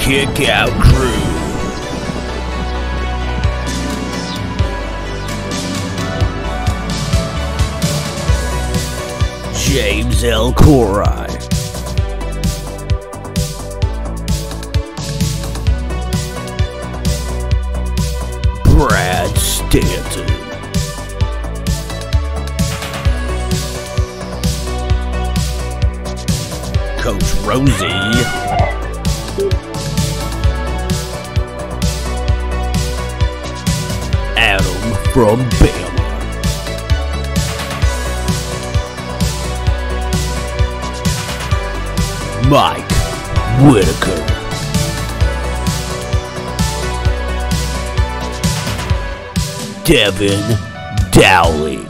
Kick Out Crew. James L. Corey. Brad Stanton. Coach Rosey. Adam from Bama. Mike Whitaker. Devyn Dowling.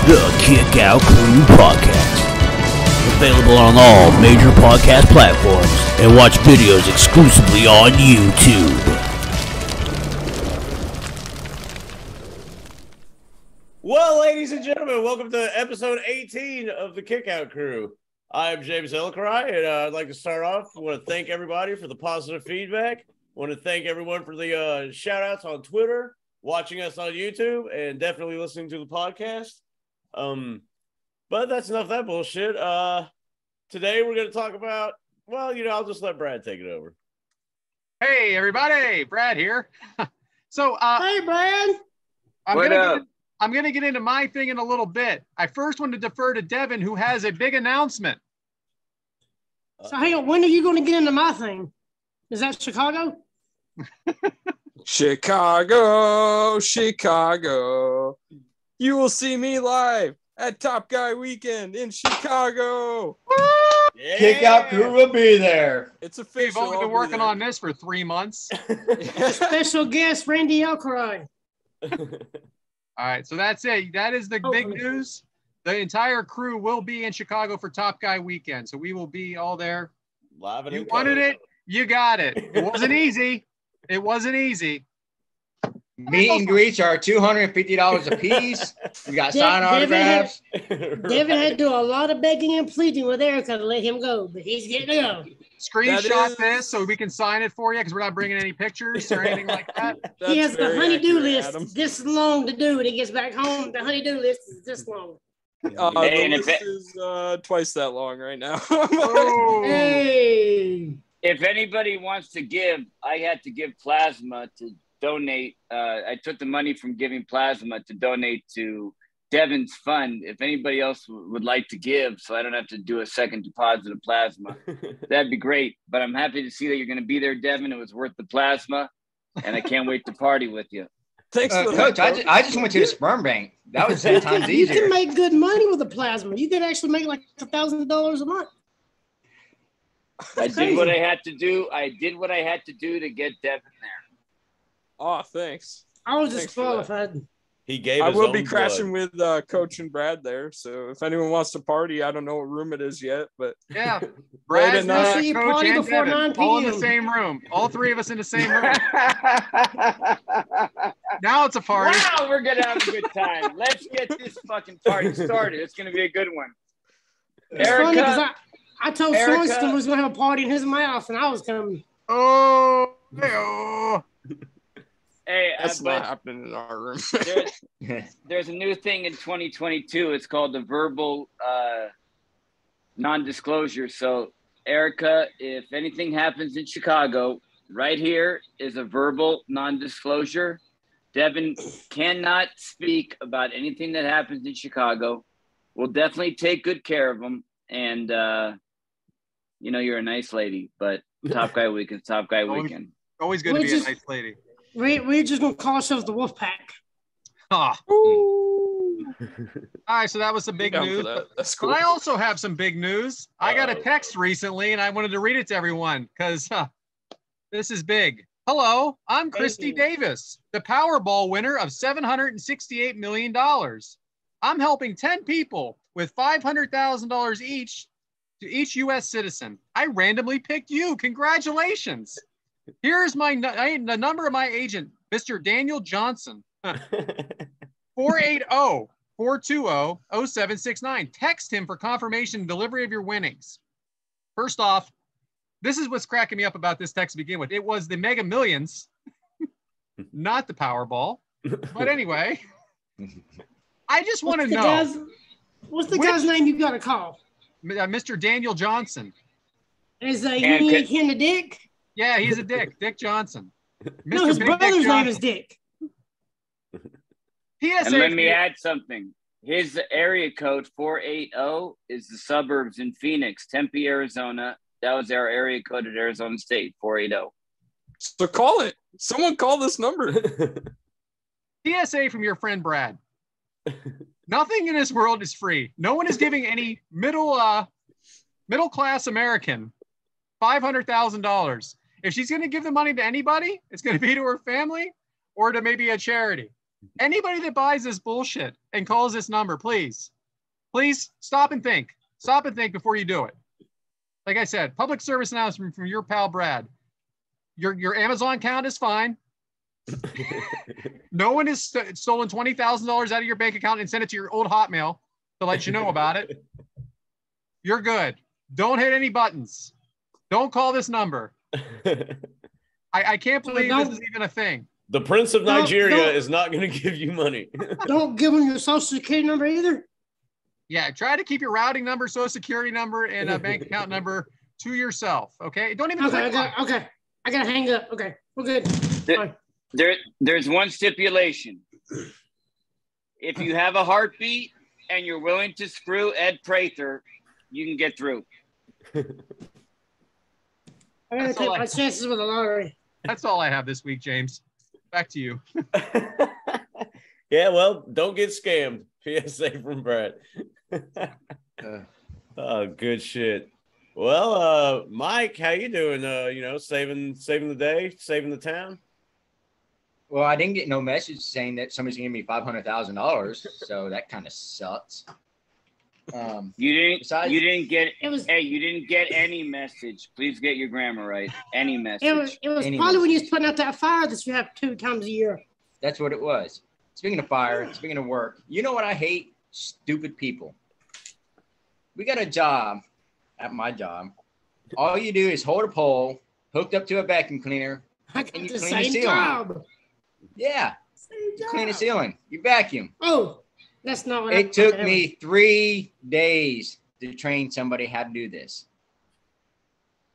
The Kick Out Crew Podcast. Available on all major podcast platforms and watch videos exclusively on YouTube. Well, ladies and gentlemen, welcome to episode 18 of the Kick Out Crew. I'm James Ellicary, and I'd like to start off. I want to thank everybody for the positive feedback. I want to thank everyone for the shout-outs on Twitter, watching us on YouTube, and definitely listening to the podcast. But that's enough of that bullshit. Today we're going to talk about, well, I'll just let Brad take it over. Hey, everybody. Brad here. Hey, Brad. I'm going to get into my thing in a little bit. I first want to defer to Devyn, who has a big announcement. So hang on, when are you going to get into my thing? Is that Chicago? Chicago. You will see me live at Top Guy Weekend in Chicago. Yeah. Kick Out Crew will be there. It's We've official. only been working on this for 3 months. Special guest, Randy Elcry. All right, so that's it. That is the big news. The entire crew will be in Chicago for Top Guy Weekend, so we will be all there. Live and You wanted it, you got it. It wasn't easy. It wasn't easy. Meet and greets are $250 a piece. We got signed autographs. Devyn had to do a lot of begging and pleading with Erica to let him go, but he's getting to go. Screenshot this so we can sign it for you because we're not bringing any pictures or anything like that. He has the honey-do list Adam. this long to do when he gets back home. The honey-do list is this long. The list is twice that long right now. Oh. Hey! If anybody wants to give, I had to give plasma to donate. I took the money from giving plasma to donate to Devyn's fund. If anybody else would like to give, so I don't have to do a second deposit of plasma, that'd be great. But I'm happy to see that you're going to be there, Devyn. It was worth the plasma, and I can't wait to party with you. Thanks for Coach, I just went to the sperm bank. That was 10 times You easier. can make good money with the plasma. You could actually make like $1,000 a month. I did what I had to do. I did what I had to do to get Devyn there. Oh, thanks. I was Thanks for that. disqualified. He gave I his will own be crashing blood. with Coach and Brad there. So if anyone wants to party, I don't know what room it is yet, but Yeah. Right Brad's at not night. Coach Party and before Devyn, 9 all in the p.m. same room. All three of us in the same room. Now it's a party. Wow, we're going to have a good time. Let's get this fucking party started. It's going to be a good one. It's funny because Erica, I told Erica. Swanson was going to have a party in his mouth, and I was coming. Oh, hey-oh. hey, that's but not happening in our room. there's a new thing in 2022. It's called the verbal non-disclosure. So, Erica, if anything happens in Chicago, right here is a verbal non-disclosure. Devyn cannot speak about anything that happens in Chicago. We'll definitely take good care of them. And, you're a nice lady, but Top Guy Weekend, Top Guy Weekend. Always good to be a Just- nice lady. We're just going to call ourselves the Wolf Pack. Ah. All right, so that was some big Down for news. that. That's But cool. I also have some big news. I got a text recently, and I wanted to read it to everyone because this is big. Hello, I'm Christy Davis, the Powerball winner of $768 million. I'm helping 10 people with $500,000 each to each U.S. citizen. I randomly picked you. Congratulations. Here's the number of my agent, Mr. Daniel Johnson. 480 420-0769. Text him for confirmation and delivery of your winnings. First off, this is what's cracking me up about this text to begin with. It was the Mega Millions, not the Powerball. But anyway, I just want to know. What's the guy's name you got to call? Mr. Daniel Johnson. Is he him a dick? Yeah, he's a dick. Dick Johnson. No, his brother's name is Dick. And let me add something. His area code 480 is the suburbs in Phoenix, Tempe, Arizona. That was our area code at Arizona State, 480. So call it. Someone call this number. PSA from your friend Brad. Nothing in this world is free. No one is giving any middle class American $500,000. If she's going to give the money to anybody, it's going to be to her family or to maybe a charity. Anybody that buys this bullshit and calls this number, please stop and think. Stop and think before you do it. Like I said, public service announcement from your pal Brad. Your Amazon account is fine. No one has stolen $20,000 out of your bank account and sent it to your old Hotmail to let you know about it. You're good. Don't hit any buttons. Don't call this number. I can't believe this is even a thing. The Prince of Nigeria is not going to give you money. Don't give him your social security number either. Yeah, try to keep your routing number, social security number, and a bank account number to yourself. Okay, don't even. Okay, I gotta hang up. Okay, we're good. There's one stipulation. If you have a heartbeat and you're willing to screw Ed Prather, you can get through. I gotta take my chances with the lottery. That's all I have this week, James. Back to you. Yeah, well, don't get scammed. PSA from Brad. Oh, good shit. Well, Mike, how you doing? Saving the day, saving the town. Well, I didn't get no message saying that somebody's gonna give me $500,000, so that kind of sucks. You didn't get any message. Please get your grammar right. Any message. It was probably when you was putting out that fire that you have 2 times a year. That's what it was. Speaking of fire, speaking of work, you know what I hate? Stupid people. We got a job at my job. All you do is hold a pole hooked up to a vacuum cleaner, and you clean the same ceiling. job. Yeah, Same job. clean the ceiling. You vacuum. Oh, that's not what It took me 3 days to train somebody how to do this.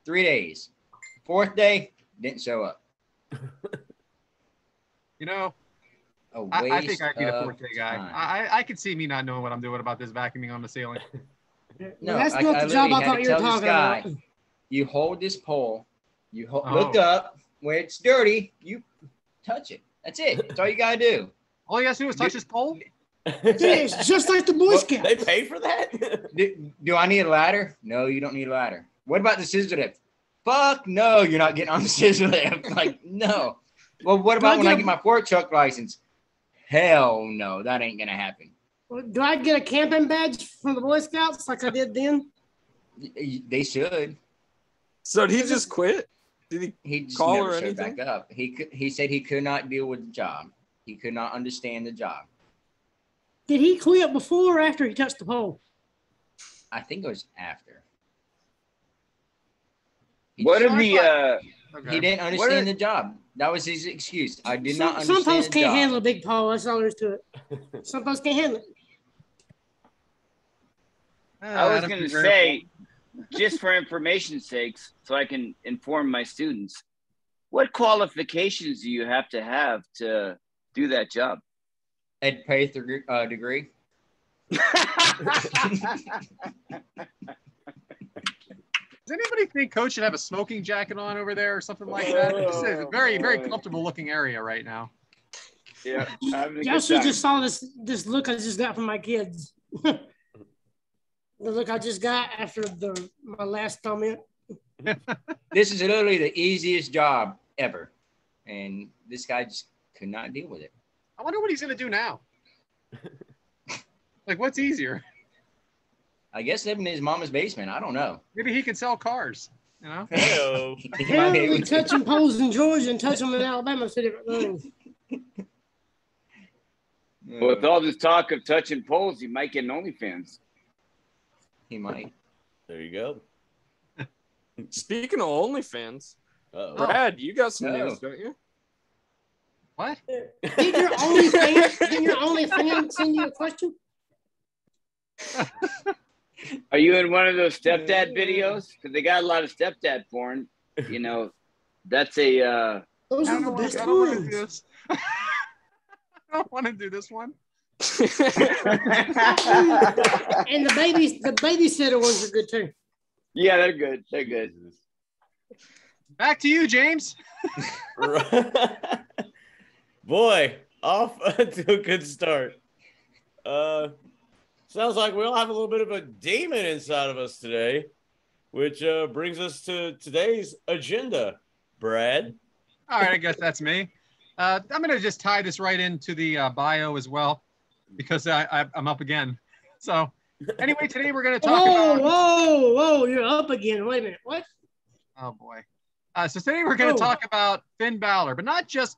3 days. 4th day, didn't show up. You know, I think I'd be the 4th day guy. I could see me not knowing what I'm doing about this vacuuming on the ceiling. No, that's not the job I thought you were talking about. You hold this pole, look up where it's dirty, you touch it. That's it. That's all you gotta do. All you gotta do is touch this pole? It's just like the Boy Scouts. They pay for that? Do I need a ladder? No, you don't need a ladder. What about the scissor lift? Fuck no, you're not getting on the scissor lift. Like, no. Well, what about when I get my fork truck license? Hell no, that ain't gonna happen. Do I get a camping badge from the Boy Scouts like I did then? They should. So did he just quit? Did he just call never or showed anything? back up? He said he could not deal with the job. He could not understand the job. Did he quit before or after he touched the pole? I think it was after. He didn't understand the job. That was his excuse. I did not understand Some folks the can't job. handle a big pole. That's all there is to it. Some folks can't handle it. I was going to say, just for information's sakes, so I can inform my students, what qualifications do you have to do that job? Ed Prather degree. Does anybody think Coach should have a smoking jacket on over there or something like that? It's a very, very comfortable looking area right now. Yeah. Y'all should just saw this look I just got from my kids. The look I just got after my last comment. This is literally the easiest job ever. And this guy just could not deal with it. I wonder what he's going to do now. Like, what's easier? I guess living in his mama's basement. I don't know. Maybe he can sell cars, you know? Hello. Apparently touching poles in Georgia and touching them in Alabama are 2 different things. Well, with all this talk of touching poles, he might get an OnlyFans. He might. There you go. Speaking of OnlyFans, Uh-oh. Brad, you got some Oh. news, don't you? What? Did your OnlyFans send you a question? Are you in one of those stepdad videos? Because they got a lot of stepdad porn. You know, that's a. Those I are the don't wanna- best I don't wanna do ones. this. I don't want to do this one. And the babysitter ones are good too. Yeah, they're good. They're good. Back to you, James. Boy, off to a good start. Sounds like we all have a little bit of a demon inside of us today, which brings us to today's agenda. Brad? All right, I guess that's me. I'm going to just tie this right into the bio as well, because I'm up again. So anyway, today we're going to talk about... Whoa, you're up again. Wait a minute, what? Oh, boy. So today we're going to talk about Finn Balor, but not just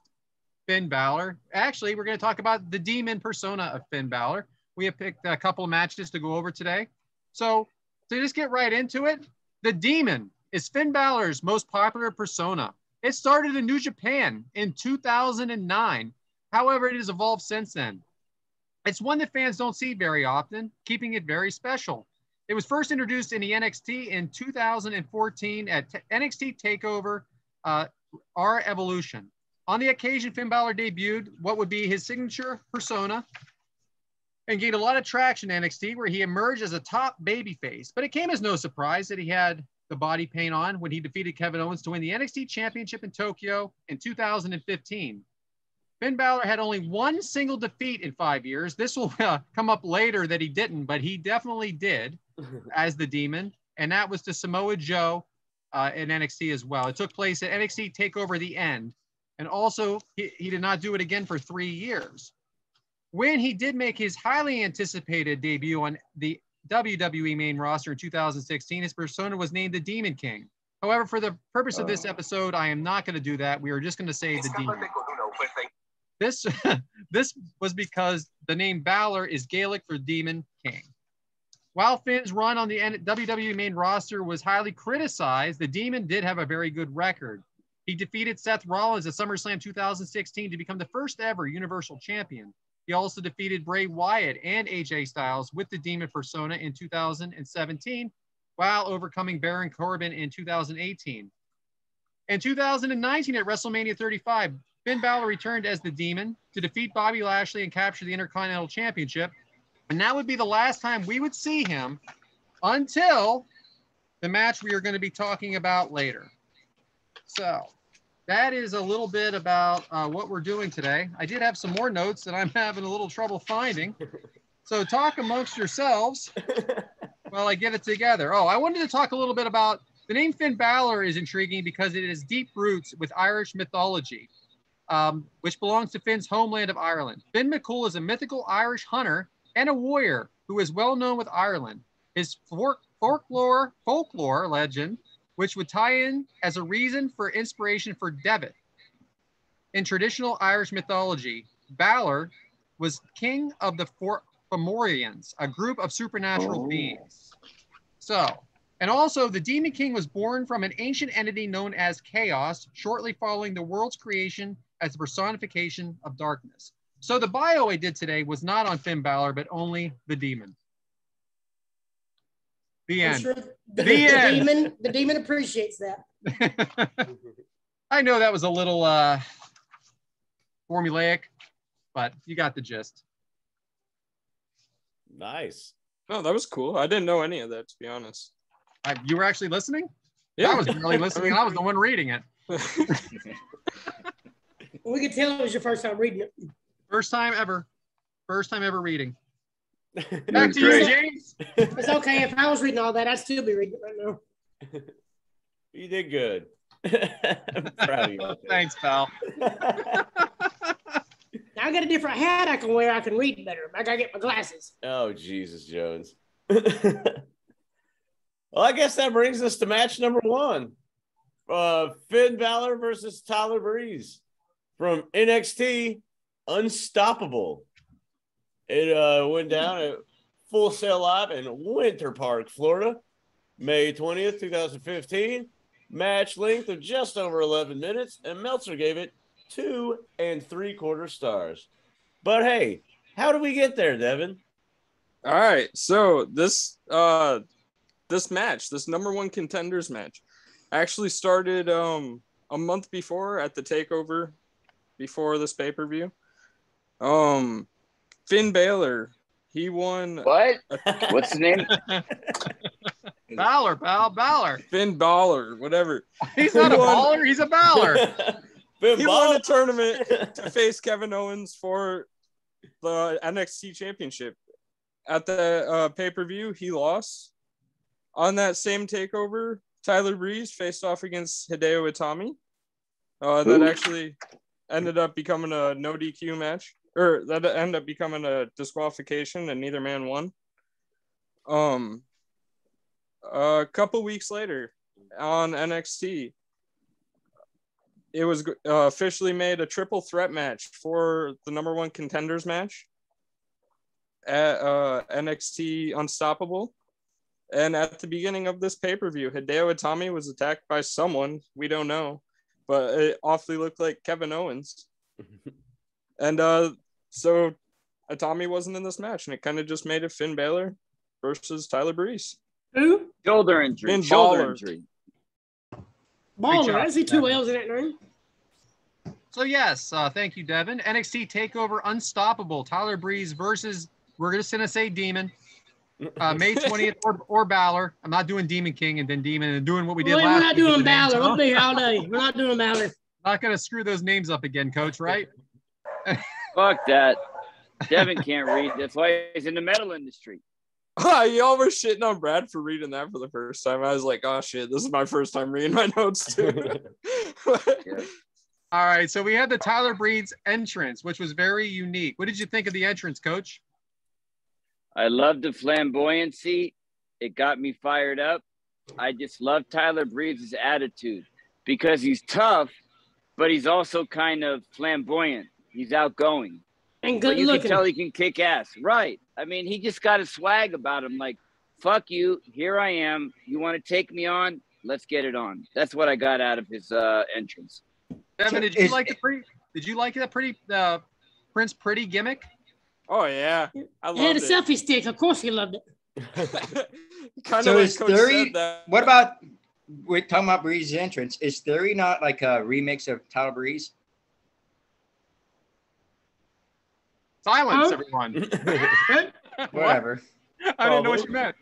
Finn Balor. Actually, we're going to talk about the demon persona of Finn Balor. We have picked a couple of matches to go over today. So to just get right into it, the demon is Finn Balor's most popular persona. It started in New Japan in 2009. However, it has evolved since then. It's one that fans don't see very often, keeping it very special. It was first introduced in the NXT in 2014 at NXT TakeOver R Evolution. On the occasion, Finn Balor debuted what would be his signature persona and gained a lot of traction in NXT, where he emerged as a top babyface. But it came as no surprise that he had the body paint on when he defeated Kevin Owens to win the NXT Championship in Tokyo in 2015. Finn Balor had only one single defeat in 5 years. This will come up later that he didn't, but he definitely did as the demon, and that was to Samoa Joe in NXT as well. It took place at NXT TakeOver The End, and also he did not do it again for 3 years. When he did make his highly anticipated debut on the WWE main roster in 2016, his persona was named the Demon King. However, for the purpose of this episode, I am not going to do that. We are just going to say the Demon. This was because the name Balor is Gaelic for Demon King. While Finn's run on the WWE main roster was highly criticized, the Demon did have a very good record. He defeated Seth Rollins at SummerSlam 2016 to become the first ever Universal Champion. He also defeated Bray Wyatt and AJ Styles with the Demon persona in 2017, while overcoming Baron Corbin in 2018. In 2019 at WrestleMania 35, Finn Balor returned as the Demon to defeat Bobby Lashley and capture the Intercontinental Championship. And that would be the last time we would see him until the match we are going to be talking about later. So that is a little bit about what we're doing today. I did have some more notes that I'm having a little trouble finding. So talk amongst yourselves while I get it together. Oh, I wanted to talk a little bit about the name Finn Balor is intriguing because it has deep roots with Irish mythology, which belongs to Finn's homeland of Ireland. Finn McCool is a mythical Irish hunter and a warrior who is well known with Ireland. His folklore legend, which would tie in as a reason for inspiration for Devyn. In traditional Irish mythology, Balor was king of the Fomorians, a group of supernatural beings. So, and also the Demon King was born from an ancient entity known as Chaos, shortly following the world's creation as the personification of darkness. So the bio I did today was not on Finn Balor, but only the demon. The end. Sure The end. The demon appreciates that. I know that was a little formulaic, but you got the gist. Nice. No, that was cool. I didn't know any of that, to be honest. You were actually listening? Yeah. I was really listening. I was the one reading it. We could tell it was your first time reading it. First time ever. First time ever reading. Back to you, James. It's okay. If I was reading all that, I'd still be reading it right now. You did good. I'm proud of you. Thanks, pal. Now I got a different hat I can wear. I can read better. I gotta get my glasses. Oh, Jesus, Jones. Well, I guess that brings us to match number one. Finn Balor versus Tyler Breeze from NXT Unstoppable. It went down at Full Sail Live in Winter Park, Florida, May 20th, 2015. Match length of just over 11 minutes, and Meltzer gave it 2 3/4 stars. But hey, how did we get there, Devyn? All right, so this match, this number one contenders match, actually started a month before at the takeover before this pay-per-view. Finn Balor, he won. What? What's his name? Balor, pal, Balor. Finn Balor, whatever. He's not a baller, he's a Balor. He won a tournament to face Kevin Owens for the NXT Championship. At the pay-per-view, he lost. On that same takeover, Tyler Breeze faced off against Hideo Itami. That actually ended up becoming a no DQ match. Or that ended up becoming a disqualification, and neither man won. A couple weeks later on NXT, it was officially made a triple threat match for the number one contenders match at NXT Unstoppable. And at the beginning of this pay-per-view, Hideo Itami was attacked by someone, we don't know, but it awfully looked like Kevin Owens. And so Itami wasn't in this match, and it kind of just made it Finn Balor versus Tyler Breeze. Who? Shoulder injury. Finn Shoulder Balor. injury. Baller. I see 2 L's in that name. So yes, thank you, Devyn. NXT TakeOver Unstoppable. Tyler Breeze versus, we're just going to say Demon. May 20th or Balor. I'm not doing Demon King and then Demon and doing what we did last week. We're not doing Balor. We'll be here all day. We're not doing Balor. Not going to screw those names up again, Coach, right? Fuck that. Devyn can't read. That's why he's in the metal industry. Y'all were shitting on Brad for reading that for the first time. I was like, oh shit, this is my first time reading my notes too. Yeah. All right, so we had the Tyler Breeze entrance, which was very unique. What did you think of the entrance, Coach? I love the flamboyancy. It got me fired up. I just love Tyler Breeze's attitude because he's tough, but he's also kind of flamboyant. He's outgoing. And good you looking. can tell he can kick ass. Right. I mean, he just got a swag about him. Like, fuck you. Here I am. You want to take me on? Let's get it on. That's what I got out of his entrance. Devyn, did you like that pretty Prince Pretty gimmick? Oh yeah, I He had loved a selfie stick. Of course he loved it. Kind So of is like Coach Theory, said that. what about, we're talking about Breeze's entrance. Is Theory not like a remix of Tyler Breeze? Silence, everyone. Whatever. I didn't know what you meant.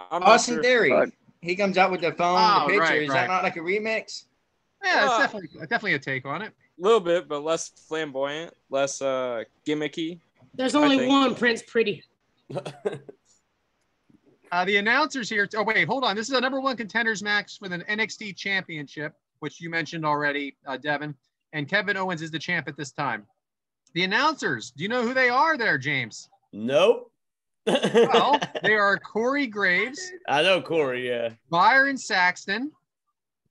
Austin Theory. He comes out with the phone, the picture. Right, is that not like a remix? Yeah, it's definitely a take on it. A little bit, but less flamboyant, less gimmicky. There's only one Prince Pretty. The announcers here. Oh, wait, hold on. This is a number one contenders match for the NXT Championship, which you mentioned already, Devyn. And Kevin Owens is the champ at this time. The announcers, do you know who they are there, James? Nope. Well, they are Corey Graves. I know Corey, yeah. Byron Saxton.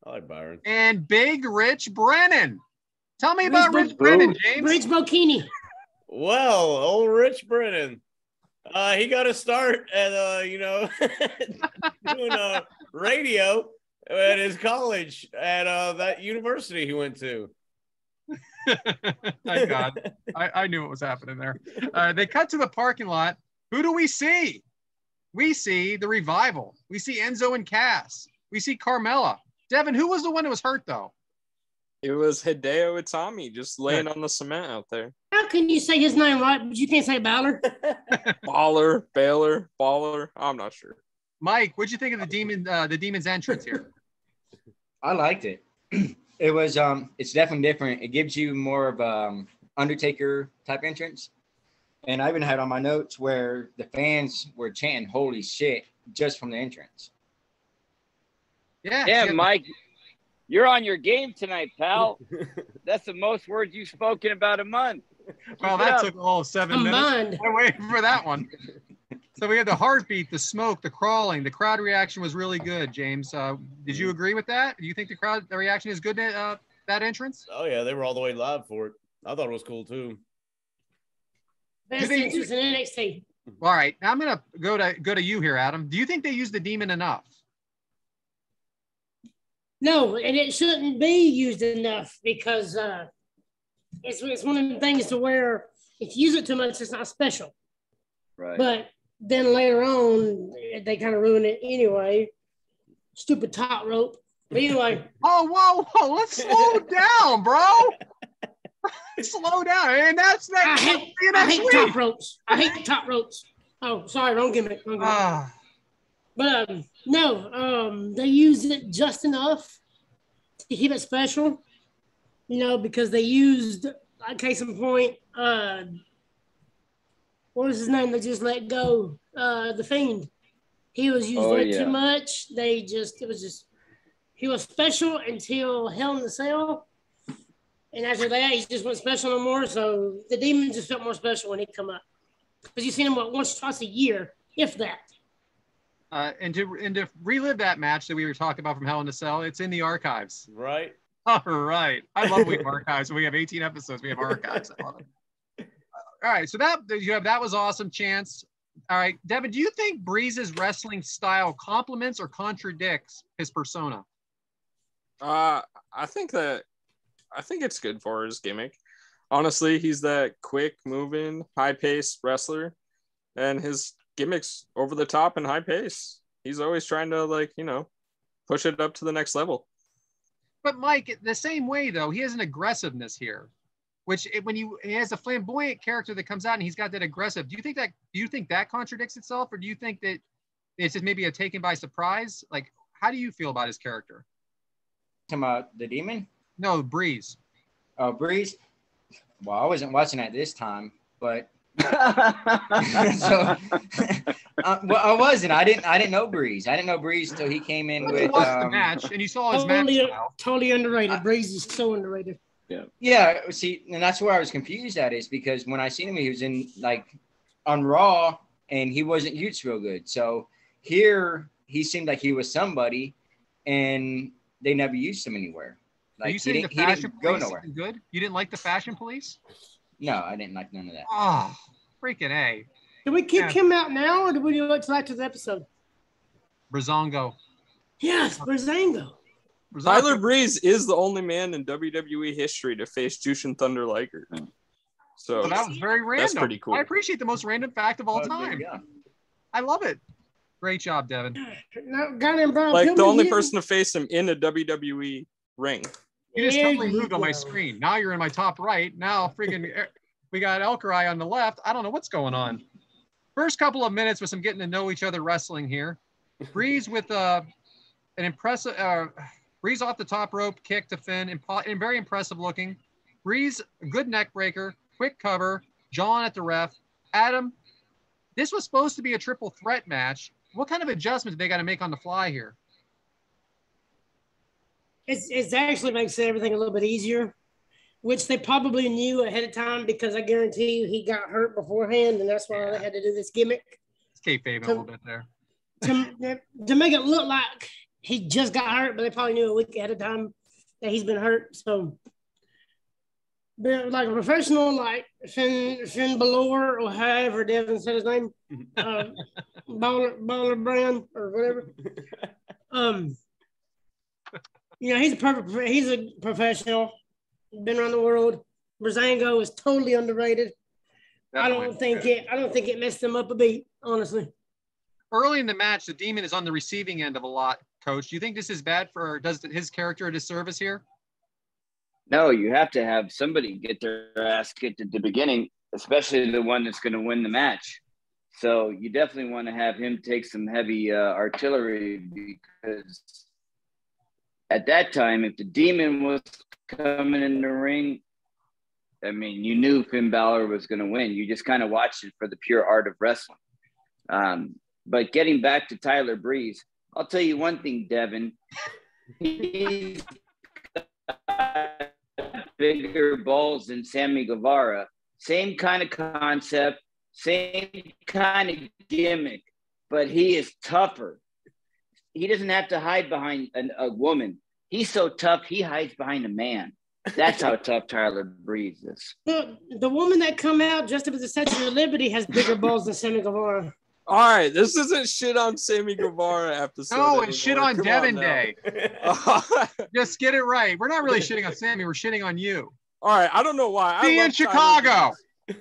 I like Byron. And Big Rich Brennan. Tell me about Rich Brennan, James. Rich Bocchini. Well, old Rich Brennan. He got a start at, doing radio at his college at that university he went to. Thank God. I knew what was happening there. They cut to the parking lot. Who do we see? We see the Revival. We see Enzo and Cass. We see Carmella. Devyn, who was the one that was hurt, though? It was Hideo Itami just laying on the cement out there. How can you say his name right, but you can't say Balor? Baller. I'm not sure. Mike, what'd you think of the Demon's entrance here? I liked it. It was it's definitely different. It gives you more of Undertaker type entrance. And I even had on my notes where the fans were chanting "Holy shit" just from the entrance. Yeah, Mike, you're on your game tonight, pal. That's the most words you've spoken about a month. Well, that took all 7 minutes. I'm waiting for that one. So we had the heartbeat, the smoke, the crawling. The crowd reaction was really good, James. Did you agree with that? Do you think the reaction is good at that entrance? Oh, yeah, they were all the way live for it. I thought it was cool, too. Best interest in NXT. All right, now I'm gonna go to you here, Adam. Do you think they use the demon enough? No, and it shouldn't be used enough because it's one of the things to where if you use it too much, it's not special. Right. But then later on, they kind of ruin it anyway. Stupid top rope. But anyway. Whoa. Let's slow down, bro. Slow down. And that's I hate top ropes. I hate top ropes. Oh, sorry, wrong gimmick. But no, they use it just enough to keep it special. You know, because they used, case in point, what was his name? They just let go. The Fiend. He was used way too much. He was special until Hell in the Cell. And after that, he just wasn't special no more. So the Demon just felt more special when he come up. Because you seen him once, twice a year, if that. And to relive that match that we were talking about from Hell in a Cell, it's in the archives. Right. All right. I love we have archives. We have 18 episodes. We have archives. I love it. All right. So that was awesome, Chance. All right, Devyn, do you think Breeze's wrestling style complements or contradicts his persona? I think it's good for his gimmick. Honestly, he's that quick moving, high paced wrestler, and his gimmick's over the top and high pace. He's always trying to push it up to the next level. But Mike, the same way though, he has an aggressiveness here, which he has a flamboyant character that comes out and he's got that aggressive. Do you think that contradicts itself, or do you think that it's just maybe a taken by surprise? Like, how do you feel about his character? Talking about the Demon? No, Breeze. Oh, Breeze. Well, I wasn't watching at this time, but I wasn't. I didn't know Breeze. I didn't know Breeze till he came in with. You watched the match and you saw his match style. Totally underrated. Breeze is so underrated. Yeah. See, and that's where I was confused at, is because when I seen him, he was in on Raw and he wasn't used real good. So here he seemed like he was somebody, and they never used him anywhere. Are you saying the Fashion Police isn't good? You didn't like the Fashion Police? No, I didn't like none of that. Oh, freaking A. Did we kick him out now, or did we wait till after the episode? Brazongo. Yes, Brazongo. Tyler Breeze is the only man in WWE history to face Jushin Thunder Liger. So that was very random. That's pretty cool. I appreciate the most random fact of all time. I love it. Great job, Devyn. The only person to face him in a WWE ring. You just totally moved on my screen. Now you're in my top right. Now freaking we got Elkarai on the left. I don't know what's going on. First couple of minutes with some getting to know each other wrestling here. Breeze with an impressive Breeze off the top rope kick to Finn, and very impressive looking. Breeze, good neck breaker, quick cover, John at the ref. Adam, this was supposed to be a triple threat match. What kind of adjustments they got to make on the fly here? It actually makes everything a little bit easier, which they probably knew ahead of time, because I guarantee you he got hurt beforehand, and that's why they had to do this gimmick. It's kayfabe a little bit there. To make it look like he just got hurt, but they probably knew a week ahead of time that he's been hurt. So, but like a professional, like Finn Balor, or however Devyn said his name, Balor Brand or whatever. He's a professional, been around the world. Brazango is totally underrated. Definitely. I don't think it messed him up a beat, honestly. Early in the match, the Demon is on the receiving end of a lot, Coach. Do you think this is bad does his character a disservice here? No, you have to have somebody get their ass kicked at the beginning, especially the one that's going to win the match. So you definitely want to have him take some heavy artillery, because at that time, if the Demon was coming in the ring, I mean, you knew Finn Balor was going to win. You just kind of watched it for the pure art of wrestling. But getting back to Tyler Breeze, I'll tell you one thing, Devyn. He's got bigger balls than Sammy Guevara. Same kind of concept, same kind of gimmick, but he is tougher. He doesn't have to hide behind a woman. He's so tough, he hides behind a man. That's how tough Tyler Breeze is. The woman that come out dressed up as the Statue of Liberty has bigger balls than Sammy Guevara. All right, this isn't shit on Sammy Guevara episode. No, it's shit on Devyn Day. All Just get it right. We're not really shitting on Sammy. We're shitting on you. right, I don't know why. See you in Chicago.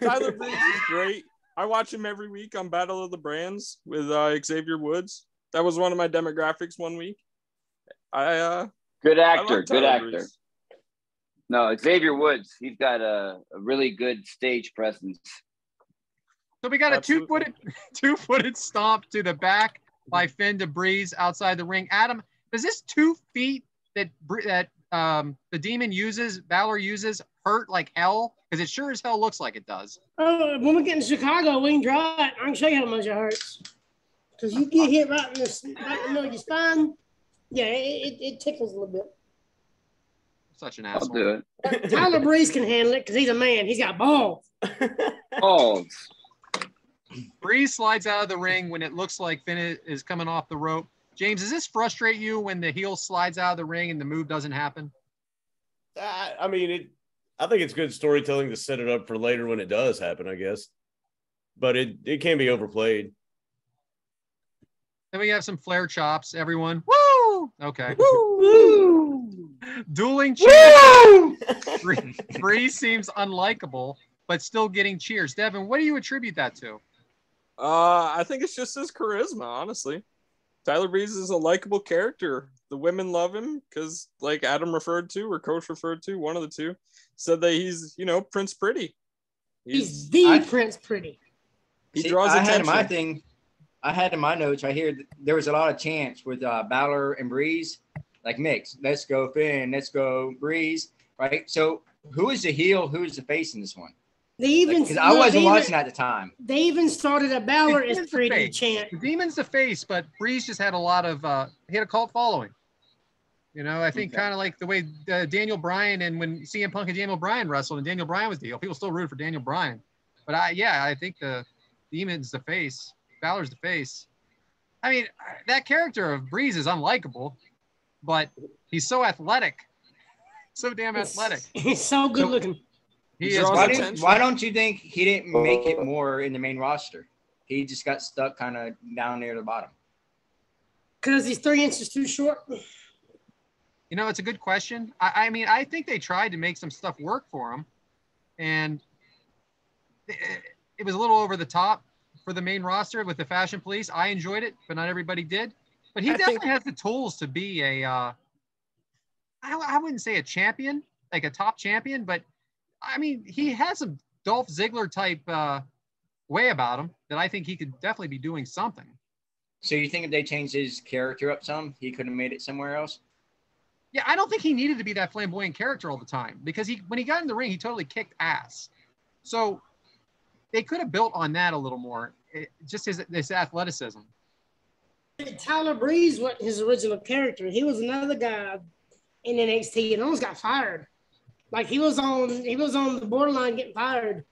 Tyler Breeze is great. I watch him every week on Battle of the Brands with Xavier Woods. That was one of my demographics one week. Good actor. Good actor. Breeze. No, Xavier Woods. He's got a really good stage presence. So we got a two-footed stomp to the back by Finn to Breeze outside the ring. Adam, does this 2 feet that the Demon uses, Balor uses, hurt like hell? Because it sure as hell looks like it does. When we get in Chicago, we can draw it. I can show you how much it hurts. Because you get hit right in the middle of your spine. Yeah, it tickles a little bit. Such an asshole. I'll do it. Tyler Breeze can handle it because he's a man. He's got balls. Balls. Breeze slides out of the ring when it looks like Finn is coming off the rope. James, does this frustrate you when the heel slides out of the ring and the move doesn't happen? I mean, I think it's good storytelling to set it up for later when it does happen, I guess. But it can be overplayed. Then we have some flare chops, everyone. Woo! Okay. Woo! Dueling cheers. Breeze seems unlikable, but still getting cheers. Devyn, what do you attribute that to? I think it's just his charisma, honestly. Tyler Breeze is a likable character. The women love him because, like Adam referred to, or Coach referred to, one of the two, said that he's, Prince Pretty. He's the Prince Pretty. He draws attention. I had in my notes right here, there was a lot of chants with Balor and Breeze, like mix. Let's go Finn, let's go Breeze, right? So who is the heel, who is the face in this one? They even because I wasn't watching at the time. They even started a Balor is pretty chant. The Demon's the face, but Breeze just had a lot of he had a cult following. I think kind of like the way Daniel Bryan and when CM Punk and Daniel Bryan wrestled and Daniel Bryan was the heel, people still rooted for Daniel Bryan. But I think the Demon's the face. Balor's the face. I mean, that character of Breeze is unlikable, but he's so athletic, so damn athletic. He's so good looking. Why don't you think he didn't make it more in the main roster? He just got stuck kind of down near the bottom. Because he's 3 inches too short. It's a good question. I mean, I think they tried to make some stuff work for him, and it was a little over the top for the main roster with the Fashion Police. I enjoyed it, but not everybody did. But he definitely has the tools to be I wouldn't say a champion, like a top champion, but I mean, he has a Dolph Ziggler type way about him that I think he could definitely be doing something. So you think if they changed his character up some, he could have made it somewhere else? Yeah, I don't think he needed to be that flamboyant character all the time because when he got in the ring, he totally kicked ass. So they could have built on that a little more, just his athleticism. Tyler Breeze wasn't his original character. He was another guy in NXT and almost got fired. Like he was on the borderline getting fired.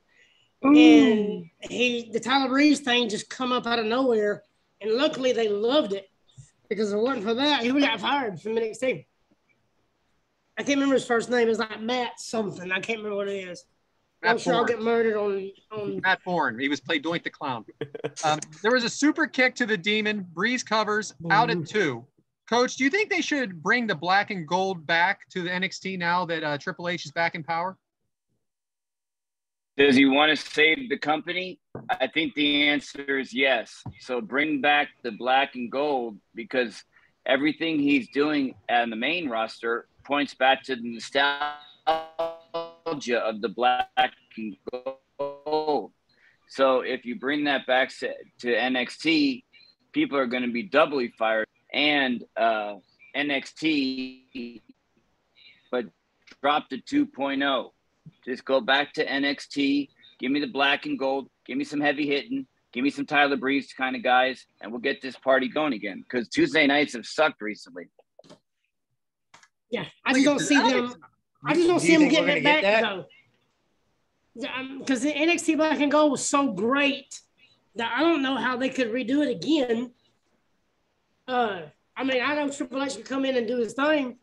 And the Tyler Breeze thing just come up out of nowhere. And luckily they loved it because if it wasn't for that, he would have got fired from NXT. I can't remember his first name. It's like Matt something. I can't remember what it is. I'm sure I'll get murdered on Matt Bourne. He was played Doink the Clown. There was a super kick to the Demon. Breeze covers out at 2. Coach, do you think they should bring the black and gold back to the NXT now that Triple H is back in power? Does he want to save the company? I think the answer is yes. So bring back the black and gold because everything he's doing on the main roster points back to the nostalgia of the black and gold. So if you bring that back to NXT, people are going to be doubly fired. And NXT, but drop to 2.0. Just go back to NXT. Give me the black and gold. Give me some heavy hitting. Give me some Tyler Breeze kind of guys, and we'll get this party going again. Because Tuesday nights have sucked recently. Yeah, I just don't see them. I just don't see them getting it back though. Because the NXT Black and Gold was so great that I don't know how they could redo it again. I mean, I know Triple H could come in and do his thing,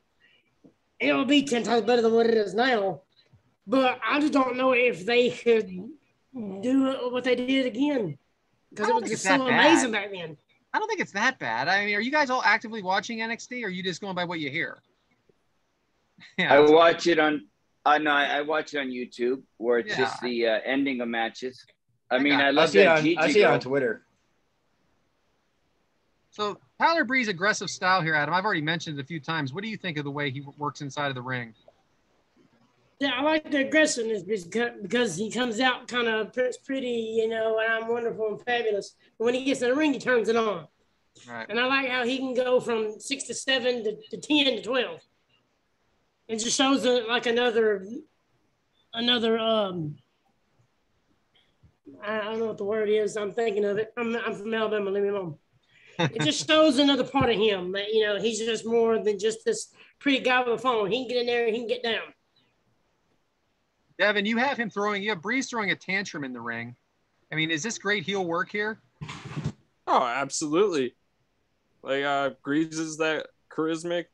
it will be 10 times better than what it is now. But I just don't know if they could do what they did again, because it was just so amazing back then. I don't think it's that bad. I mean, are you guys all actively watching NXT, or are you just going by what you hear? Yeah, I watch it on. No, I watch it on YouTube, where it's just the ending of matches. I see it on Twitter. So Tyler Bree's aggressive style here, Adam, I've already mentioned it a few times. What do you think of the way he works inside of the ring? Yeah, I like the aggressiveness because he comes out kind of pretty, and I'm wonderful and fabulous. But when he gets in the ring, he turns it on. Right. And I like how he can go from 6 to 7 to 10 to 12. It just shows another. I don't know what the word is. I'm thinking of it. I'm from Alabama. Leave me alone. It just shows another part of him that, he's just more than just this pretty guy with a phone. He can get in there and he can get down. Devyn, you have Breeze throwing a tantrum in the ring. I mean, is this great heel work here? Oh, absolutely. Like, Breeze is that charismatic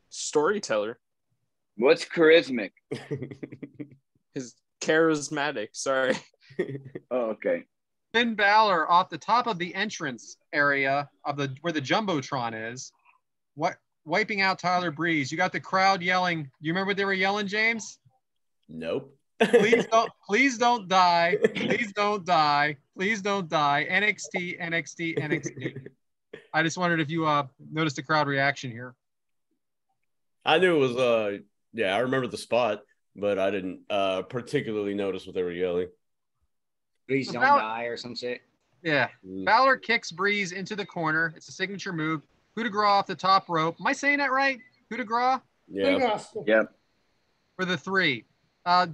storyteller. What's charismatic? His charismatic, sorry. Oh, okay. Finn Balor off the top of the entrance area of where the Jumbotron is, wiping out Tyler Breeze. You got the crowd yelling. You remember what they were yelling, James? Nope. Please don't die. Please don't die. Please don't die. NXT, NXT, NXT. I just wondered if you noticed the crowd reaction here. I knew it was I remember the spot, but I didn't particularly notice what they were yelling. Please don't die or some shit. Yeah. Balor kicks Breeze into the corner. It's a signature move. Coup de grace off the top rope. Am I saying that right? Coup de grace? Yeah. Yep. For the 3.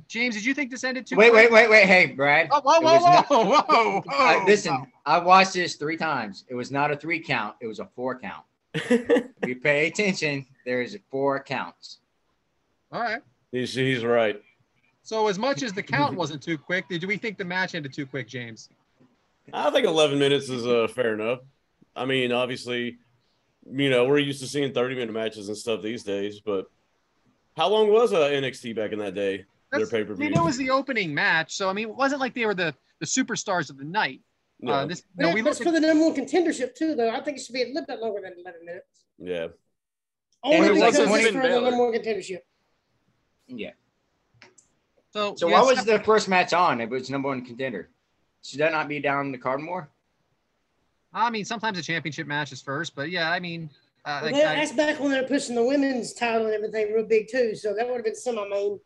James, did you think this ended too Wait. quick? Hey, Brad. Oh, whoa. Listen, I watched this 3 times. It was not a 3 count. It was a 4 count. If you pay attention, there's 4 counts. All right. He's right. So as much as the count wasn't too quick, do we think the match ended too quick, James? I think 11 minutes is fair enough. I mean, obviously, we're used to seeing 30-minute matches and stuff these days, but how long was NXT back in that day? Their pay-per-view. It was the opening match, so it wasn't like they were the superstars of the night. No. We looked for the number 1 contendership too, though. I think it should be a little bit longer than 11 minutes. Yeah. Only because it's for the number 1 contendership. Yeah. So why was the first match on if it was number 1 contender? Should that not be down the card more? I mean, sometimes the championship match is first, but yeah, I mean. That's back when they were pushing the women's title and everything real big too, so that would have been semi-main.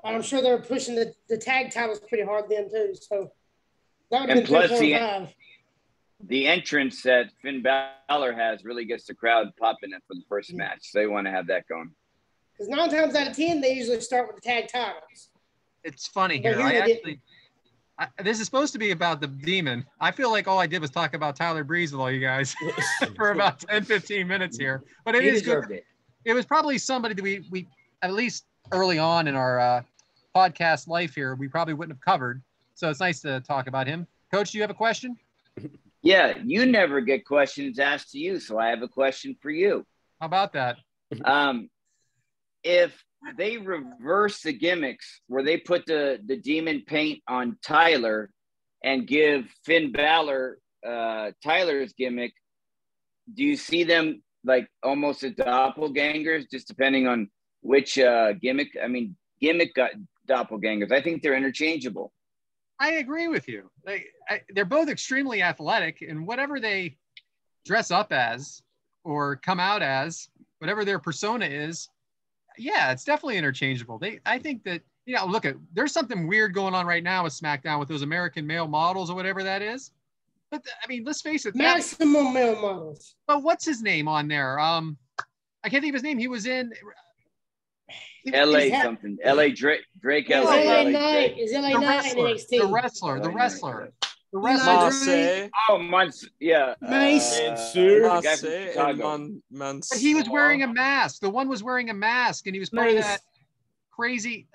I'm sure they were pushing the tag titles pretty hard then too, so that would have been 3, 4, 5. The entrance that Finn Balor has really gets the crowd popping in for the first match. So they want to have that going. Because 9 times out of 10, they usually start with the tag titles. It's funny here. This is supposed to be about the Demon. I feel like all I did was talk about Tyler Breeze with all you guys for about 10, 15 minutes here. But it is good. It was probably somebody that we at least early on in our podcast life here, we probably wouldn't have covered. So it's nice to talk about him. Coach, do you have a question? Yeah, you never get questions asked to you, so I have a question for you. How about that? If they reverse the gimmicks where they put the demon paint on Tyler and give Finn Balor Tyler's gimmick, do you see them like almost as doppelgangers, just depending on which gimmick? I mean, gimmick doppelgangers. I think they're interchangeable. I agree with you. They're both extremely athletic, and whatever they dress up as or come out as, whatever their persona is, yeah, it's definitely interchangeable. I think that, there's something weird going on right now with SmackDown with those American male models or whatever that is. But I mean, let's face it. Maximum male models. But what's his name on there? I can't think of his name. He was in LA something. LA Drake. Yeah, LA. LA Knight. Is LA Knight in NXT? The wrestler. Yeah. Mace. But he was wearing a mask. The one was wearing a mask, and he was part of that crazy.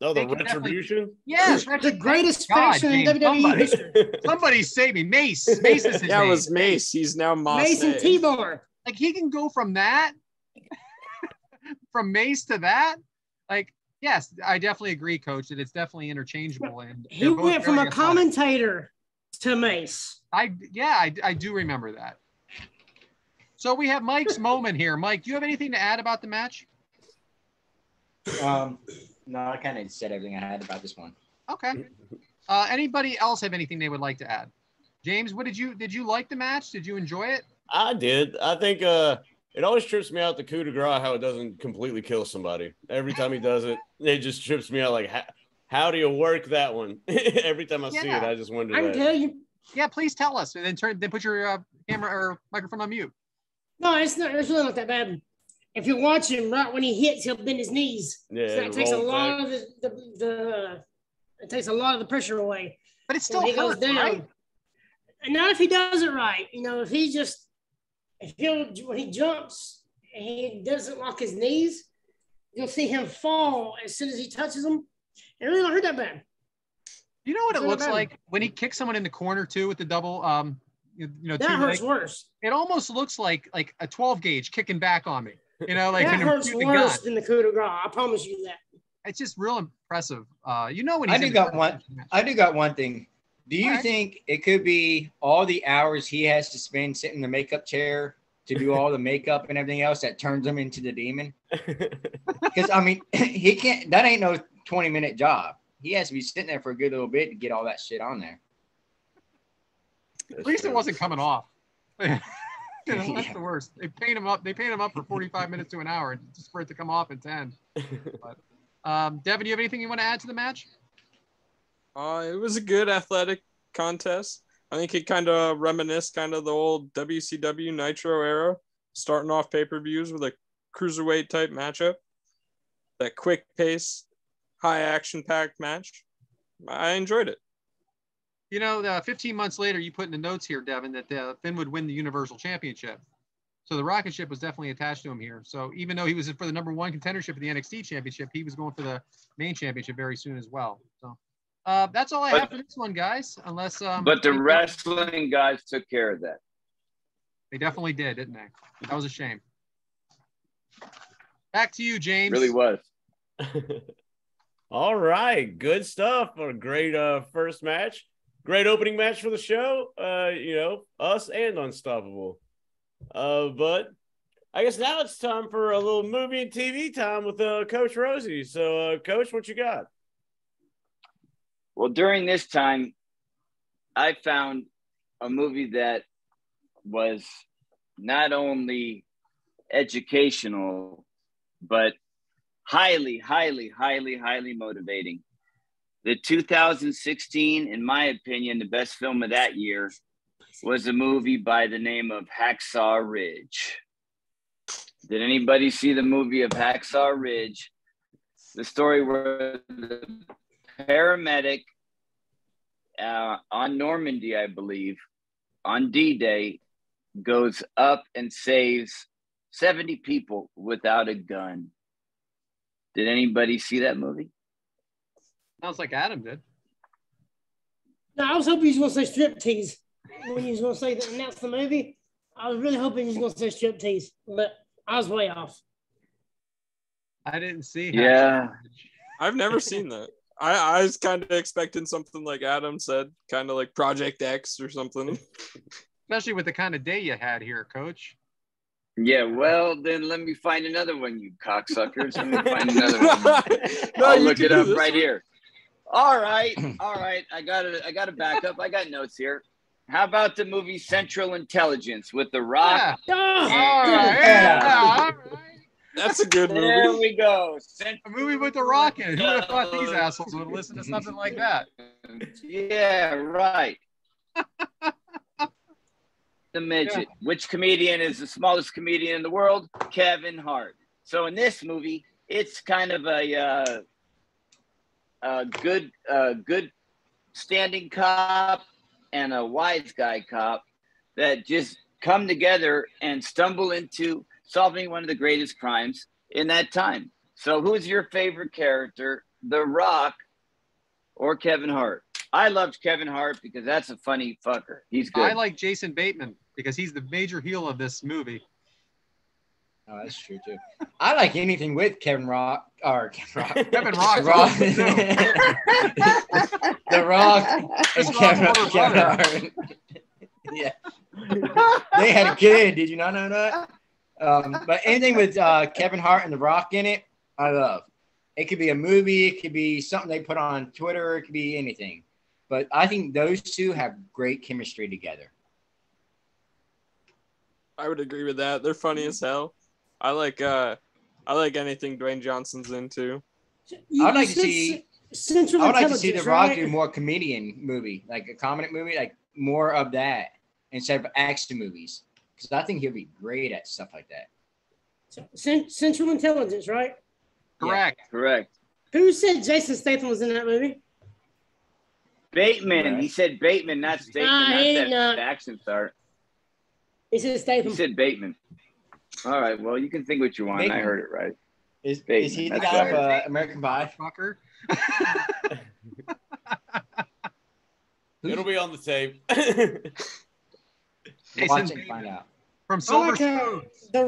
The Retribution? Yes, the greatest faction in WWE history. Somebody save me. Mace. Mace is his name. It was Mace. He's now Mace and T-Bar. Like, he can go from that from Mace to that, like, yes, I definitely agree, Coach, that it's definitely interchangeable. And he went from a commentator to Mace. I do remember that. So we have Mike's moment here. Mike, do you have anything to add about the match? No, I kind of said everything I had about this one. Okay. Anybody else have anything they would like to add? James, did you like the match? Did you enjoy it? I did. I think it always trips me out the coup de grace how it doesn't completely kill somebody. Every time he does it, it just trips me out. Like, how do you work that one? Every time I see it, I just wonder. I can tell you. Yeah, please tell us, and then put your camera or microphone on mute. No, it's really not that bad. If you watch him, right when he hits, he'll bend his knees. Yeah, so it takes a lot of it takes a lot of the pressure away. But it's still he goes down. Right? And not if he does it right. You know, when he jumps and he doesn't lock his knees, you'll see him fall as soon as he touches them. It really don't hurt that bad. You know what it looks like when he kicks someone in the corner too with the double that hurts worse. It almost looks like a 12 gauge kicking back on me. You know, like that hurts worse than the coup de grace. I promise you that. It's just real impressive. When I do got one thing. Do you think it could be all the hours he has to spend sitting in the makeup chair to do all the makeup and everything else that turns him into the demon? Because I mean, he can't. That ain't no 20-minute job. He has to be sitting there for a good little bit to get all that shit on there. At least it wasn't coming off. That's the worst. They paint him up for 45 minutes to an hour just for it to come off in 10. But, Devyn, do you have anything you want to add to the match? It was a good athletic contest. I think it kind of reminisced the old WCW Nitro era, starting off pay-per-views with a cruiserweight type matchup. That quick pace, high action-packed match. I enjoyed it. You know, 15 months later, you put in the notes here, Devyn, that Finn would win the Universal Championship. So the rocket ship was definitely attached to him here. So even though he was for the number one contendership of the NXT Championship, he was going for the main championship very soon as well. So that's all I have for this one, guys. Unless, but the wrestling guys took care of that. They definitely did, didn't they? That was a shame. Back to you, James. It really was. All right, good stuff. A great first match. Great opening match for the show. Us and Unstoppable. But I guess now it's time for a little movie and TV time with Coach Rosey. So, Coach, what you got? Well, during this time, I found a movie that was not only educational, but highly, highly, highly, highly motivating. The 2016, in my opinion, the best film of that year was a movie by the name of Hacksaw Ridge. Did anybody see the movie of Hacksaw Ridge? The story where the paramedic on Normandy, I believe, on D-Day, goes up and saves 70 people without a gun. Did anybody see that movie? Sounds like Adam did. No, I was hoping he was going to say striptease when he was going to say that, announce the movie. I was really hoping he was going to say striptease, but I was way off. I didn't see. Yeah, I've never seen that. I was kind of expecting something like Adam said, kind of like Project X or something. Especially with the kind of day you had here, Coach. Yeah, well, then let me find another one, you cocksuckers. Let me find another one. I'll look it up right here. All right. I got a backup. I got notes here. How about the movie Central Intelligence with The Rock? Yeah. All right. That's a good movie. There we go. A movie with The Rock in it. Who would have thought these assholes would listen to something like that? Yeah, right. The midget. Yeah. Which comedian is the smallest comedian in the world? Kevin Hart. So in this movie, it's kind of a good standing cop and a wise guy cop that just come together and stumble into solving one of the greatest crimes in that time. So who's your favorite character, The Rock or Kevin Hart? I loved Kevin Hart because that's a funny fucker. He's good. I like Jason Bateman because he's the major heel of this movie. Oh, that's true too. I like anything with Kevin Rock. Kevin Rock. The Rock and Kevin Hart. Yeah. They had a kid. Did you not know that? But anything with Kevin Hart and The Rock in it, I love. It could be a movie. It could be something they put on Twitter. It could be anything. But I think those two have great chemistry together. I would agree with that. They're funny as hell. I like anything Dwayne Johnson's into. I would like to see The Rock do more comedian movie, like a comedy movie, like more of that instead of action movies. Because I think he'll be great at stuff like that. Central Intelligence, right? Correct. Yeah, correct. Who said Jason Statham was in that movie? Bateman. Right. He said Bateman, not Statham. Not that action star. He said Statham. He said Bateman. All right. Well, you can think what you want. Bateman. I heard it right. Is he the guy of American Pie? Fucker. It'll be on the tape. Watch it and find out. From Silver Spoon. The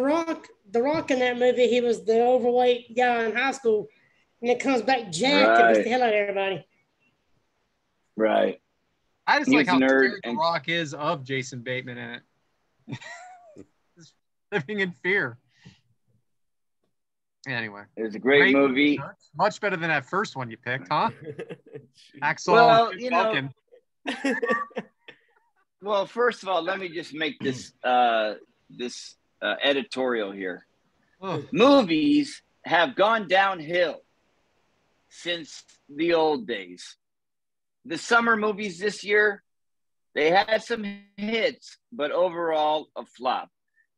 Rock in that movie, he was the overweight guy in high school, and it comes back jacked and beats the hell out of everybody. Right. I just like how scared The Rock is of Jason Bateman in it. Living in fear. Anyway, it was a great movie. Much better than that first one you picked, huh? Axel. Well, well, first of all, let me just make this editorial here. Movies have gone downhill since the old days. The summer movies this year, they had some hits, but overall a flop.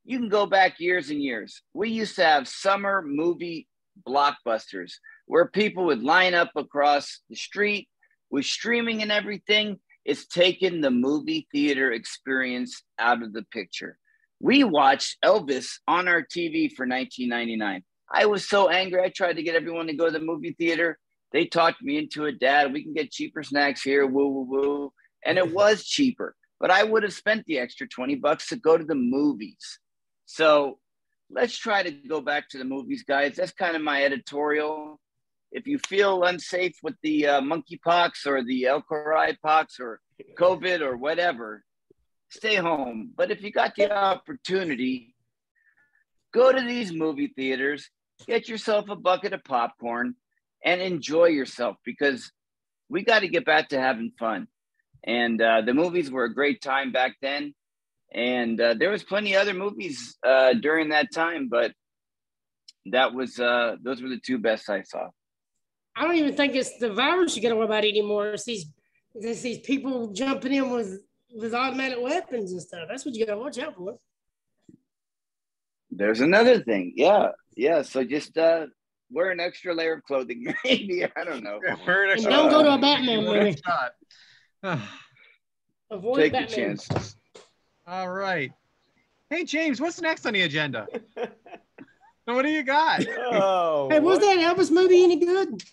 You can go back years and years. We used to have summer movie blockbusters where people would line up across the street with streaming and everything. It's taken the movie theater experience out of the picture. We watched Elvis on our TV for $19.99. I was so angry. I tried to get everyone to go to the movie theater. They talked me into it. Dad, we can get cheaper snacks here. Woo, woo, woo. And it was cheaper, but I would have spent the extra $20 to go to the movies. So let's try to go back to the movies, guys. That's kind of my editorial. If you feel unsafe with the monkeypox or the El Coray pox or COVID or whatever, stay home. But if you got the opportunity, go to these movie theaters, get yourself a bucket of popcorn and enjoy yourself, because we got to get back to having fun. And the movies were a great time back then. And there was plenty of other movies during that time, but that was those were the two best I saw. I don't even think it's the virus you got to worry about anymore. It's these people jumping in with automatic weapons and stuff. That's what you got to watch out for. There's another thing. Yeah. So just wear an extra layer of clothing, maybe. I don't know. And don't go to a Batman movie. Avoid Take Batman. the chances. All right. Hey, James, what's next on the agenda? What do you got? Hey, was that Elvis movie any good?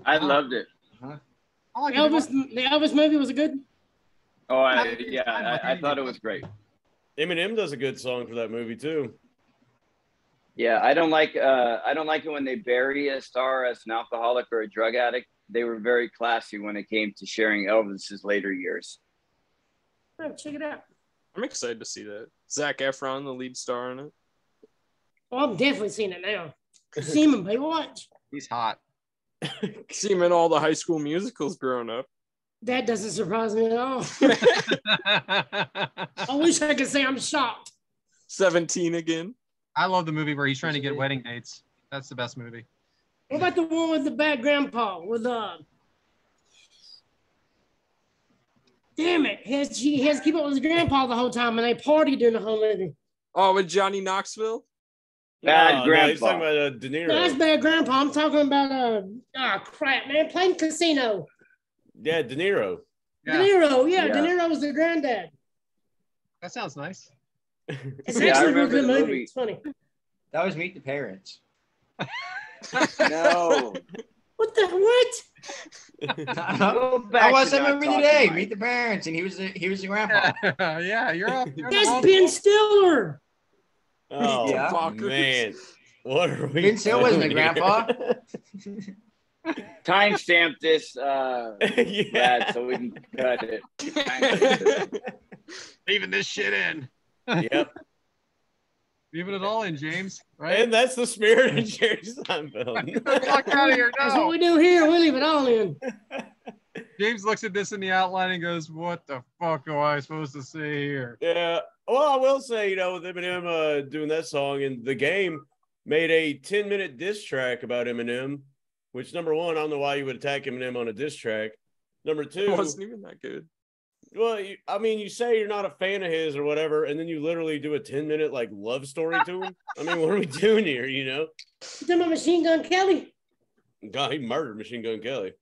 I loved it. Huh? The Elvis movie was good? Oh, I thought it was great. Eminem does a good song for that movie too. Yeah, I don't like it when they bury a star as an alcoholic or a drug addict. They were very classy when it came to sharing Elvis's later years. Oh, check it out. I'm excited to see that. Zac Efron, the lead star in it. Oh, I'm definitely seeing it now. See him, baby, watch. He's hot. See him in all the High School Musicals growing up. That doesn't surprise me at all. I wish I could say I'm shocked. 17 again. I love the movie where he's trying to get wedding dates. That's the best movie. What about the one with the bad grandpa? Damn it. He has to keep up with his grandpa the whole time, and they party during the whole movie. Oh, with Johnny Knoxville? Bad grandpa. He's talking about De Niro. No, that's bad grandpa. I'm talking about, crap, man. Playing Casino. Yeah, De Niro. Yeah. De Niro, yeah. De Niro was the granddad. That sounds nice. It's actually a real good movie. It's funny. That was Meet the Parents. No. What? I watched that movie today. Meet the Parents, and he was the grandpa. Yeah, you're up. That's Ben Stiller. Oh, Yeah. man. What are we Vince Hill wasn't a doing here? grandpa. Timestamp this, Yeah. Brad, so we can cut it. Timestamp this. Leaving this shit in. Yep. Leaving it all in, James. Right? And that's the spirit of Jerry Seinfeld. Get the fuck out of here That's what now. we do here. We leave it all in. James looks at this in the outline and goes, "What the fuck am I supposed to say here?" Yeah. Well, I will say, with Eminem doing that song, and the game made a 10-minute diss track about Eminem, which, number one, I don't know why you would attack Eminem on a diss track. Number two, It wasn't even that good. well, you say you're not a fan of his or whatever, and then you literally do a 10-minute love story to him. I mean, what are we doing here? You talking about Machine Gun Kelly? God, he murdered Machine Gun Kelly.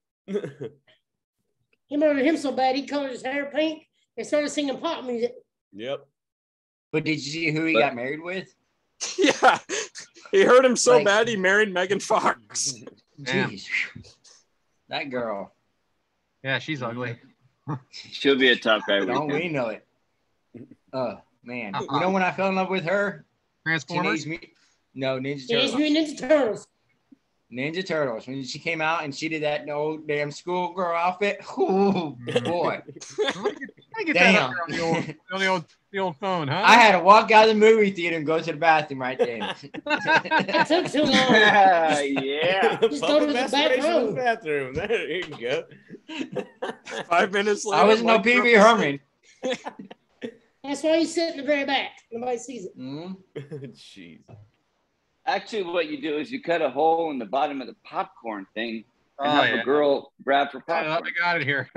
He murdered him so bad he colored his hair pink and started singing pop music. Yep. But did you see who he got married with? Yeah. He hurt him so Like- bad he married Megan Fox. Damn. Jeez. That girl. Yeah, she's ugly. She'll be a tough guy. Don't we know it? Oh, man. You know when I fell in love with her? Transformers. No, Ninja Teenage Turtles. Mutant Ninja Turtles. Ninja Turtles. When she came out and she did that old damn schoolgirl outfit. Oh, boy. I get that up there on the old phone, huh? I had to walk out of the movie theater and go to the bathroom right then. It took too long. Yeah. Just go to the back Masturbation in room. the bathroom. There you go. 5 minutes later. I wasn't no Pee Wee Herman. That's why you sit in the very back. Nobody sees it. Mm. Jeez. Actually, what you do is you cut a hole in the bottom of the popcorn thing and Oh, have yeah. a girl grab for I popcorn. got it here.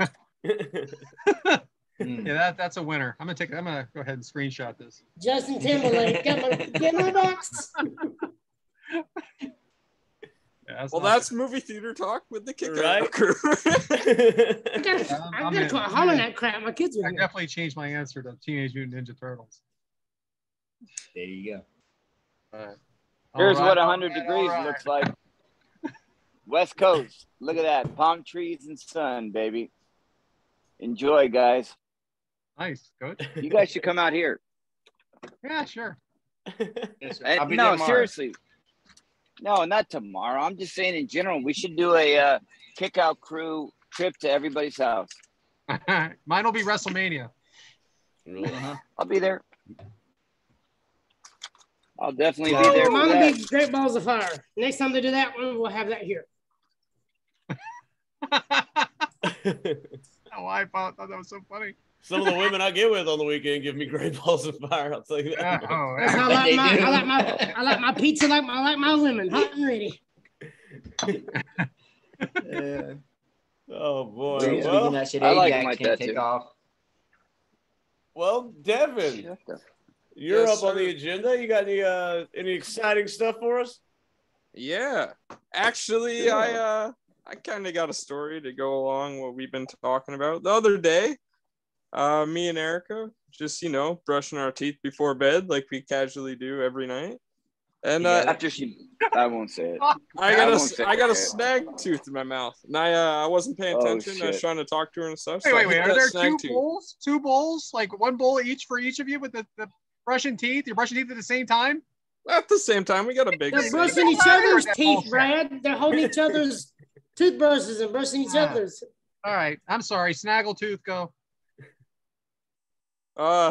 Mm. Yeah, that's a winner. I'm gonna go ahead and screenshot this. Justin Timberlake. Get my box. Yeah, Well, not that's movie theater talk with the kick Right. crew. I gotta I'm in. quit hollering that crap. My kids are I here. definitely changed my answer to Teenage Mutant Ninja Turtles. There you go. All right. Here's All right, what all 100 right, degrees all right. looks like. West Coast. Look at that. Palm trees and sun, baby. Enjoy, guys. Nice, good. You guys should come out here. Yeah, sure. Yes, sir. And- I'll be no, there tomorrow. seriously. No, not tomorrow. I'm just saying in general, we should do a kick out crew trip to everybody's house. Mine will be WrestleMania. I'll be there. I'll definitely be Oh, there. For mine will that. be Great Balls of Fire. Next time they do that one, we'll have that here. Oh, I thought that was so funny. Some of the women I get with on the weekend give me great balls of fire. I'll tell you that. Yeah, oh, That's yeah. how I They like do. I like my pizza like my women, hot and ready. Yeah. Oh boy. Speaking Well, of that shit, I like Ajax them like can't that, take too. off. Devyn, you're Yes, up on sir. the agenda. You got any exciting stuff for us? Yeah. Actually, I kind of got a story to go along what we've been talking about. The other day, me and Erica just, brushing our teeth before bed like we casually do every night. And After I won't say it. I won't say got a it. snag tooth in my mouth. And I wasn't paying Oh, attention. I was shit. trying to talk to her and stuff. so I Wait. hit Are that there snag two tooth. bowls? Two bowls? Like one bowl each for each of you with the brushing teeth? You're brushing teeth at the same time? At the same time, we got a big They're snag. brushing each other's That teeth, bullshit. Brad. They're holding each other's toothbrushes and brushing each Yeah. other's. All right. I'm sorry. Snaggletooth, go.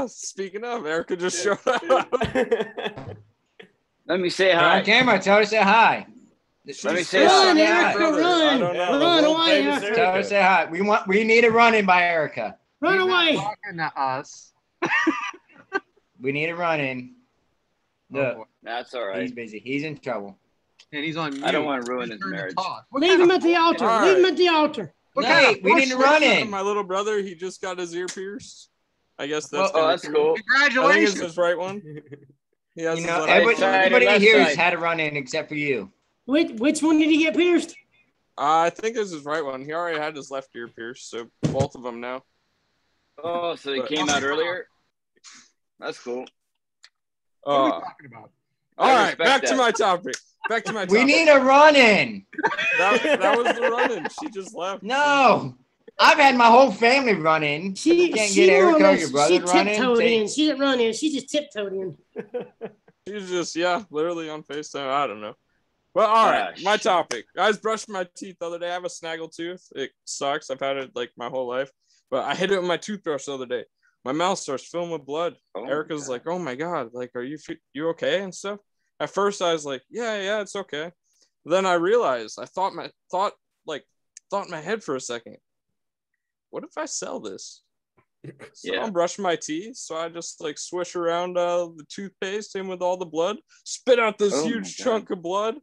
Speaking of, Erica just showed up. Let me say You're hi. on camera. Tell her to say hi. Let me say Run, hi. Erica, brother. I run. don't know. Yeah, Run the away, famous Erica. Tell her to say hi. We need a run-in by Erica. Run He's not away. talking to us. We need a run-in. Oh, Look, boy. That's all he's right. busy. He's in trouble. And he's on mute. I don't want to ruin His his turn to marriage. talk. Leave him at the altar. All Leave him right. at the altar. What Hey, kind of we need a bullshit? run-in. My little brother, he just got his ear pierced. I guess that's Oh, that's cool. I think it's Congratulations. his right one. He has You his know, left every- one. everybody left here has side. had a run-in except for you. Which one did he get pierced? I think it's his right one. He already had his left ear pierced, so both of them now. Oh, so it came out earlier? That's cool. What are we Uh, talking about? all I right, respect back to that. my topic. Back to my topic. We need a run-in. that was the run-in. She just left. No. I've had my whole family run in. She Can't she get more or Erica or less- your brother she to run in. tiptoed Say- in. She didn't run in. She just tiptoed in. She's just, literally on FaceTime. I don't know. Well, all right, my topic. I was brushing my teeth the other day. I have a snaggle tooth. It sucks. I've had it like my whole life. But I hit it with my toothbrush the other day. My mouth starts filling with blood. Erica's like, "Oh my God, like, are you okay?" and stuff. At first, I was like, "Yeah, it's okay." Then I realized I thought in my head for a second. What if I sell this? So I'm brushing my teeth, so I just like swish around the toothpaste in with all the blood, spit out this huge chunk of blood.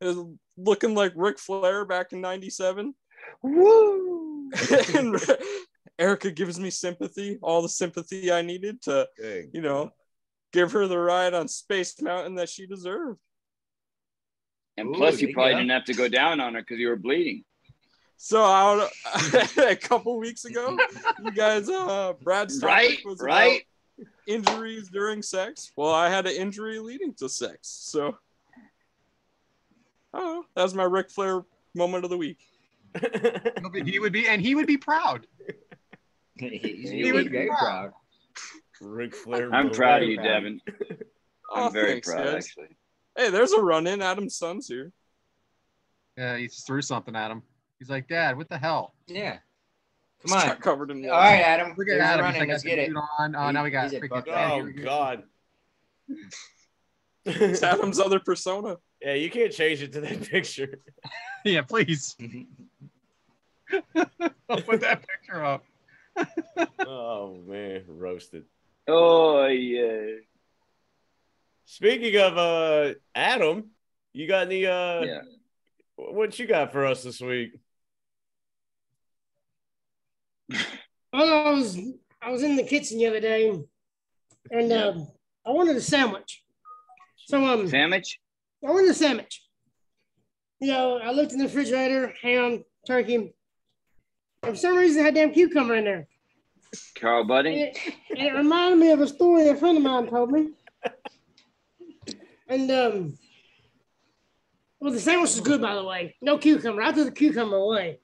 It's looking like Ric Flair back in '97. Woo! And Erica gives me sympathy, all the sympathy I needed to, give her the ride on Space Mountain that she deserved. And plus, you probably didn't have to go down on her because you were bleeding. So a couple weeks ago, you guys, Brad's topic was about injuries during sex. Well, I had an injury leading to sex. So, that was my Ric Flair moment of the week. He would be proud. He would be very proud. Ric Flair. I'm proud of you, Devyn. I'm very proud, guys. actually. Hey, there's a run-in. Adam's son's here. Yeah, he threw something at him. He's like, "Dad, what the hell?" Yeah. Come on. Covered in All right, Adam. Look at Adam. Running. Let's get it. Now we got it. Oh, God. It's Adam's other persona. Yeah, you can't change it to that picture. Yeah, please. I'll put that picture up. Oh, man. Roasted. Oh, yeah. Speaking of Adam, you got any what you got for us this week? Well, I was in the kitchen the other day, and I wanted a sandwich. So sandwich? I wanted a sandwich. I looked in the refrigerator, ham, turkey, and for some reason it had damn cucumber in there. Carl Buddy? And it reminded me of a story a friend of mine told me. And well, the sandwich was good, by the way. No cucumber. I threw the cucumber away.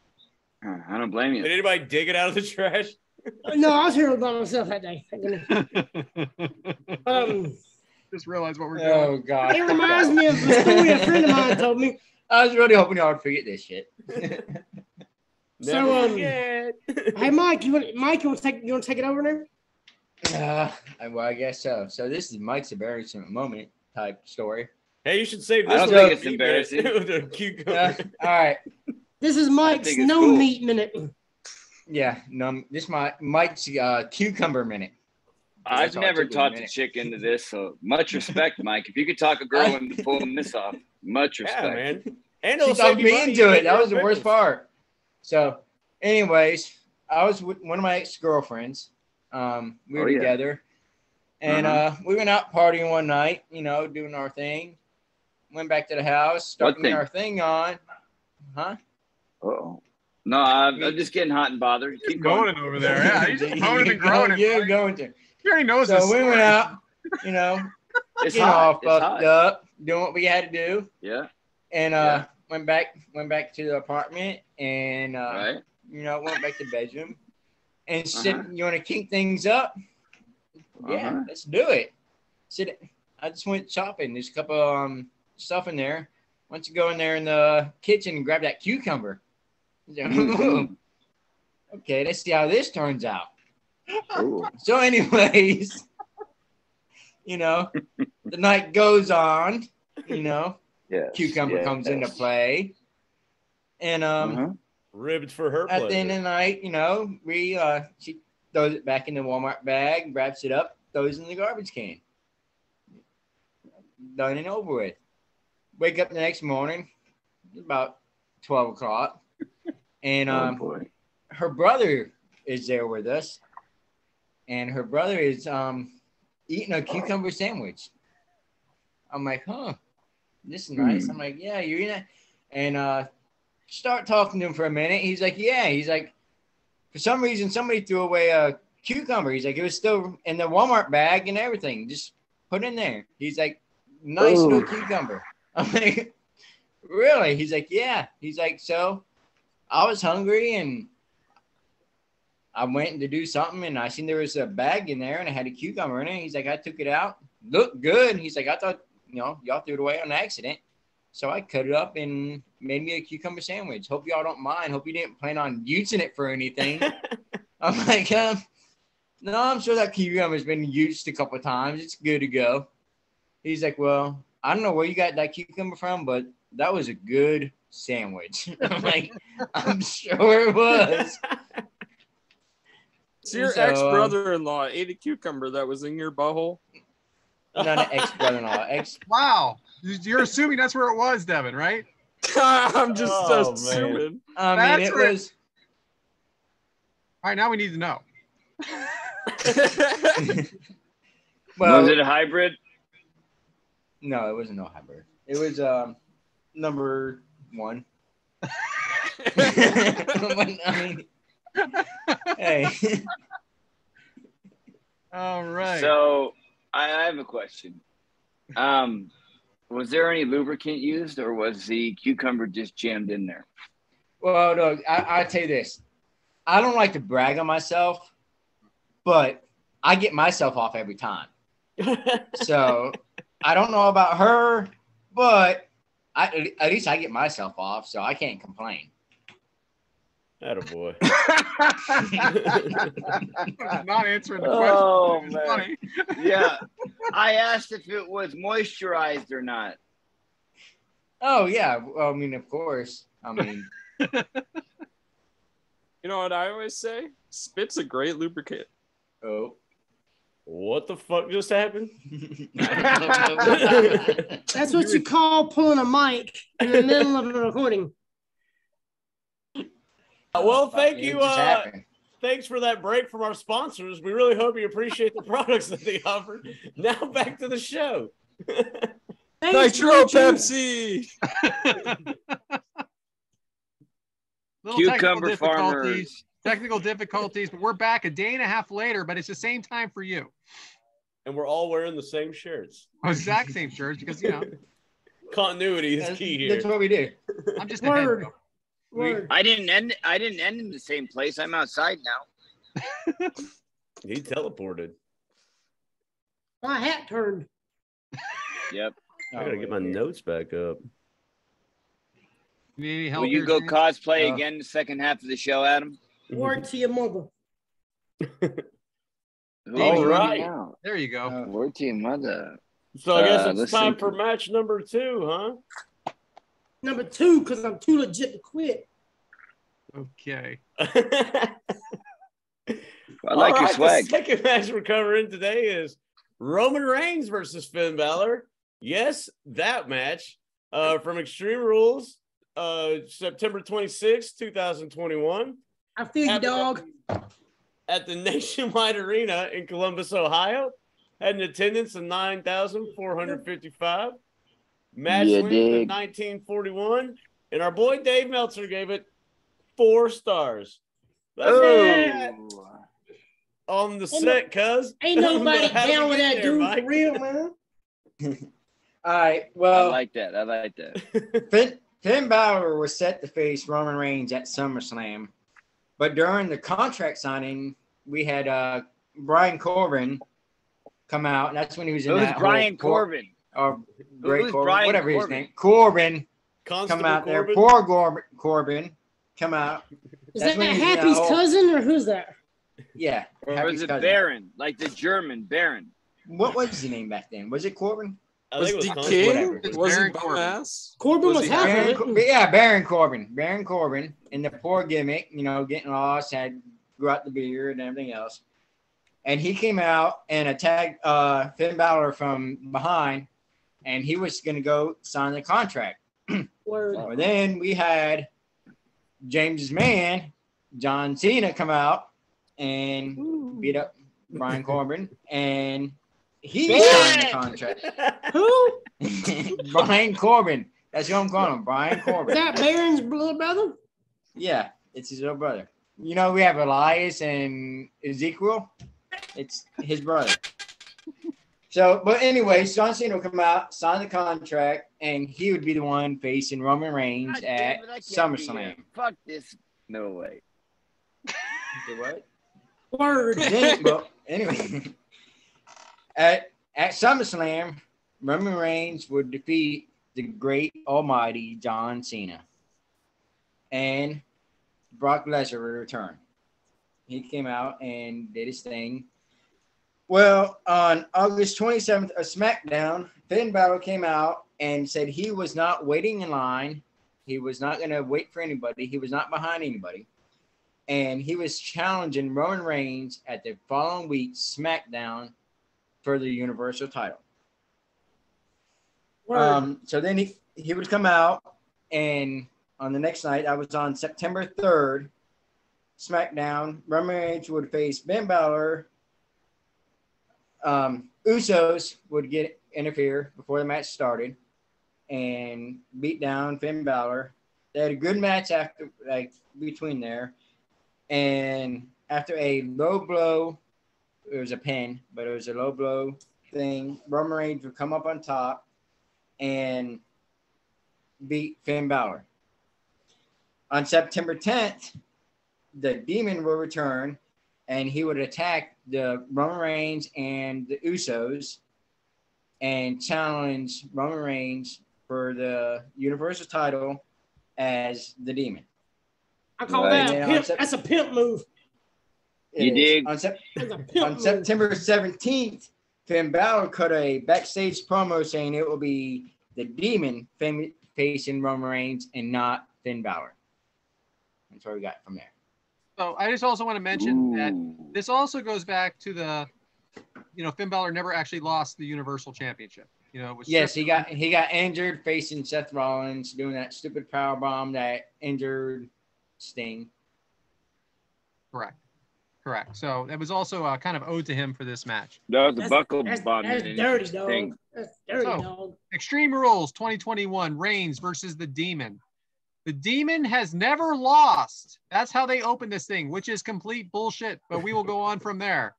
I don't blame you. Did anybody dig it out of the trash? No, I was here by myself that day. Just realized what we're doing. Oh, God. It reminds me of the story a friend of mine told me. I was really hoping y'all would forget this shit. So, hey, Mike, you want to take it over now? Well, I guess so. So this is Mike's embarrassing moment type story. Hey, you should save this. I don't think it's embarrassing. The cucumber. All right. This is Mike's no meat minute. Yeah, this is Mike's cucumber minute. I've never talked a chick into this, so much respect, Mike. If you could talk a girl into pulling this off, much respect. Yeah, man. And She talked me into it. That was the worst part. So, anyways, I was with one of my ex-girlfriends. We were together. And we went out partying one night, doing our thing. Went back to the house, started our thing on. Huh? Uh-oh. No, I'm just getting hot and bothered. Keep going over there. Yeah, he's just moaning and groaning. You're going to. He already knows so this we went out, it's getting all fucked up, doing what we had to do. Yeah. And went back to the apartment and went back to the bedroom and said, "You want to kink things up? Yeah, let's do it." Said, I just went shopping. There's a couple stuff in there. Why don't you go in there in the kitchen and grab that cucumber? Okay, let's see how this turns out. Ooh. So anyways, the night goes on, cucumber comes into play. And ribbed for her at the end of the night, she throws it back in the Walmart bag, wraps it up, throws it in the garbage can. Done and over with. Wake up the next morning, about 12 o'clock, and her brother is there with us, and her brother is eating a cucumber sandwich. I'm like, this is nice. I'm like, yeah, you're eating it? And start talking to him for a minute. He's like, yeah. He's like, for some reason, somebody threw away a cucumber. He's like, it was still in the Walmart bag and everything. Just put it in there. He's like, nice little cucumber. I'm like, really? He's like, yeah. He's like, so I was hungry and I went to do something and I seen there was a bag in there and it had a cucumber in it. He's like, I took it out, looked good. And he's like, I thought, y'all threw it away on accident. So I cut it up and made me a cucumber sandwich. Hope y'all don't mind. Hope you didn't plan on using it for anything. I'm like, no, I'm sure that cucumber's been used a couple of times. It's good to go. He's like, well, I don't know where you got that cucumber from, but that was a good sandwich. I'm like, I'm sure it was. So your ex-brother-in-law ate a cucumber that was in your butthole? Not an ex-brother-in-law. Wow. You're assuming that's where it was, Devyn, right? I'm just assuming. I mean, it was. All right, now we need to know. Well, was it a hybrid? No, it wasn't no hybrid. It was number 1. I mean, hey. All right. So I have a question. Was there any lubricant used, or was the cucumber just jammed in there? Well, no, I'll tell you this. I don't like to brag on myself, but I get myself off every time. So I don't know about her, but at least I get myself off, so I can't complain. Attaboy. Not answering the question. Oh, It was man. funny. Yeah. I asked if it was moisturized or not. Oh, yeah. Well, I mean, of course. I mean, You know what I always say? Spit's a great lubricant. oh. What the fuck just happened? That's what you call pulling a mic in the middle of a recording. Well, thank It you. just happened. Thanks for that break from our sponsors. We really hope you appreciate the products that they offer. Now back to the show. Thanks, Nitro Richard. Pepsi! Little Cucumber farmers. technical difficulties, but we're back a day and a half later, but it's the same time for you. And we're all wearing the same shirts. Exact same shirts because, Continuity is key here. That's what we do. I'm just a head Word. coach. Word. I didn't end in the same place. I'm outside now. He teleported. My hat turned. Yep. I gotta get my notes back up. You need any help Will you here, go James? cosplay again the second half of the show, Adam? Word to your mother. All right. There you go. Word to your mother. So I guess Listen it's time to- for match number 2, huh? Number 2, because I'm too legit to quit. Okay. I All like your right, swag. The second match we're covering today is Roman Reigns versus Finn Balor. Yes, that match from Extreme Rules, September 26, 2021. I feel you, dog. At the Nationwide Arena in Columbus, Ohio. Had an attendance of 9,455. Match Yeah, length of dig. 1941. And our boy Dave Meltzer gave it 4 stars. That's it on the set, cuz. Ain't nobody How did down we with get that there, dude Mike? for real, man. All right. I Well, like that. Finn Balor was set to face Roman Reigns at SummerSlam, but during the contract signing, we had Brian Corbin come out, and that's when he was in Who's that Brian whole Corbin? or Great Who's Corbin, Brian whatever his Corbin? name. Corbin Constable come out there. Corbin? Poor Corbin come out. Is That's that when he was in that Happy's whole- cousin or who's that? Yeah. Or Happy's was it cousin. Baron? Like the German Baron? What was his name back then? Was it Corbin? I Was think it was he Constable. king? Whatever. It's Was he Baron bum Corbin. ass? Corbin was he half of Baron, it. yeah, Baron Corbin, and the poor gimmick, getting lost, had brought the beer and everything else. And he came out and attacked Finn Balor from behind, and he was going to go sign the contract. Word. Well, then we had James's man, John Cena, come out and beat up Brian Corbin, and he signed the contract. Who? Brian Corbin. That's who I'm calling him, Brian Is Corbin. that Baron's little brother? Yeah, it's his little brother. We have Elias and Ezekiel. It's his brother. So, but anyway, John Cena will come out, sign the contract, and he would be the one facing Roman Reigns God at damn it, I can't be SummerSlam. here. Fuck this. No way. Say what? Word. Well, anyway, At SummerSlam, Roman Reigns would defeat the great almighty John Cena. And Brock Lesnar would return. He came out and did his thing. Well, on August 27th of SmackDown, Finn Balor came out and said he was not waiting in line. He was not going to wait for anybody. He was not behind anybody. And he was challenging Roman Reigns at the following week SmackDown for the Universal title. So then he would come out, and on the next night, I was on September 3rd, SmackDown, Roman Reigns would face Finn Balor. Usos would interfere before the match started and beat down Finn Balor. They had a good match between there. And after a low blow, it was a pin, but it was a low blow thing. Roman Reigns would come up on top and beat Finn Balor. On September 10th, the Demon will return, and he would attack the Roman Reigns and the Usos and challenge Roman Reigns for the Universal title as the Demon. I call that a pimp. That's a pimp move. You dig? On September 17th, Finn Balor cut a backstage promo saying it will be the Demon facing Roman Reigns and not Finn Balor. That's what we got from there. So I just also want to mention that this also goes back to the, Finn Balor never actually lost the Universal Championship. It was he got injured facing Seth Rollins doing that stupid powerbomb that injured Sting. Correct. So that was also kind of owed to him for this match. That was a buckle bomb. That's dirty, dog. That's dirty, dog. Extreme Rules 2021, Reigns versus the Demon. The Demon has never lost. That's how they opened this thing, which is complete bullshit, but we will go on from there.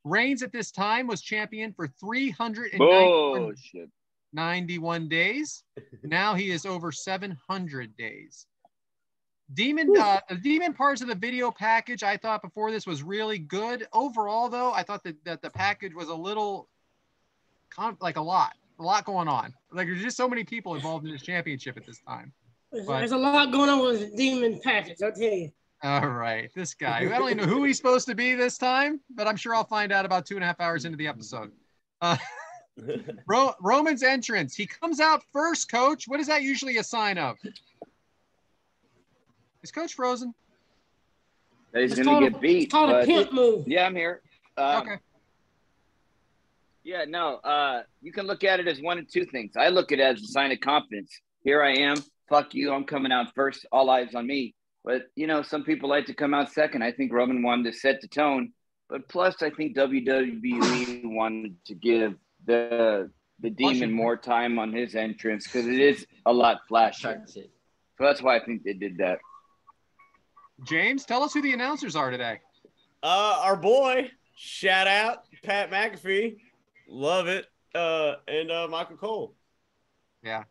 Reigns at this time was champion for 391 days. Now he is over 700 days. The Demon parts of the video package, I thought before this was really good. Overall, though, I thought that the package was a little, a lot going on. Like, there's just so many people involved in this championship at this time. There's a lot going on with the Demon package, I'll tell you. All right, this guy. I don't even know who he's supposed to be this time, but I'm sure I'll find out about 2.5 hours into the episode. Roman's entrance. He comes out first, Coach. What is that usually a sign of? Is Coach frozen? He's going to get beat. It's called a pimp move. Yeah, I'm here. Okay. Yeah, no. You can look at it as one of two things. I look at it as a sign of confidence. Here I am. Fuck you. I'm coming out first. All eyes on me. But, some people like to come out second. I think Roman wanted to set the tone. But plus, I think WWE wanted to give the Demon more time on his entrance because it is a lot flashier. So that's why I think they did that. James, tell us who the announcers are today. Our boy, shout out, Pat McAfee. Love it. And Michael Cole. Yeah.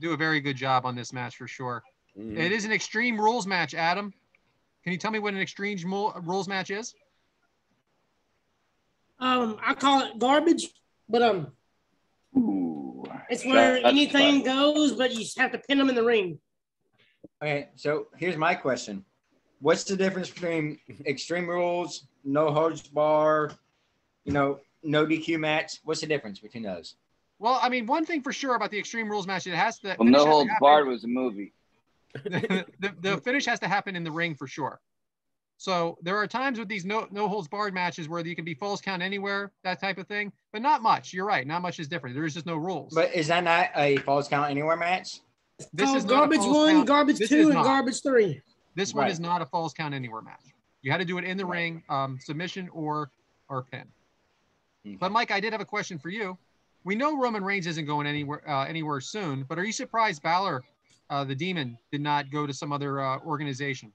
Do a very good job on this match for sure. It is an Extreme Rules match, Adam. Can you tell me what an Extreme Rules match is? I call it garbage, but it's where anything goes, but you just have to pin them in the ring. Okay, so here's my question. What's the difference between Extreme Rules, no holds bar, no DQ match? What's the difference between those? Well, I mean, one thing for sure about the Extreme Rules match, it has to. Well, No Holds Barred was a movie. the finish has to happen in the ring for sure. So there are times with these no holds barred matches where you can be falls count anywhere, that type of thing, but not much. You're right. Not much is different. There is just no rules. But is that not a falls count anywhere match? This is garbage 1, garbage 2, and garbage 3. This one is not a falls count anywhere match. You had to do it in the ring, submission or pin. But Mike, I did have a question for you. We know Roman Reigns isn't going anywhere soon, but are you surprised Balor, the Demon, did not go to some other organization?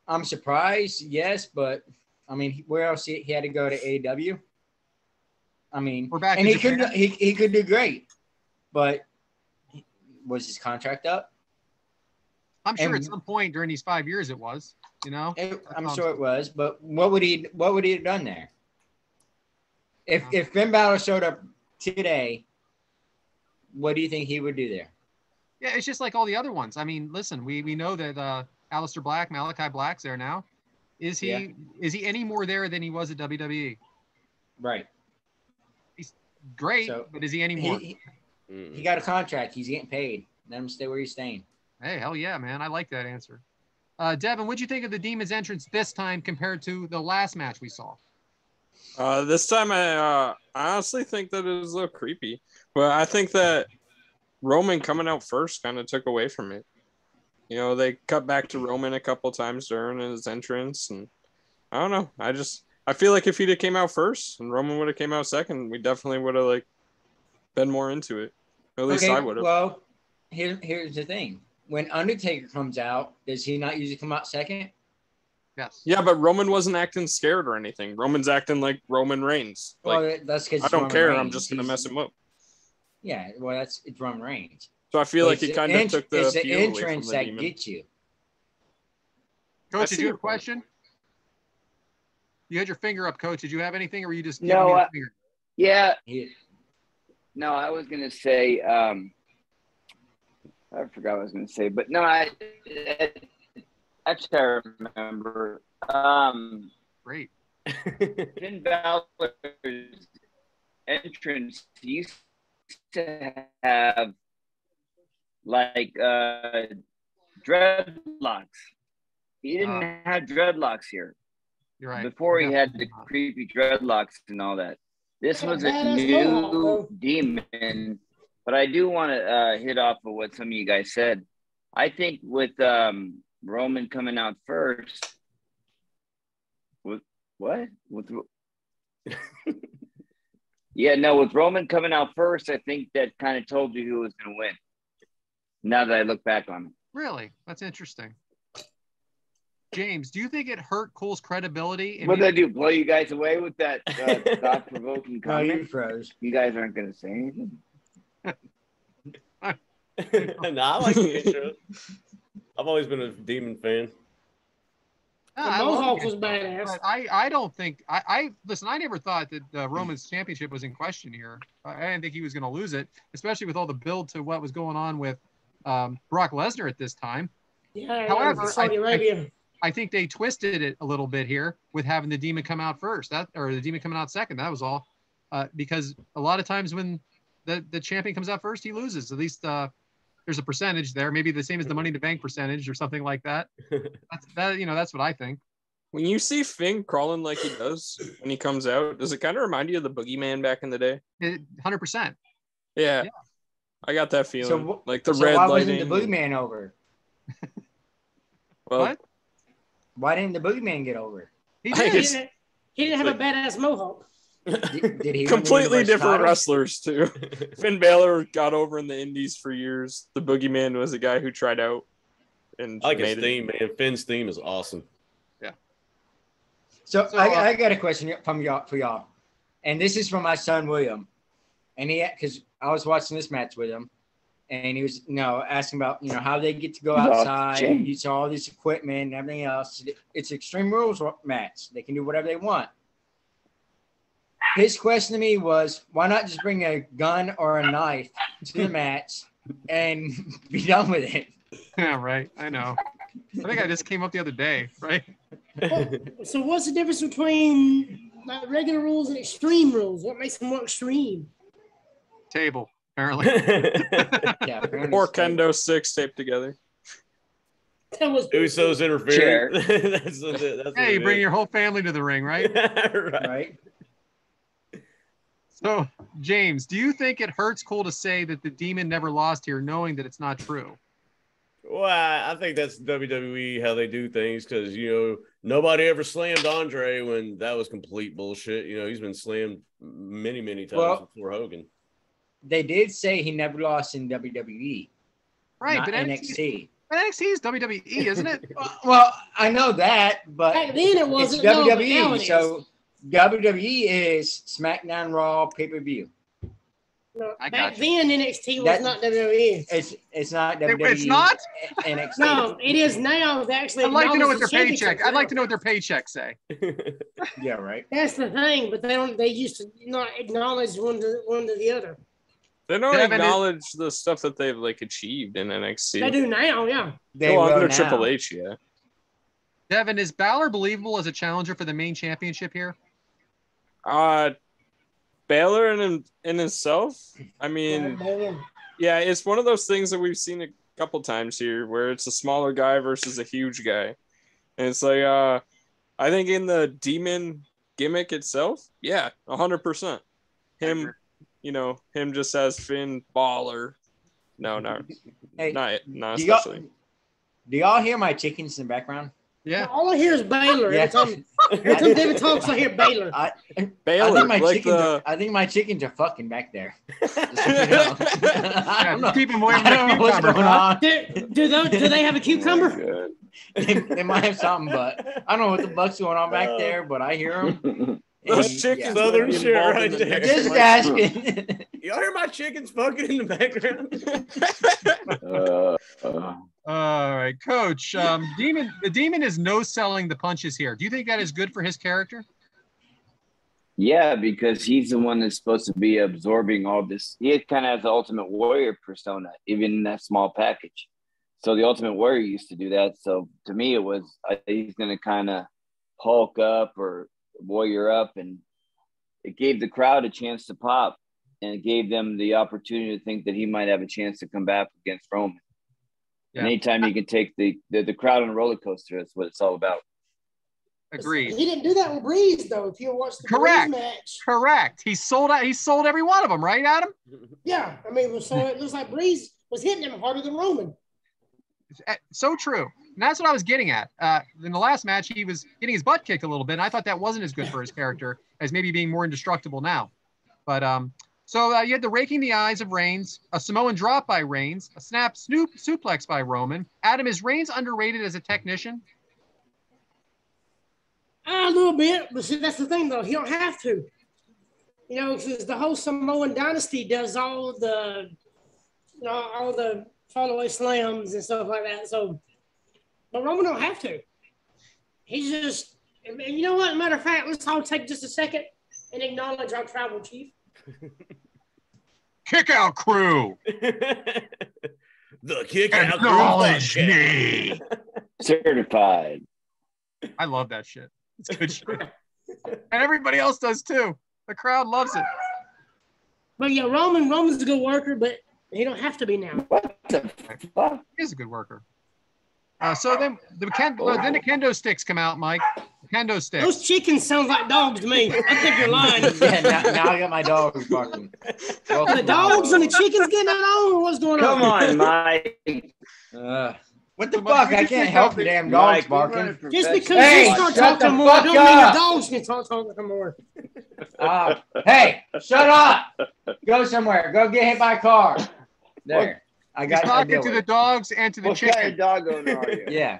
I'm surprised, yes, but I mean, where else he had to go to AEW? I mean, and he could do great, but was his contract up? I'm sure at some point during these 5 years it was. I'm sure it was, but what would he have done there? If Finn Balor showed up today, what do you think he would do there? Yeah, it's just like all the other ones. I mean, listen, we know that Aleister Black, Malachi Black's there now. Is he any more there than he was at WWE? Right. He's great, but is he any more? He got a contract. He's getting paid. Let him stay where he's staying. Hey, hell yeah, man. I like that answer. Devin, what'd you think of the Demon's entrance this time compared to the last match we saw? This time I honestly think that it was a little creepy. But I think that Roman coming out first kind of took away from it. You know, they cut back to Roman a couple times during his entrance, and I don't know. I feel like if he'd have came out first and Roman would have came out second, we definitely would have been more into it. At least I would have. Well, here's the thing. When Undertaker comes out, does he not usually come out second? Yes. Yeah, but Roman wasn't acting scared or anything. Roman's acting like Roman Reigns. That's because I don't care. I'm just gonna mess him up. Yeah, well, it's Roman Reigns. So I feel like he kind of took the it's the appeal away from entrance the that Demon. gets you. Coach, did you have a question? You had your finger up, Coach. Did you have anything, or were you just giving No, me a finger? Yeah. No, I was gonna say. I forgot what I was gonna say, but no, actually I remember. Great. Finn Balor's entrance used to have dreadlocks. He didn't have dreadlocks here. You're right. Before he had the creepy dreadlocks and all that. This was a new Demon, but I do want to hit off of what some of you guys said. I think with Roman coming out first, with Roman coming out first, I think that kind of told you who was going to win. Now that I look back on it. Really? That's interesting. James, do you think it hurt Cole's credibility? What did I do? Blow you guys away with that thought-provoking comment? No, you froze. You guys aren't going to say anything? I like the intro. I've always been a Demon fan. The Mohawk was badass. I don't think listen. I never thought that Roman's championship was in question here. I didn't think he was going to lose it, especially with all the build to what was going on with Brock Lesnar at this time. Yeah. However, Saudi Arabia. I think they twisted it a little bit here with having the Demon come out first, or the Demon coming out second. That was all, because a lot of times when the champion comes out first, he loses. At least there's a percentage there, maybe the same as the Money in the Bank percentage or something like that. That's what I think. When you see Finn crawling like he does when he comes out, does it kind of remind you of the Boogeyman back in the day? 100%. Yeah. I got that feeling. So, like the so red why lighting. wasn't the Boogeyman over? Well, What? Why didn't the Boogeyman get over? He didn't have a badass mohawk. Did he completely different title? wrestlers too. Finn Balor got over in the indies for years. The Boogeyman was a guy who tried out and I like his made it. theme, man. Finn's theme is awesome. Yeah. So I got a question for y'all, and this is from my son William, and because I was watching this match with him, and he was asking about how they get to go outside and use all this equipment and everything else. It's Extreme Rules match. They can do whatever they want. His question to me was, why not just bring a gun or a knife to the match and be done with it? Yeah, right. I know. I think I just came up the other day, right? So what's the difference between regular rules and extreme rules? What makes them more extreme? Table, apparently. Yeah, apparently Or kendo sticks taped together. That was Usos interfering. that's Hey, you bring your whole family to the ring, right? right. So, James, do you think it hurts Cole to say that the Demon never lost here, knowing that it's not true? Well, I think that's WWE, how they do things, because, nobody ever slammed Andre when that was complete bullshit. He's been slammed many, many times before Hogan. They did say he never lost in WWE. Right, not but NXT. NXT is WWE, isn't it? Well, I know that, but back then it wasn't. it's WWE, now it is. so WWE is SmackDown, Raw, pay-per-view. No, I back got you. then NXT was not WWE. It's not WWE. It's not? NXT. No, it is now. They actually. I'd like to know what acknowledge their the paycheck. championship I'd like now. to know what their paychecks say. Yeah, right. That's the thing, but they don't. They used to not acknowledge one to the other. They don't Devyn acknowledge the stuff that they've like achieved in NXT. They do now, yeah. They Well, will under now. Triple H, yeah. Devyn, is Balor believable as a challenger for the main championship here? Balor in himself. I mean, yeah, it's one of those things that we've seen a couple times here, where it's a smaller guy versus a huge guy, and it's like, I think in the Demon gimmick itself, yeah, 100%. Him, him just as Finn Balor. No, Hey, not do especially. y'all hear my chickens in the background? Yeah. All I hear is Baylor. Yeah. Every time David talks, I hear Baylor. Baylor, I think my chickens are fucking back there. Just so you know. I don't know. Keep them away from I the don't know what's cucumber, going huh? on. Do they have a cucumber? They might have something, but I don't know what the fuck's going on back there, but I hear them. Those chickens, Southern might be shit involved right in the there. next Just match. asking. Y'all hear my chickens fucking in the background? All right, Coach. The Demon is no selling the punches here. Do you think that is good for his character? Yeah, because he's the one that's supposed to be absorbing all this. He kind of has the Ultimate Warrior persona, even in that small package. So the Ultimate Warrior used to do that. So to me, it was he's going to kind of Hulk up or Warrior up, and it gave the crowd a chance to pop, and it gave them the opportunity to think that he might have a chance to come back against Roman. Yeah. And anytime you can take the crowd on a roller coaster, that's what it's all about. Agreed. He didn't do that with Breeze, though. If you watch the Correct. Breeze match. Correct. He sold out. He sold every one of them, right, Adam? Yeah. I mean, so it looks like Breeze was hitting him harder than Roman. So true. And that's what I was getting at. In the last match, he was getting his butt kicked a little bit, and I thought that wasn't as good for his character as maybe being more indestructible now. But so you had the raking the eyes of Reigns, a Samoan drop by Reigns, a suplex by Roman. Adam, is Reigns underrated as a technician? A little bit, but see, that's the thing, though. He don't have to. Because the whole Samoan dynasty does all the follow-away slams and stuff like that. So, but Roman don't have to. He's just, you know what? Matter of fact, let's all take just a second and acknowledge our tribal chief. Kick out crew. The kick out crew. Acknowledge me. Certified. I love that shit. It's good shit. And everybody else does too. The crowd loves it. But yeah, Roman's a good worker, but he don't have to be now. What the fuck? He's a good worker. So then the kendo sticks come out, Mike. Kendo sticks. Those chickens sound like dogs to me. I think you're lying. Yeah, now I got my dogs barking. The dogs and the chickens getting it on, or what's going on? Come on, Mike. What the fuck? I can't help the damn dogs barking. Just because Hey, you start shut talking the more, fuck don't mean the up. dogs can start talking more. Hey, shut up! Go somewhere. Go get hit by a car. There. I He's got talking to the dogs and to the What chicken, kind of dog owner are you? Yeah.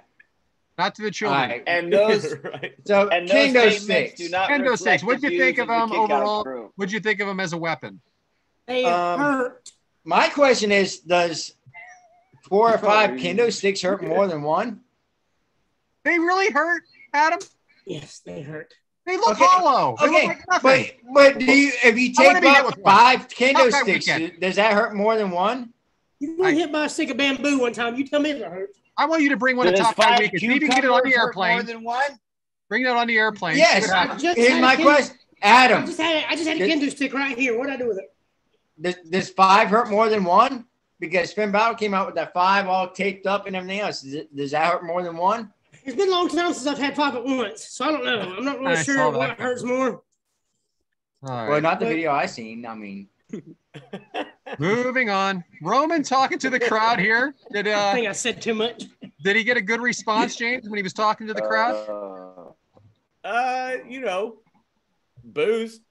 not to the All children. right. And those Right. So and those kendo statements sticks. do not Kendo reflect sticks. What'd the you think views of them the Kick Out overall? crew. What'd you think of them as a weapon? They Um, hurt. My question is, does 4 or 5 kendo sticks hurt more than one? They really hurt, Adam. Yes, they hurt. They look Okay, hollow. They look Okay, like nothing. but do you if you I wanna take be hit up with one. 5 kendo Not that sticks, weekend. does that hurt more than one? You got hit by a stick of bamboo one time. You tell me if it hurt. I want you to bring one to Does Top 5 5 Weekends. Maybe get it on the cucumbers hurt more airplane. than one? Bring that on the airplane. Yes. See what happens. Here's my question, I Adam. just had a kendo stick right here. What'd I do with it? Does 5 hurt more than one? Because Finn Balor came out with that 5 all taped up and everything else. Does that hurt more than one? It's been a long time since I've had 5 at once, so I don't know. I'm not really I sure saw what that. hurts more. All right. Well, not the video I seen. I mean, Moving on. Roman talking to the crowd here. I think I said too much. Did he get a good response, James, when he was talking to the crowd? Booze.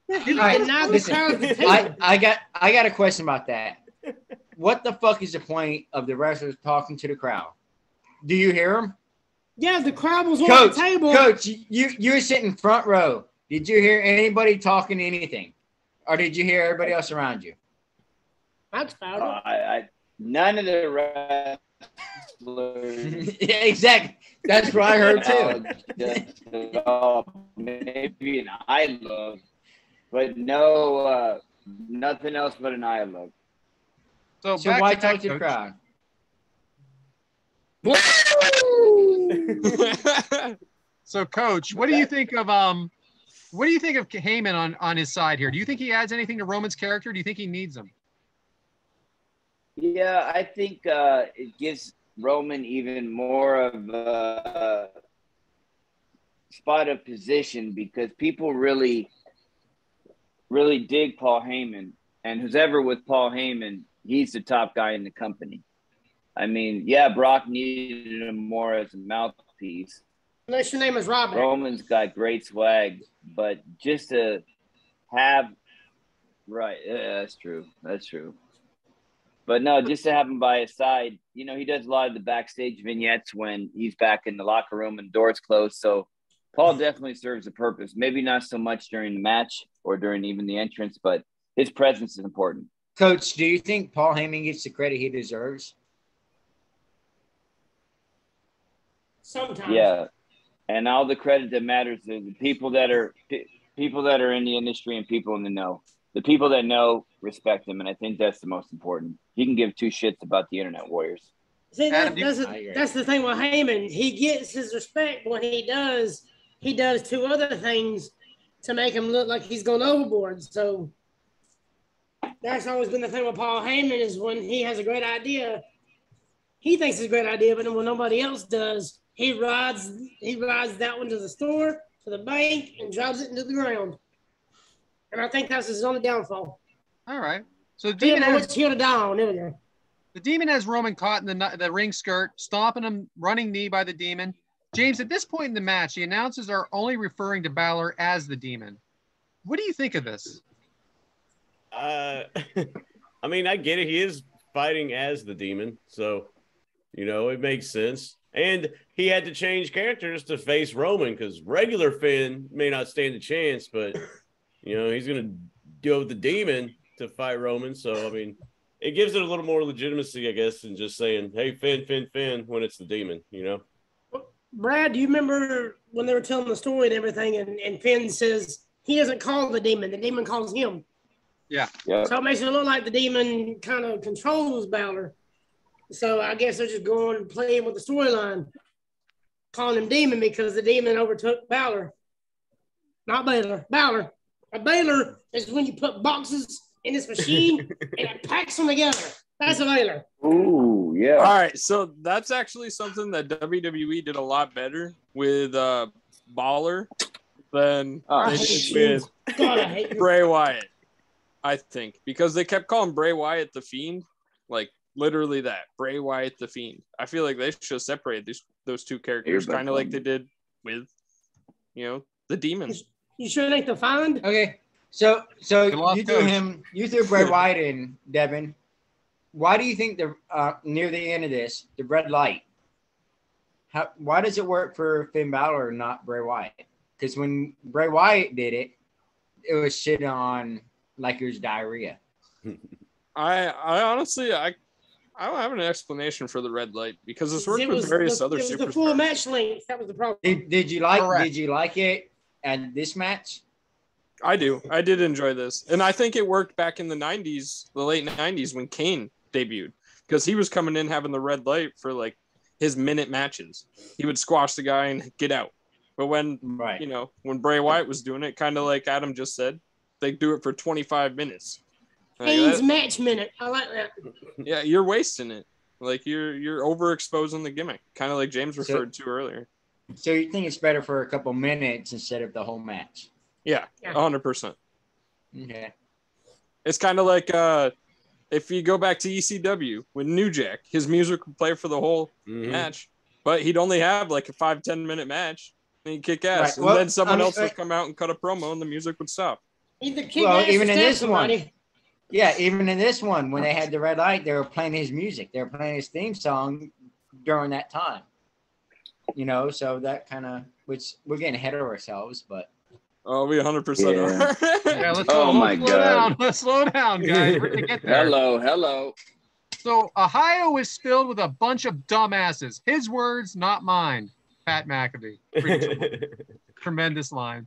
He All right, denied the listen, crowd at the table. I got a question about that. What the fuck is the point of the wrestlers talking to the crowd? Do you hear them? Yeah, the crowd was on Coach, the table. Coach, you're sitting front row. Did you hear anybody talking anything? or did you hear everybody else around you? That's about None of the wrestlers. Yeah, exactly. That's what I heard too. Maybe an eye look, but no, nothing else but an eye look. So why talk to the crowd? So, Coach, what do you think of Heyman on his side here? Do you think he adds anything to Roman's character? Do you think he needs him? Yeah, I think it gives Roman even more of a spot of position because people really dig Paul Heyman, and who's ever with Paul Heyman, he's the top guy in the company. I mean, yeah, Brock needed him more as a mouthpiece. Unless your name is Robert. Roman's got great swag, but just to have right, yeah, that's true. That's true. But no, just to have him by his side, you know, he does a lot of the backstage vignettes when he's back in the locker room and doors closed. So Paul definitely serves a purpose. Maybe not so much during the match or during even the entrance, but his presence is important. Coach, do you think Paul Heyman gets the credit he deserves? Sometimes. Yeah. And all the credit that matters is the people that are in the industry and people in the know. The people that know respect him, and I think that's the most important. He can give two shits about the internet warriors. See, that's the thing with Heyman. He gets his respect when he does two other things to make him look like he's going overboard. So that's always been the thing with Paul Heyman is when he has a great idea, he thinks it's a great idea, but then when nobody else does, he rides that one to the store, to the bank, and drives it into the ground. And I think that's his only downfall. All right. So the Demon has here to die on. There we go. The Demon has Roman caught in the ring skirt, stomping him, running knee by the Demon. James, at this point in the match, the announcers are only referring to Balor as the Demon. What do you think of this? I mean, I get it. He is fighting as the Demon, so you know it makes sense. And he had to change characters to face Roman because regular Finn may not stand a chance, but you know he's gonna go with the Demon to fight Roman. So I mean, it gives it a little more legitimacy, I guess, than just saying, "Hey, Finn," when it's the Demon. You know. Brad, do you remember when they were telling the story and everything, and Finn says he doesn't call the Demon calls him. Yeah. So it makes it look like the Demon kind of controls Balor. So I guess they're just going and playing with the storyline, calling him Demon because the Demon overtook Balor. Not Balor. Balor. A Balor is when you put boxes in this machine and it packs them together. That's a Balor. Ooh, yeah. All right, so that's actually something that WWE did a lot better with Balor than they did with Bray Wyatt, I think, because they kept calling Bray Wyatt the Fiend, like literally that, Bray Wyatt the Fiend. I feel like they should separate those two characters, kind of like they did with, you know, the Demon. You sure they can find? Okay, so you threw Bray Wyatt in, Devyn. Why do you think the near the end of this, the red light? Why does it work for Finn Balor and not Bray Wyatt? Because when Bray Wyatt did it, it was shit on like it was diarrhea. I honestly I don't have an explanation for the red light because it's worked with various other superstars. It was the full match length. That was the problem. Did you like it at this match? I do. I did enjoy this, and I think it worked back in the '90s, the late '90s when Kane debuted, because he was coming in having the red light for like his minute matches. He would squash the guy and get out. But when you know, when Bray Wyatt was doing it, kind of like Adam just said, they do it for 25 minutes. Kane's match minute. I like that. Yeah, you're wasting it. Like you're overexposing the gimmick, kind of like James referred to earlier. So you think it's better for a couple minutes instead of the whole match? Yeah, 100%. Okay. It's kind of like if you go back to ECW with New Jack, his music would play for the whole match, but he'd only have like a 5-10 minute match and he'd kick ass. Right. And then someone else would come out and cut a promo and the music would stop. Even in this one. Yeah, even in this one, when they had the red light, they were playing his music. They were playing his theme song during that time. You know, so that kind of, which we're getting ahead of ourselves, but Oh, we 100% are. Yeah, let's Oh my slow God. down. Let's slow down, guys. We're gonna get there. Hello. So Ohio is filled with a bunch of dumbasses. His words, not mine. Pat McAfee. Pretty tremendous line.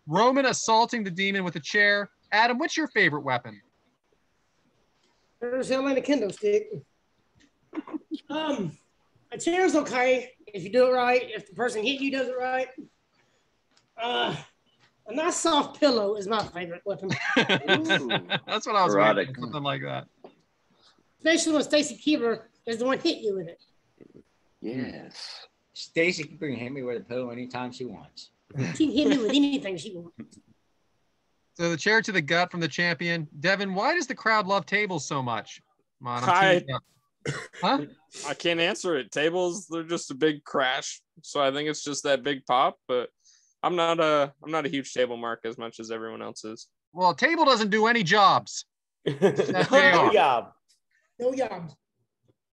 Roman assaulting the demon with a chair. Adam, what's your favorite weapon? There's hell in a kendo stick. A chair's okay if you do it right. If the person hitting you does it right. A nice soft pillow is my favorite weapon. That's what I was waiting for, something like that. Especially when Stacy Keebler is the one hitting you with it. Yes. Stacy can hit me with a pillow anytime she wants. She can hit me with anything she wants. So the chair to the gut from the champion. Devyn, why does the crowd love tables so much? Come on, I can't answer it. Tables, they're just a big crash. So I think it's just that big pop, but I'm not a huge table mark as much as everyone else is. Well, a table doesn't do any jobs. No job. No job.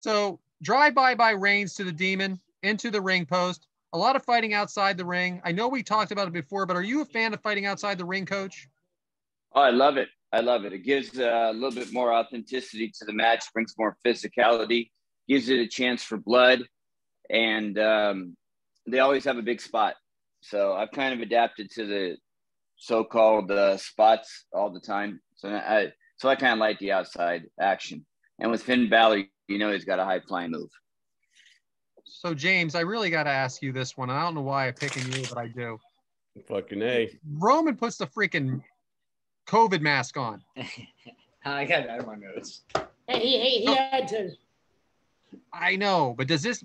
So drive-by Reigns to the demon, into the ring post. A lot of fighting outside the ring. I know we talked about it before, but are you a fan of fighting outside the ring, Coach? Oh, I love it. It gives a little bit more authenticity to the match, brings more physicality, gives it a chance for blood, and they always have a big spot. So I've kind of adapted to the so-called spots all the time. So I kind of like the outside action. And with Finn Balor, he's got a high-flying move. So, James, I really got to ask you this one. I don't know why I'm picking you, but I do. Fucking A. Roman puts the freaking COVID mask on. I got that in my notes. Hey, he had to. I know, but does this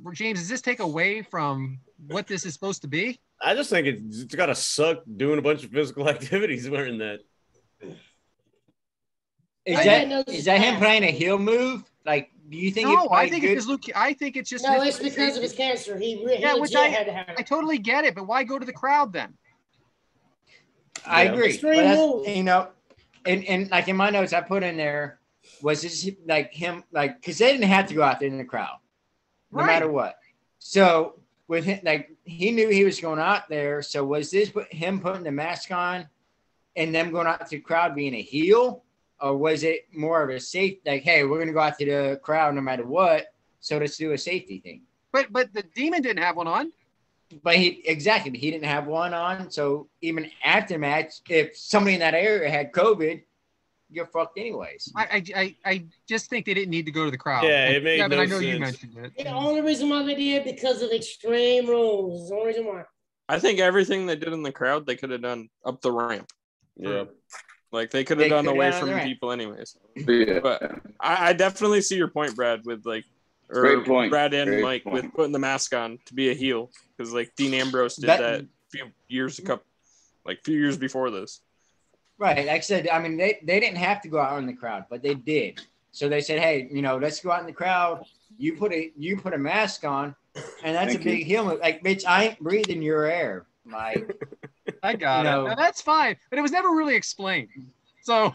take away from what this is supposed to be? I just think it's got to suck doing a bunch of physical activities wearing that. Is that him playing a heel move? Like, do you think? No, I think it's just. No, it's because of his cancer. I totally get it, but why go to the crowd then? I agree. But and like in my notes, I put in there, was this like him, like, because they didn't have to go out there in the crowd, no matter what. So with him, like, he knew he was going out there. So was this him putting the mask on and them going out to the crowd being a heel? Or was it more of a safe, like, hey, we're going to go out to the crowd no matter what, so let's do a safety thing? But the demon didn't have one on. But he didn't have one on. So even after match, if somebody in that area had COVID, you're fucked anyways. I just think they didn't need to go to the crowd. Yeah, it made no I know sense. You mentioned it. The only reason why they did because of Extreme Rules. The only reason why. I think everything they did in the crowd, they could have done up the ramp. Yeah. Like, they could have done away from people anyways. Yeah. But I definitely see your point, Brad, with Great point. Brad and Great Mike point. with putting the mask on to be a heel. Because, like, Dean Ambrose did that a few years before this. Right. Like I said, I mean, they didn't have to go out in the crowd, but they did. So they said, hey, let's go out in the crowd. You put a mask on, and that's a big heel move. Like, bitch, I ain't breathing your air. Like, I got it. Now, that's fine, but it was never really explained. So,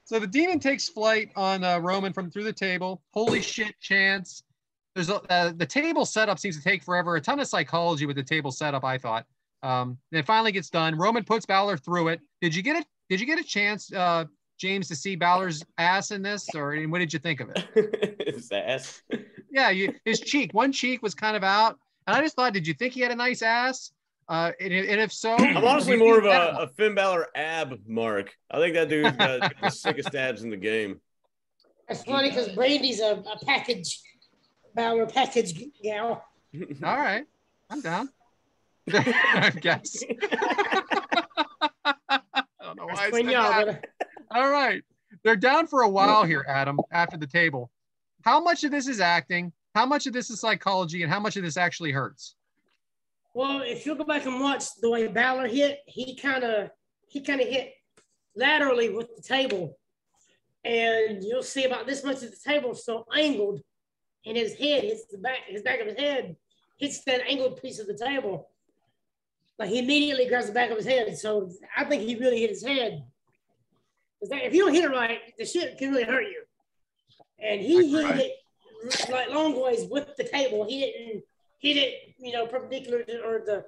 So the demon takes flight on Roman from through the table. Holy shit chance. There's the table setup seems to take forever. A ton of psychology with the table setup, I thought. Then it finally gets done. Roman puts Balor through it. Did you get a chance, James, to see Balor's ass in this, or what did you think of it? His ass. Yeah, his cheek. One cheek was kind of out, and I just thought, did you think he had a nice ass? And if so, I'm honestly more of a Finn Balor ab mark. I think that dude's got the sickest abs in the game. That's funny because Brandy's a package, Balor package gal. All right, I'm down. I guess. I don't know why I said that. All right, they're down for a while here, Adam. After the table, how much of this is acting? How much of this is psychology, and how much of this actually hurts? Well, if you go back and watch the way Balor hit, he kind of hit laterally with the table, and you'll see about this much of the table so angled, and his head hits his back of his head hits that angled piece of the table. Like, he immediately grabs the back of his head. So I think he really hit his head. If you don't hit it right, the shit can really hurt you. And he hit it like long ways with the table. He didn't hit it, perpendicular or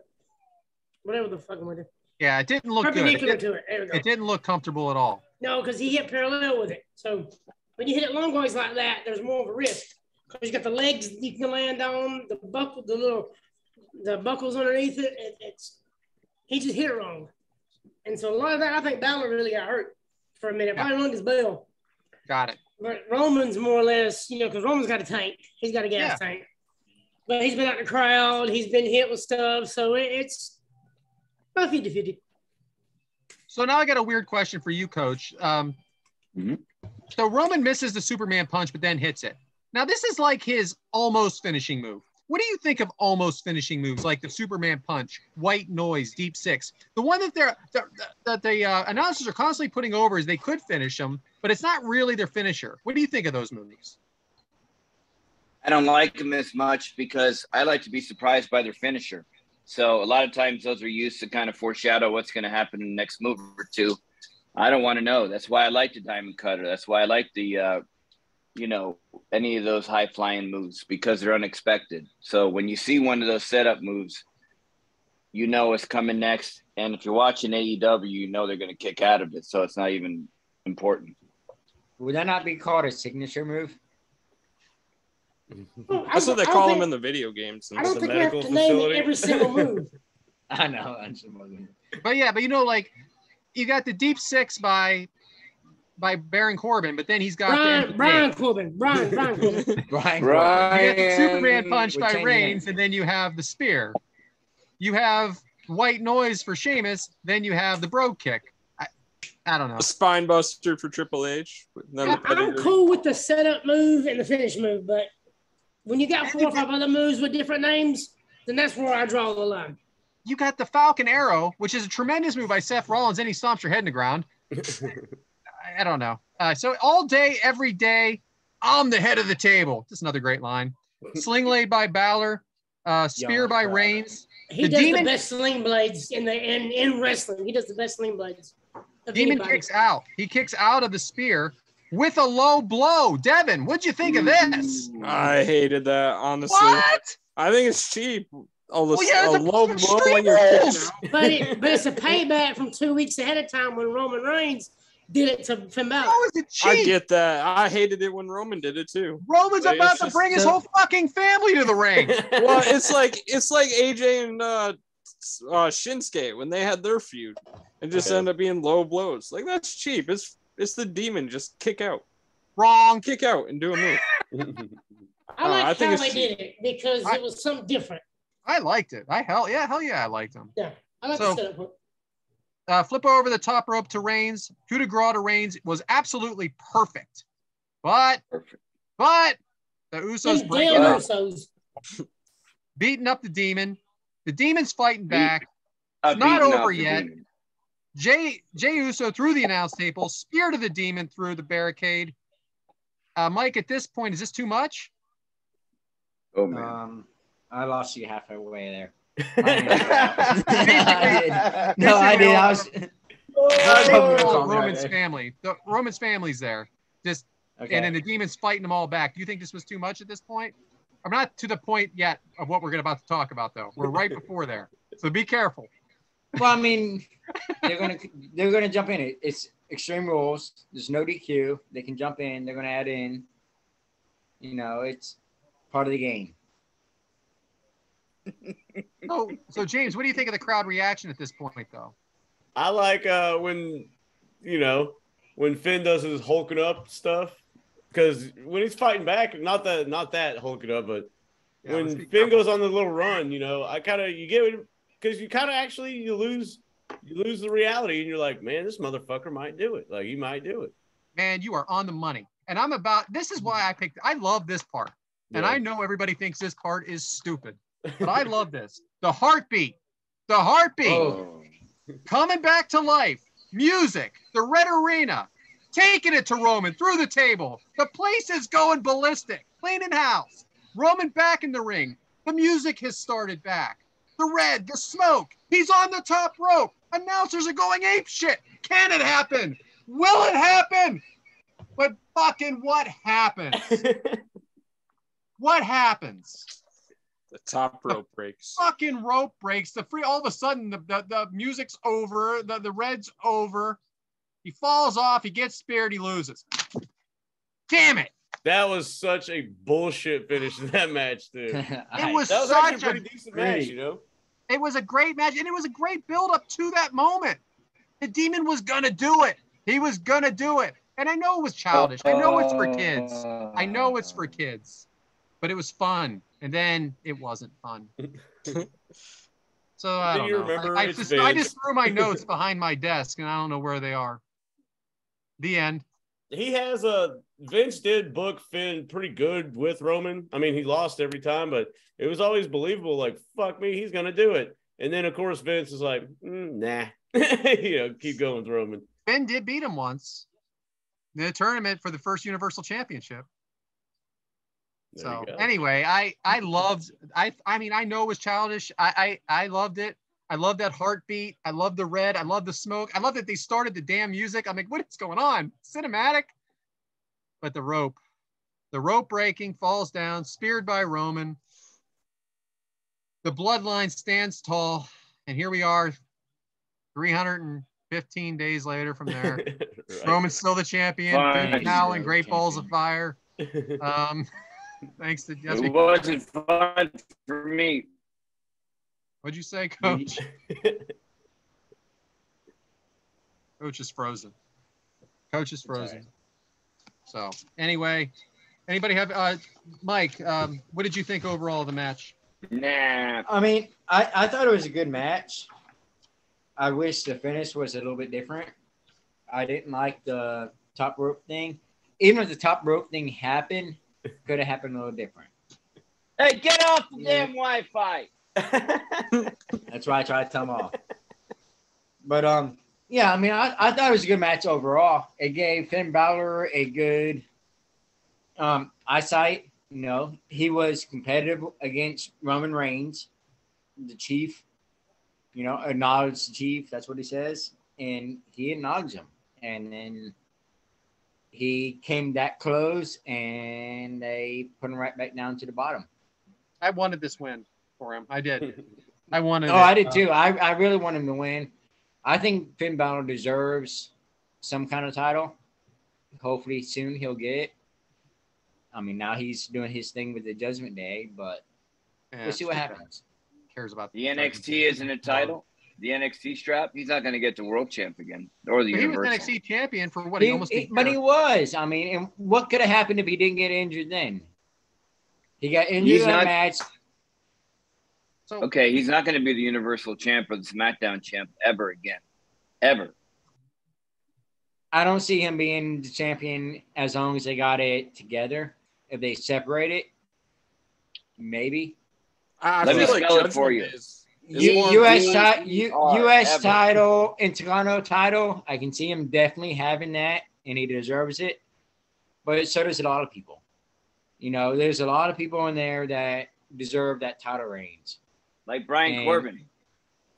whatever the fuck I'm gonna do. Yeah, it didn't look good. Perpendicular to it. There we go. It didn't look comfortable at all. No, because he hit parallel with it. So when you hit it long ways like that, there's more of a risk. Because you got the legs you can land on, the buckles underneath it. He just hit it wrong. And so a lot of that, I think Balor really got hurt for a minute. Probably rung his bell. Got it. But Roman's more or less, because Roman's got a tank. He's got a gas tank. But he's been out in the crowd. He's been hit with stuff. So it's about 50-50. So now I got a weird question for you, Coach. So Roman misses the Superman punch, but then hits it. Now, this is like his almost finishing move. What do you think of almost finishing moves like the Superman punch, white noise, deep six? The one that the announcers are constantly putting over is they could finish them, but it's not really their finisher. What do you think of those moves? I don't like them as much because I like to be surprised by their finisher. So a lot of times those are used to kind of foreshadow what's going to happen in the next move or two. I don't want to know. That's why I like the diamond cutter. That's why I like the, any of those high flying moves because they're unexpected. So when you see one of those setup moves, you know what's coming next. And if you're watching AEW, you know they're going to kick out of it. So it's not even important. Would that not be called a signature move? That's what they call them in the video games. I don't think we have to name every single move. I know. But you got the deep six by Baron Corbin, but then he's got Brian Corbin. You got the Superman punch by Reigns, and then you have the spear. You have white noise for Sheamus, then you have the bro kick. I don't know. A spine buster for Triple H. I'm cool with the setup move and the finish move, but when you got 4 or 5 other moves with different names, then that's where I draw the line. You got the Falcon Arrow, which is a tremendous move by Seth Rollins, and he stomps your head in the ground. I don't know. So all day, every day, I'm the head of the table. Just another great line. Sling blade by Balor, spear by Reigns. He does the best sling blades in wrestling. He does the best sling blades. Demon kicks out. He kicks out of the spear with a low blow. Devyn, what'd you think of this? I hated that, honestly. What? I think it's cheap. A low blow when you're kicking out. But it's a payback from 2 weeks ahead of time when Roman Reigns did it to Finn Balor. How is it cheap? I get that. I hated it when Roman did it too. Roman's about to bring his whole fucking family to the ring. Well, it's like AJ and Shinsuke when they had their feud and just end up being low blows. Like, that's cheap. It's the demon. Just kick out. Wrong. Kick out and do a move. I like how they did it because it was something different. I liked it. Hell yeah, I liked them. Yeah, I like the setup. Flip over the top rope to Reigns. Coup de grace to Reigns was absolutely perfect. But the Usos break up. Beating up the demon. The demon's fighting back. It's not over yet. Jey Uso through the announce table, spear to the demon through the barricade. Mike, at this point, is this too much? Oh, man. I lost you halfway there. I did. I was Roman's family. Roman's family's there. And then the demon's fighting them all back. Do you think this was too much at this point? I'm not to the point yet of what we're about to talk about, though. We're right before there. So be careful. Well, I mean, they're gonna jump in. It's Extreme Rules. There's no DQ. They can jump in. They're gonna add in. It's part of the game. So James, what do you think of the crowd reaction at this point, though? I like when Finn does his hulking up stuff, because when he's fighting back, not that hulking up, but when Finn goes on the little run, you lose the reality, and you're like, man, this motherfucker might do it. Like, he might do it. Man, you are on the money. And this is why I love this part. Yeah. And I know everybody thinks this part is stupid, but I love this. The heartbeat. Oh. Coming back to life. Music. The Red Arena. Taking it to Roman through the table. The place is going ballistic. Cleaning house. Roman back in the ring. The music has started back. The red, the smoke. He's on the top rope. Announcers are going ape shit. Can it happen? Will it happen? But fucking what happens? What happens? The top rope breaks. Fucking rope breaks. All of a sudden the music's over. The red's over. He falls off. He gets speared. He loses. Damn it! That was such a bullshit finish in that match, dude. It was That was such actually a pretty decent match, you know? It was a great match, and it was a great build-up to that moment. The Demon was gonna do it. He was gonna do it. And I know it was childish. I know it's for kids. I know it's for kids. But it was fun. And then it wasn't fun. So I don't know. I just threw my notes behind my desk, and I don't know where they are. The end. He has Vince did book Finn pretty good with Roman. I mean, he lost every time, but it was always believable. Like, fuck me, he's gonna do it. And then of course Vince is like, nah, keep going with Roman. Finn did beat him once in the tournament for the first Universal Championship. So anyway, I loved. I mean, I know it was childish. I loved it. I love that heartbeat. I love the red. I love the smoke. I love that they started the damn music. I'm like, what is going on? Cinematic. But the rope breaking, falls down, speared by Roman. The bloodline stands tall. And here we are 315 days later from there. Right. Roman's still the champion. Now in Great Balls of Fire. Thanks to Jesse. It wasn't fun for me. What'd you say, Coach? Coach is frozen. Coach is frozen. So anyway, anybody have Mike? What did you think overall of the match? Nah. I mean, I thought it was a good match. I wish the finish was a little bit different. I didn't like the top rope thing. Even if the top rope thing happened, could have happened a little different. Hey, get off the damn Wi-Fi. That's why I tried to tell him off. But yeah, I mean, I thought it was a good match overall. It gave Finn Balor a good eyesight. You know, he was competitive against Roman Reigns, the Chief. You know, acknowledged the Chief. That's what he says, and he acknowledged him. And then he came that close, and they put him right back down to the bottom. I wanted this win for him. I did. I wanted. I did too. I really want him to win. I think Finn Balor deserves some kind of title. Hopefully soon he'll get it. I mean, now he's doing his thing with the Judgment Day, but we'll see what happens. Cares about the NXT isn't a title. The NXT strap, he's not going to get the world champ again, or the Universal. He was NXT champion for what? But he was. I mean, and what could have happened if he didn't get injured then? He got injured in that match. So, okay, he's not going to be the Universal champ or the SmackDown champ ever again. Ever. I don't see him being the champion as long as they got it together. If they separate it, maybe. Let me spell it for you. U.S. title, Intercontinental title. I can see him definitely having that, and he deserves it. But so does a lot of people. You know, there's a lot of people in there that deserve that title reigns. Like Brian Corbin.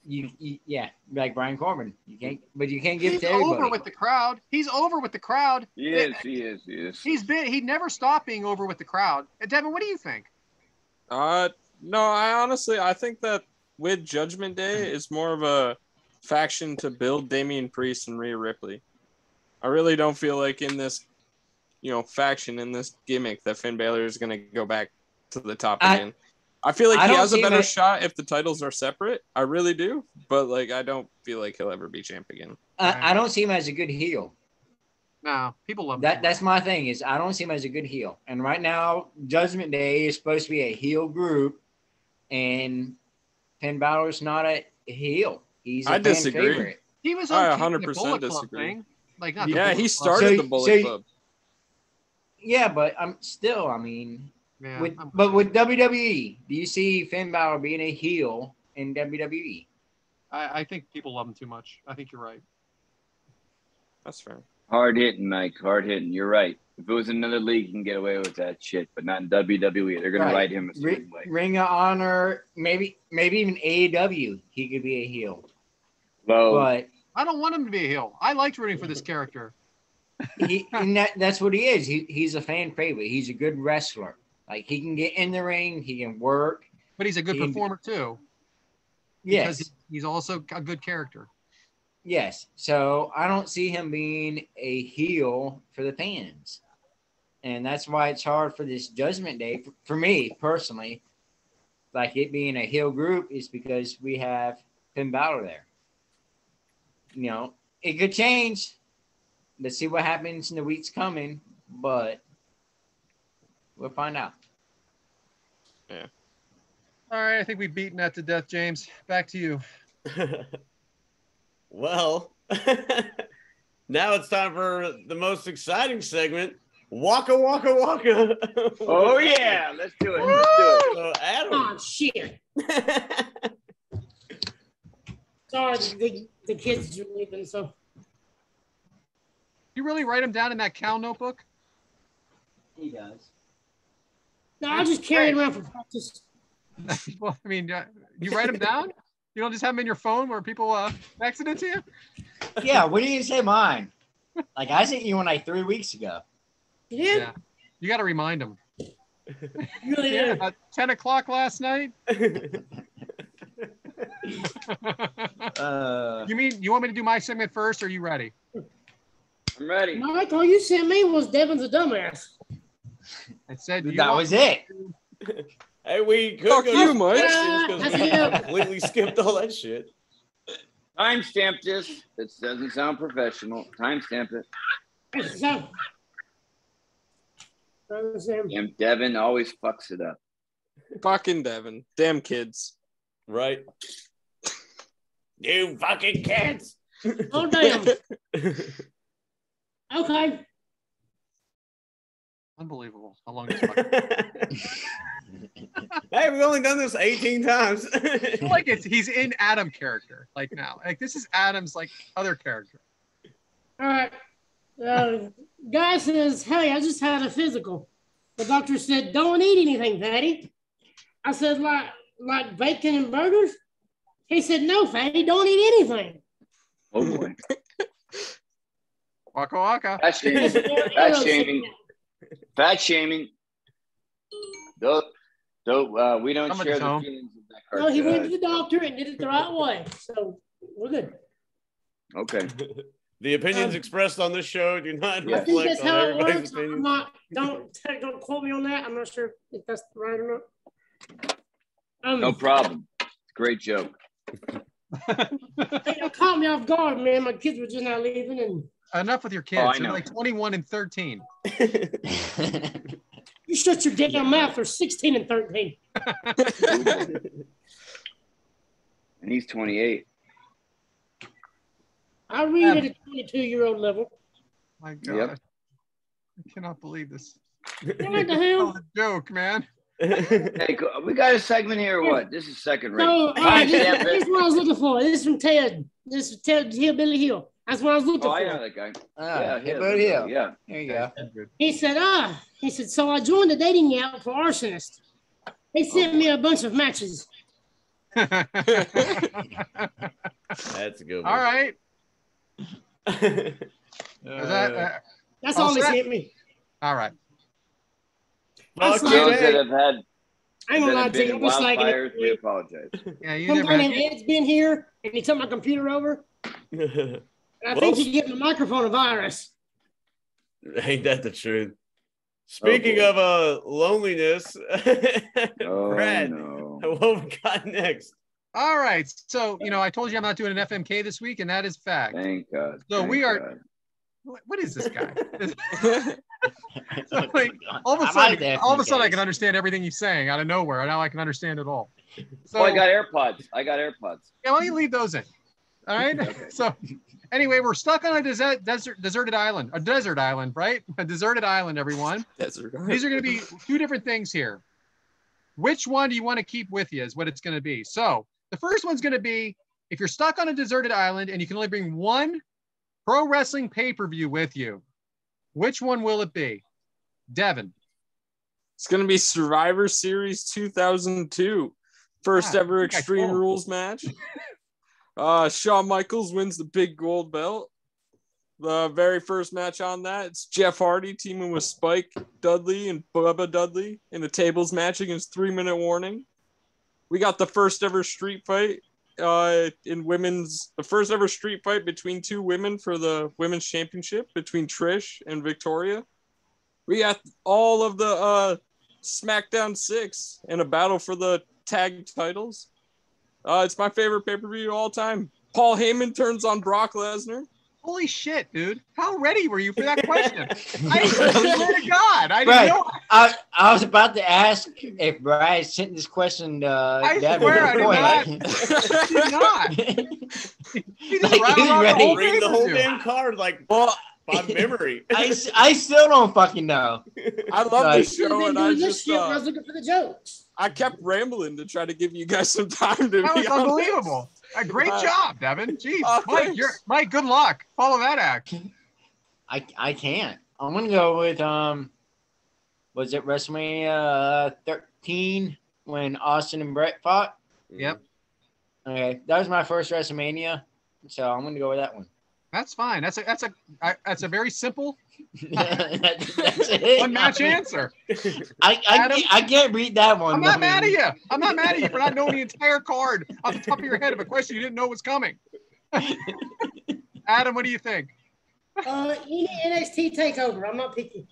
Yeah, like Brian Corbin. You can't give it to everybody. He's over with the crowd. He's over with the crowd. He is. He never stopped being over with the crowd. Devin, what do you think? No, I think that with Judgment Day is more of a faction to build Damian Priest and Rhea Ripley. I really don't feel like in this, faction, in this gimmick that Finn Balor is going to go back to the top again. I feel like he has a better shot if the titles are separate. I really do. But, I don't feel like he'll ever be champ again. I don't see him as a good heel. No, people love that. That's my thing is I don't see him as a good heel. And right now, Judgment Day is supposed to be a heel group, and Finn Balor's not a heel. He's a fan favorite. He was on 100% disagree. He started the Bullet Club. Yeah, but with WWE, do you see Finn Balor being a heel in WWE? I think people love him too much. I think you're right. That's fair. Hard hitting, Mike. Hard hitting. You're right. If it was another league, you can get away with that shit, but not in WWE. They're going to write him a certain way. Ring of Honor, maybe even AEW, he could be a heel. Well, but I don't want him to be a heel. I liked rooting for this character. That's what he is. He's a fan favorite. He's a good wrestler. Like, he can get in the ring. He can work. But he's a good performer too. Yes. Because he's also a good character. Yes. So I don't see him being a heel for the fans. And that's why it's hard for this Judgment Day. For me, personally, like it being a heel group is because we have Finn Balor there. You know, it could change. Let's see what happens in the weeks coming, but we'll find out. Yeah. All right, I think we've beaten that to death, James. Back to you. Well, now it's time for the most exciting segment. Waka Waka Waka. Oh yeah, let's do it. Let's do it. So Adam. Oh shit! Sorry, the kids are leaving. So You really write them down in that cow notebook? He does. no, I'll just carry it around for practice. Well, I mean, you write them down? You don't just have them in your phone where people texted it to you? Yeah, what did you say mine? Like I sent you one like 3 weeks ago. Yeah, You got to remind them. you really do. At 10 o'clock last night? You mean you want me to do my segment first, or are you ready? I'm ready. Mike, all you sent me was Devon's a dumbass. I said That was it. Hey, we could Fuck go you, to Mike. questions because we completely skipped all that shit. Timestamp this. This doesn't sound professional. Timestamp it. Damn, Devin always fucks it up. Fucking Devin. Damn kids. Right. You fucking kids. Oh, damn. Okay. Unbelievable how long this Hey, we've only done this 18 times. I feel like he's in Adam character like now. Like this is Adam's like other character. All right. Guy says, hey, I just had a physical. The doctor said, don't eat anything, Fatty. I said, like bacon and burgers? He said, no, Fatty, don't eat anything. Oh boy. Waka waka. Fat shaming. Fat shaming. Fat shaming. Though we don't share the feelings of that No, he went to the doctor and did it the right way. So we're good. Okay. The opinions expressed on this show do not I think reflect that's on how it everybody's works. opinion. I'm not, don't quote me on that. I'm not sure if that's right or not. No problem. Great joke. It caught me off guard, man. My kids were just not leaving, and Enough with your kids. I They're know. like 21 and 13. you shut your damn mouth. They're 16 and 13. And he's 28. I read at a 22-year-old level. My God. Yep. I cannot believe this. What the hell? It's a joke, man. Hey, we got a segment here or what? This is second rate. So, Timestamp this is it. what I was looking for. This is from Ted. This is Ted Hillbilly Hill. That's what I was looking Oh, for. I know that guy. Hillbilly Hill. Yeah. There you go. He said, so I joined the dating app for arsonist. They sent me a bunch of matches. That's a good one. All right. That's all they set? sent me. All right. Fuck you, Those that hey. have had I ain't gonna lie that to have you. been I'm just like wildfires, we apologize. Yeah, you some never guy had. named Ed's been here and he took my computer over. And I think he gave the microphone a virus. Ain't that the truth? Speaking boy. of loneliness, Oh, Brad, no. what we got next? All right. So, I told you I'm not doing an FMK this week, and that is fact. Thank God. So Thank we are. God. What is this guy? So, like, all of a sudden, I can understand everything he's saying out of nowhere. Now I can understand it all. So, Oh, I got AirPods. Yeah, yeah, why don't you leave those in? All right. Okay. So, anyway, we're stuck on a deserted island, right? A deserted island, everyone. Desert. These are going to be two different things here. Which one do you want to keep with you is what it's going to be. So the first one's going to be if you're stuck on a deserted island and you can only bring one pro wrestling pay-per-view with you, which one will it be? Devin. It's going to be Survivor Series 2002. First ever Extreme Rules match. Shawn Michaels wins the big gold belt. The very first match on that, it's Jeff Hardy teaming with Spike Dudley and Bubba Dudley in a tables match against 3 Minute Warning. We got the first ever street fight the first ever street fight between two women for the women's championship between Trish and Victoria. We got all of the SmackDown 6 in a battle for the tag titles. It's my favorite pay-per-view of all time. Paul Heyman turns on Brock Lesnar. Holy shit, dude. How ready were you for that question? I swear to God. I didn't Right. know. I was about to ask if Brad sent this question. I swear I did not. He just Like, rattled he's off ready. whole Read the whole pay-per-view. damn card like Well, by memory. I still don't fucking know. I love Like- this show, and I just shit when I was looking for the jokes. I kept rambling to try to give you guys some time to That be was honest. unbelievable. A great job, Devin. Jeez, Mike, thanks. Mike, good luck. Follow that act. I can't. I'm gonna go with was it WrestleMania 13 when Austin and Brett fought? Yep, Okay, that was my first WrestleMania, so I'm gonna go with that one. that's fine. That's a very simple That's it. one match answer. I can't read that one. I'm not mad at you. I'm not mad at you for not knowing the entire card off the top of your head of a question you didn't know was coming. Adam, what do you think? Any NXT takeover. I'm not picky.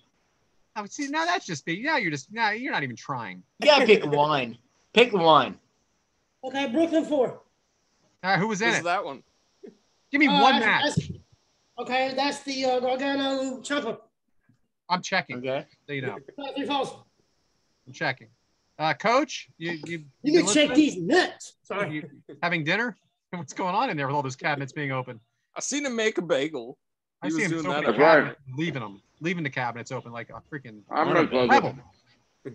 Oh, see, now that's just big. You're not even trying. You gotta pick one. Pick one. Okay, Brooklyn 4. All right, who was in This is it? that one. Give me one that's- match. Okay, that's the Gargano Ciampa. I'm checking. Okay. So you know, 3 falls. I'm checking. Coach, you You been can check listening? these nuts. Sorry. You having dinner? What's going on in there with all those cabinets being open? I seen him make a bagel. I He see was him doing opening that. That's right. cabinets, leaving the cabinets open like a freaking I'm gonna close rebel. it.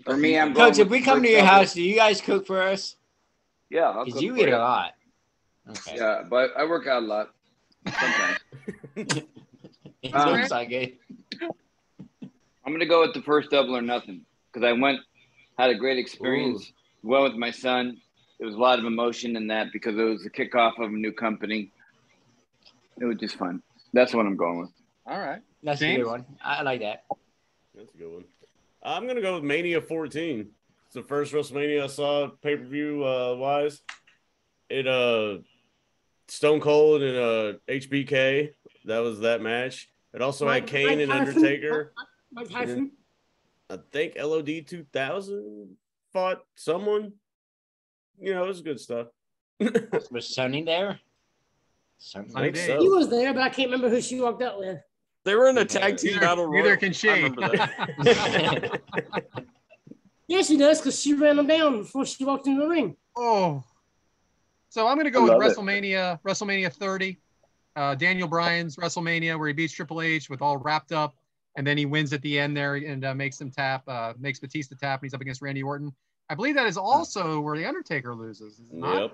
For me, I'm Coach, going if we with come to first your double. house, do you guys cook for us? Yeah, I'll Because cook you for eat a lot. Okay. Yeah, but I work out a lot sometimes. It seems like it. I'm gonna go with the first double or nothing because I had a great experience. Went with my son. There was a lot of emotion in that because it was the kickoff of a new company. It was just fun. That's what I'm going with. All right. That's a James? good one. I like that. That's a good one. I'm gonna go with Mania 14. It's the first WrestleMania I saw pay-per-view wise. It Stone Cold and HBK. That was that match. It also had Kane and Undertaker. Mike Tyson. I think LOD 2000 fought someone. You know, it was good stuff. Was Sonny there? Sonny I think Dave. so. He was there, but I can't remember who she walked out with. They were in a tag team battle royal. Neither can she. I remember that. Yeah, she does because she ran him down before she walked into the ring. Oh. So I'm going to go I with love it. WrestleMania 30. Daniel Bryan's WrestleMania where he beats Triple H with all wrapped up. And then he wins at the end there and makes Batista tap, and he's up against Randy Orton. I believe that is also where the Undertaker loses. Is it not? Yep.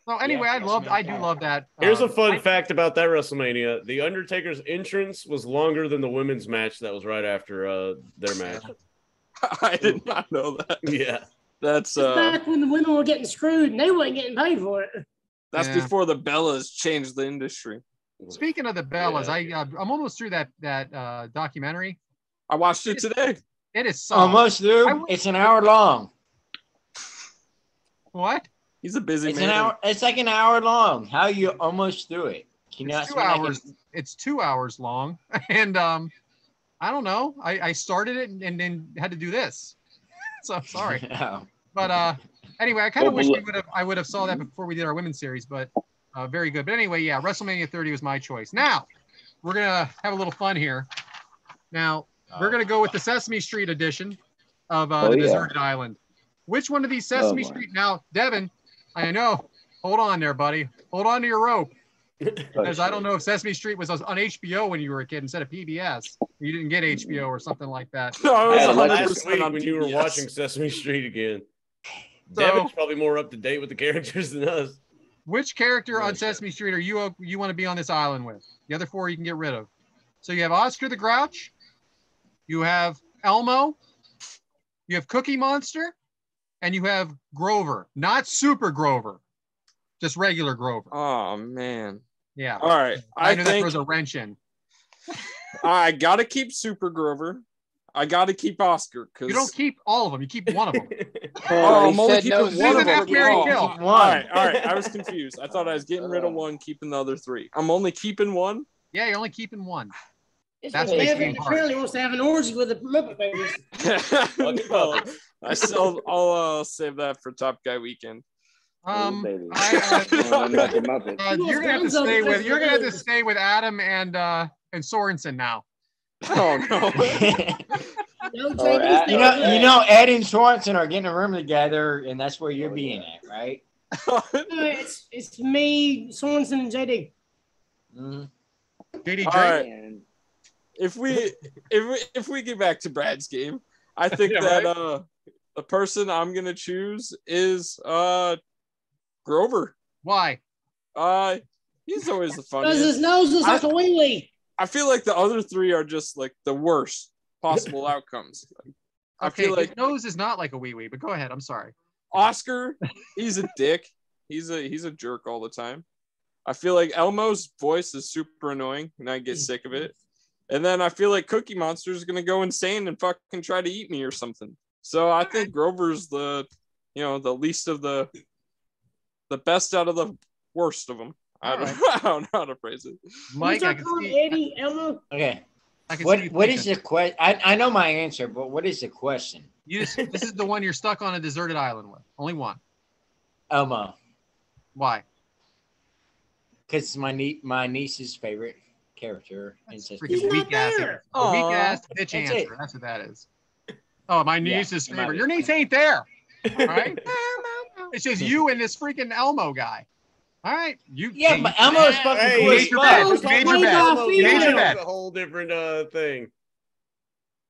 So anyway, Yeah, I do love that. Here's a fun fact about that WrestleMania. The Undertaker's entrance was longer than the women's match that was right after their match. I did not know that. Yeah. That's It's back when the women were getting screwed and they weren't getting paid for it. that's Yeah. before the Bellas changed the industry. Speaking of the Bellas, Yeah. I'm almost through that documentary. I watched it today. It is so Almost through. It's an hour long. what? He's a busy It's man. an hour. It's like an hour long. How you almost through it? Can you It's ask 2 me like hours. It's 2 hours long, and I don't know. I started it and then had to do this. So sorry. Oh. But anyway, I kind of Well, wish I would have saw that before we did our women's series, but very good. But anyway, yeah, WrestleMania 30 was my choice. Now we're gonna have a little fun here. Now we're gonna go with the Sesame Street edition of the yeah. Deserted Island. Which one of these Sesame my. Street? Now, Devin, I know. Hold on there, buddy. Hold on to your rope. Because I don't know if Sesame Street was on HBO when you were a kid instead of PBS. You didn't get HBO or something like that. No, it Yeah, was last 100% week on when you were PBS. watching Sesame Street again. So- Devon's probably more up to date with the characters than us. Which character on Right. Sesame Street are you want to be on this island with? The other four you can get rid of. So you have Oscar the Grouch, you have Elmo, you have Cookie Monster, and you have Grover. Not Super Grover, just regular Grover. Oh man. Yeah. All right. I I know that think throws a wrench in. I gotta keep Super Grover. I got to keep Oscar because you don't keep all of them. You keep one of them. Oh, I'm only said no, keeping one of them. Mary Oh, Kill. all right. I was confused. I thought I was getting rid of one, keeping the other three. I'm only keeping one. Yeah, you're only keeping one. That's Devyn basically apparently wants to have an orgy with the Muppet Babies. No, I'll save that for Top Guy weekend. You're gonna have to stay with Adam and Sorensen now. Oh no. You know, Ed and Sorensen are getting a room together, and that's where you're being at, right? It's me, Sorensen, and JD. JD, all right. If we get back to Brad's game, I think that the person I'm gonna choose is Grover. Why? He's always the funniest. Because his nose is like a wee wee. I feel like the other three are just like the worst possible outcomes. I feel like his nose is not like a wee wee, but go ahead. I'm sorry. Oscar, he's a dick. He's a jerk all the time. I feel like Elmo's voice is super annoying, and I get sick of it. And then I feel like Cookie Monster is gonna go insane and fucking try to eat me or something. So I think Grover's the least of the best out of the worst of them. I don't know how to phrase it. Mike, I can see Eddie, Elmo. Okay. What is the question? I know my answer, but what is the question? This is the one you're stuck on a deserted island with. Only one. Elmo. Why? Because it's my niece's favorite character. Freaking weak ass bitch answer. That's what that is. Oh, my niece's favorite. Your niece ain't there. All right. It's just you and this freaking Elmo guy. All right. But Elmo is fucking cool as fuck. Major bet. A whole different thing.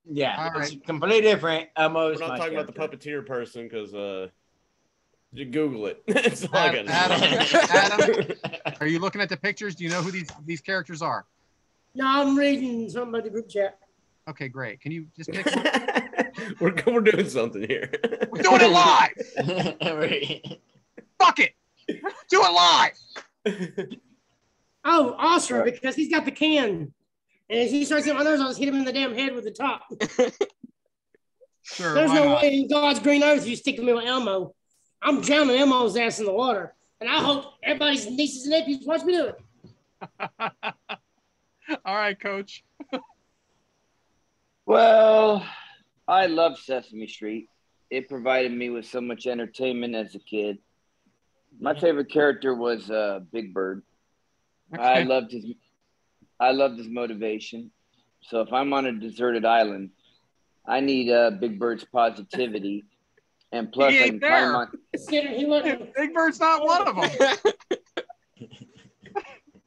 Yeah, it's completely different. Elmo's We're not talking character. about the puppeteer person because you Google it. It's all I Adam, are you looking at the pictures? Do you know who these characters are? No, I'm reading something about the group chat. Okay, great. Can you just pick one? We're doing something here. We're doing it live. Fuck it. Do it live. Oh, Oscar, because he's got the can. And if he starts hitting my nose, I'll just hit him in the damn head with the top. Sure. There's no way in God's green earth you stick me with Elmo. I'm drowning Elmo's ass in the water. And I hope everybody's nieces and nephews watch me do it. All right, Coach. Well, I love Sesame Street. It provided me with so much entertainment as a kid. My favorite character was Big Bird. Okay. I loved his motivation. So if I'm on a deserted island, I need Big Bird's positivity. And plus, I can climb on. Big Bird's not one of them.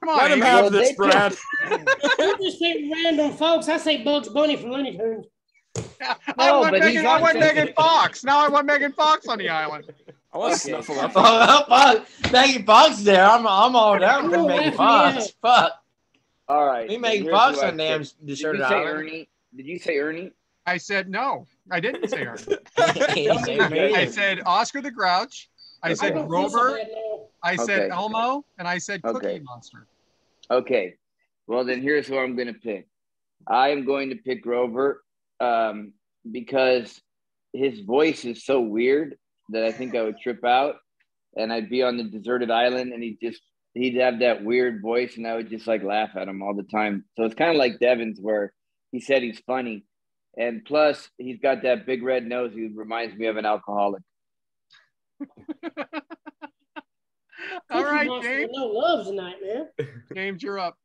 Come on, let him have this, Brad. You just say random folks. I say Bugs Bunny from Looney Tunes. I want Megan Fox. Now I want Megan Fox on the island. I want to snuffle up. Megan Fox there. I'm all down with Megan Fox. Fuck. All right. We Megan Fox on damn deserted island. Ernie? Did you say Ernie? I said no. I didn't say Ernie. I said Oscar the Grouch. I said Grover. I said Elmo, and I said Cookie Monster. Okay. Well, then here's who I'm going to pick. I am going to pick Grover because his voice is so weird that I think I would trip out, and I'd be on the deserted island, and he'd have that weird voice, and I would just like laugh at him all the time. So it's kind of like Devyn's, where he said he's funny, and plus he's got that big red nose. He reminds me of an alcoholic. All right, James. No love tonight, man. James, you're up.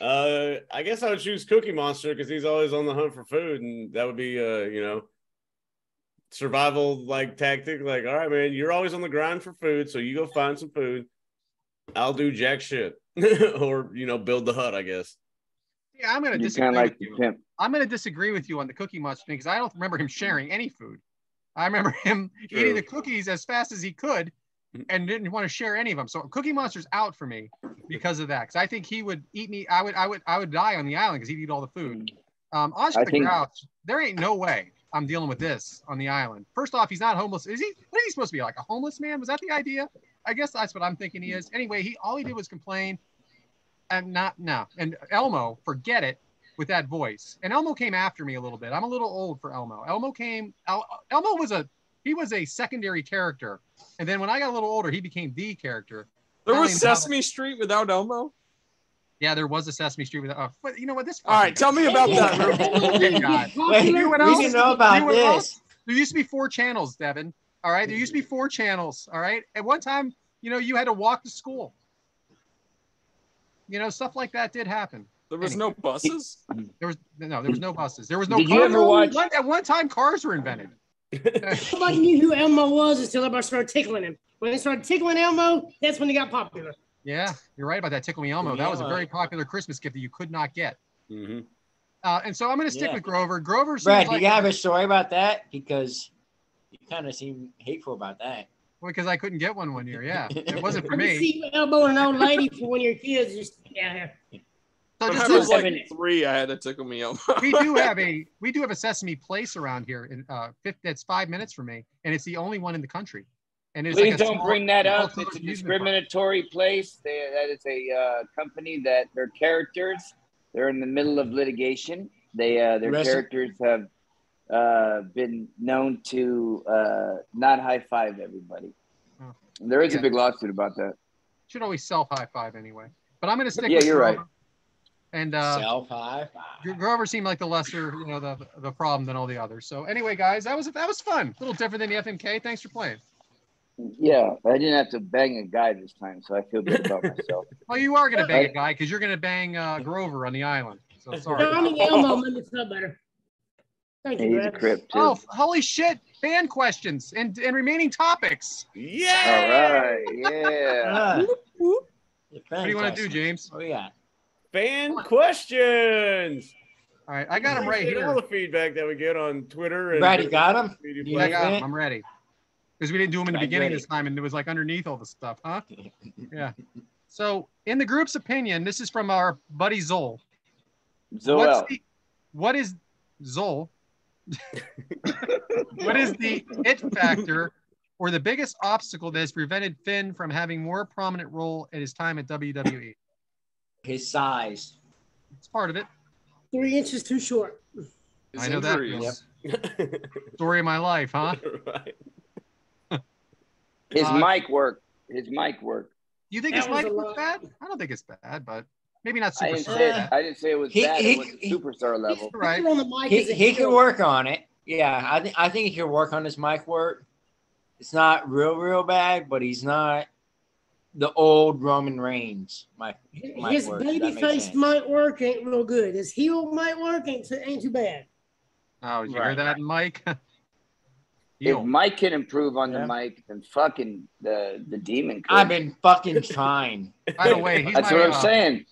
I guess I would choose Cookie Monster because he's always on the hunt for food, and that would be survival like tactic. Like, all right, man, you're always on the grind for food, so you go find some food. I'll do jack shit, or build the hut, I guess. Yeah, I'm gonna disagree with you. I'm gonna disagree with you on the Cookie Monster thing because I don't remember him sharing any food. I remember him eating the cookies as fast as he could and didn't want to share any of them. So Cookie Monster's out for me because of that. Because I think he would eat me. I would die on the island because he'd eat all the food. Oscar the Grouch, there ain't no way I'm dealing with this on the island. First off, he's not homeless. Is he? What is he supposed to be, like a homeless man? Was that the idea? I guess that's what I'm thinking he is. Anyway, all he did was complain. And And Elmo, forget it. with that voice. And Elmo came after me a little bit. I'm a little old for Elmo. Elmo was a secondary character. And then when I got a little older, he became the character. There was Sesame Street without Elmo? Yeah, there was a Sesame Street without. But you know what? All right, tell me about that. Wait, we didn't know about this. There used to be 4 channels, Devyn. All right, there used to be 4 channels. All right, at one time, you had to walk to school. Stuff like that did happen. There was no buses? There was no buses. There was no Did cars. you ever watch? At one time, cars were invented. Nobody knew who Elmo was until everybody started tickling him. When they started tickling Elmo, that's when he got popular. Yeah, you're right about that. Tickle Me Elmo. That was a very popular Christmas gift that you could not get. Mm-hmm. And so I'm going to stick with Grover. Grover. Brad, do you have a story about that? Because you kind of seem hateful about that. Well, because I couldn't get one year. Yeah, it wasn't for me. See elbowing an old lady for one of your kids. Just yeah. So I was like 3. I had to Tickle Me Elmo. we do have a Sesame Place around here in that's 5 minutes from me, and it's the only one in the country. And it's Please don't bring that up. It's a discriminatory place. That is a company that their characters, they're in the middle of litigation. Their characters have been known to not high five everybody. Oh. There is a big lawsuit about that. Should always self high five anyway. But I'm going to stick. Yeah, with you're Grover. right. And self high five. Grover seemed like the lesser, the problem than all the others. So anyway, guys, that was fun. A little different than the FMK. Thanks for playing. Yeah, I didn't have to bang a guy this time, so I feel good about myself. Well, you are going to bang a guy because you're going to bang Grover on the island. So sorry. Elmo made me feel better. Thank you, Brad. Crib too. Oh, holy shit. Fan questions and remaining topics. Yeah. All right. Yeah. What do you want to do, James? Oh, yeah. Fan questions. All right. I got them right here. All the feedback that we get on Twitter. And Brad, you got them? I got them. I'm ready. Because we didn't do them in the beginning this time, and it was like underneath all the stuff, huh? Yeah. So, in the group's opinion, this is from our buddy Zol. What is Zol? What is the it factor or the biggest obstacle that has prevented Finn from having more prominent role at his time at WWE? His size. It's part of it. 3 inches too short. I know that. Yep. Story of my life, huh? Right. His mic work. You think his mic was bad? I don't think it's bad, but maybe not superstar. I didn't say it was bad. It was superstar level. Right. He can work on it. Yeah, I think he can work on his mic work. It's not real bad, but he's not the old Roman Reigns. His babyface mic work ain't real good. His heel mic work ain't too bad. Oh, you hear that, Mike? If Mike can improve on the mic, then fucking the demon could. I've been fucking trying. By the way, that's what I'm saying.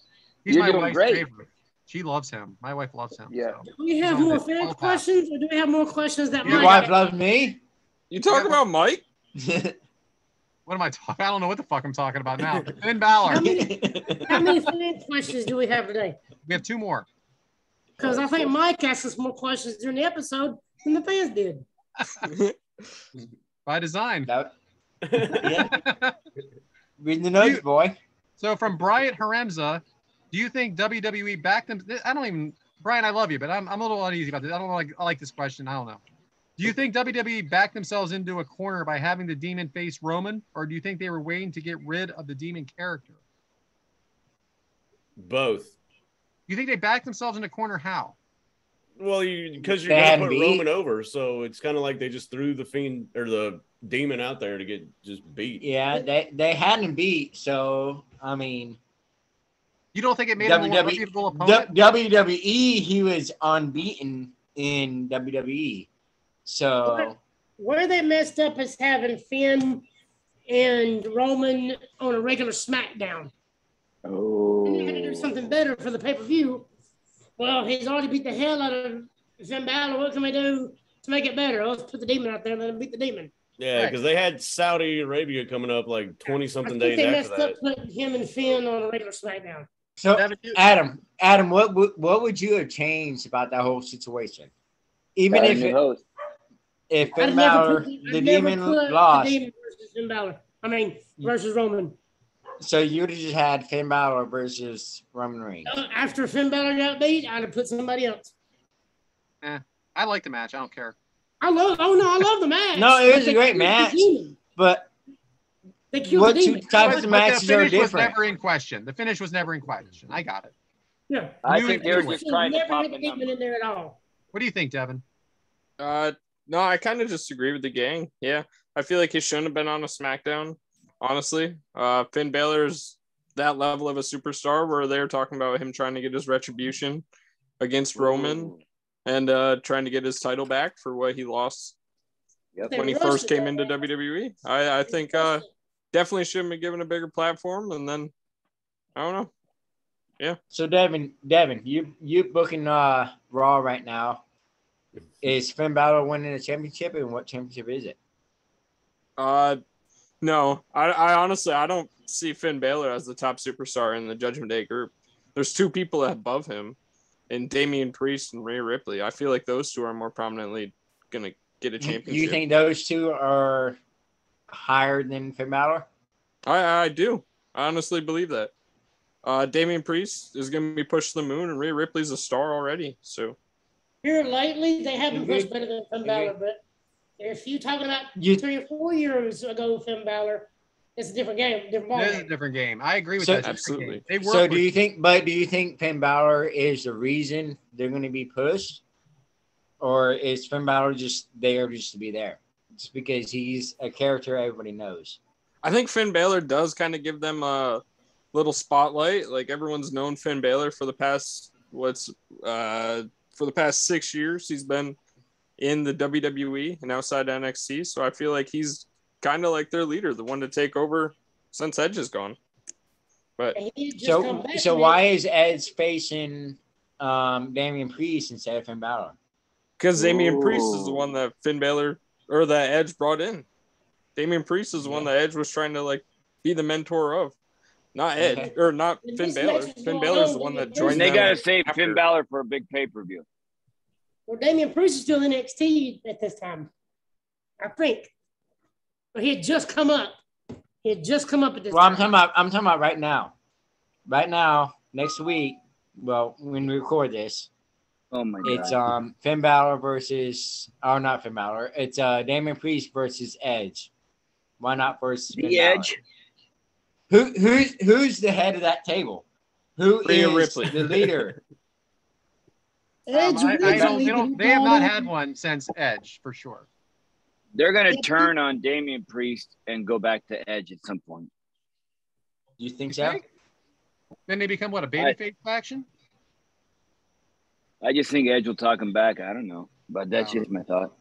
You're doing great. Favorite. She loves him. My wife loves him. Yeah. So. Do we have more fan questions, or do we have more questions that your wife loves me? You talking about Mike? What am I talking? I don't know what the fuck I'm talking about now. Finn Balor. How many fan questions do we have today? We have 2 more. Because I think Mike asked us more questions during the episode than the fans did. By design. Yeah. Reading the notes, boy. So from Bryant Haremza, do you think WWE backed them? Brian, I love you, but I'm a little uneasy about this. I don't like this question. I don't know. Do you think WWE backed themselves into a corner by having the Demon face Roman, or do you think they were waiting to get rid of the Demon character? Both. You think they backed themselves in a corner? How? Well, because you're going to put Roman over, so it's kind of like they just threw the Fiend or the Demon out there to get just beat. Yeah, they had him beat, so I mean, you don't think it made him a more reputable opponent? WWE, he was unbeaten in WWE, so where they messed up is having Finn and Roman on a regular SmackDown. Oh, they had to do something better for the pay-per-view. Well, he's already beat the hell out of Finn Balor. What can we do to make it better? Let's put the Demon out there and let him beat the Demon. Yeah, because they had Saudi Arabia coming up like 20-something days they after messed up putting him and Finn on a regular SmackDown. So, Adam, what would you have changed about that whole situation? Even if Finn Balor, the Demon lost. The Demon versus Finn Balor. Versus Roman. So you would have just had Finn Balor versus Roman Reigns. After Finn Balor got beat, I'd have put somebody else. I like the match. I don't care. I love the match. No, it was a great match. But they killed what the two demon. types of matches are was different? never in question. The finish was never in question. I got it. Yeah. I think they were just trying to never pop had a the demon number. in there at all. What do you think, Devin? No, I kind of just agree with the gang. Yeah, I feel like he shouldn't have been on a SmackDown. Honestly, Finn Balor's that level of a superstar where they're talking about him trying to get his retribution against Roman and trying to get his title back for what he lost when he first came into WWE. I think definitely should have been given a bigger platform, and then I don't know. Yeah. So Devin, you booking Raw right now. Is Finn Balor winning a championship, and what championship is it? No. I honestly I don't see Finn Balor as the top superstar in the Judgment Day group. There's two people above him, and Damian Priest and Rhea Ripley. I feel like those two are more prominently gonna get a championship. You think those two are higher than Finn Balor? I do. I honestly believe that. Damian Priest is going to be pushed to the moon, and Rhea Ripley's a star already. So here lately, they haven't pushed better than Finn Balor, but if you talking about 3 or 4 years ago, Finn Balor, it's a different game, different ball. It is a different game. I agree with that. Absolutely. So do you think Finn Balor is the reason they're going to be pushed, or is Finn Balor just there just to be there? Just because he's a character everybody knows. I think Finn Balor does kind of give them a little spotlight. Like everyone's known Finn Balor for the past 6 years. He's been in the WWE and outside NXT. So I feel like he's kind of like their leader, the one to take over since Edge is gone. But so why is Edge facing Damian Priest instead of Finn Balor? Because Damian Priest is the one that Finn Balor or that Edge brought in. Damian Priest is the one that Edge was trying to like be the mentor of. Not Edge or not Finn Balor. Finn Balor's the one that joined. And they gotta save Finn Balor for a big pay-per-view. Well, Damian Priest is still in NXT at this time, I think. But he had just come up. At this time. I'm talking about right now. Right now, next week. Well, when we record this. Oh my God. It's Finn Balor versus not Finn Balor. It's Damian Priest versus Edge. Why not versus Finn Balor? Edge? Who's the head of that table? Who Rhea is Ripley. the leader? Edge. They have not had one since Edge for sure. They're gonna turn on Damian Priest and go back to Edge at some point. You think so? Then they become what, a babyface faction? I just think Edge will talk him back. I don't know, but that's just my thought.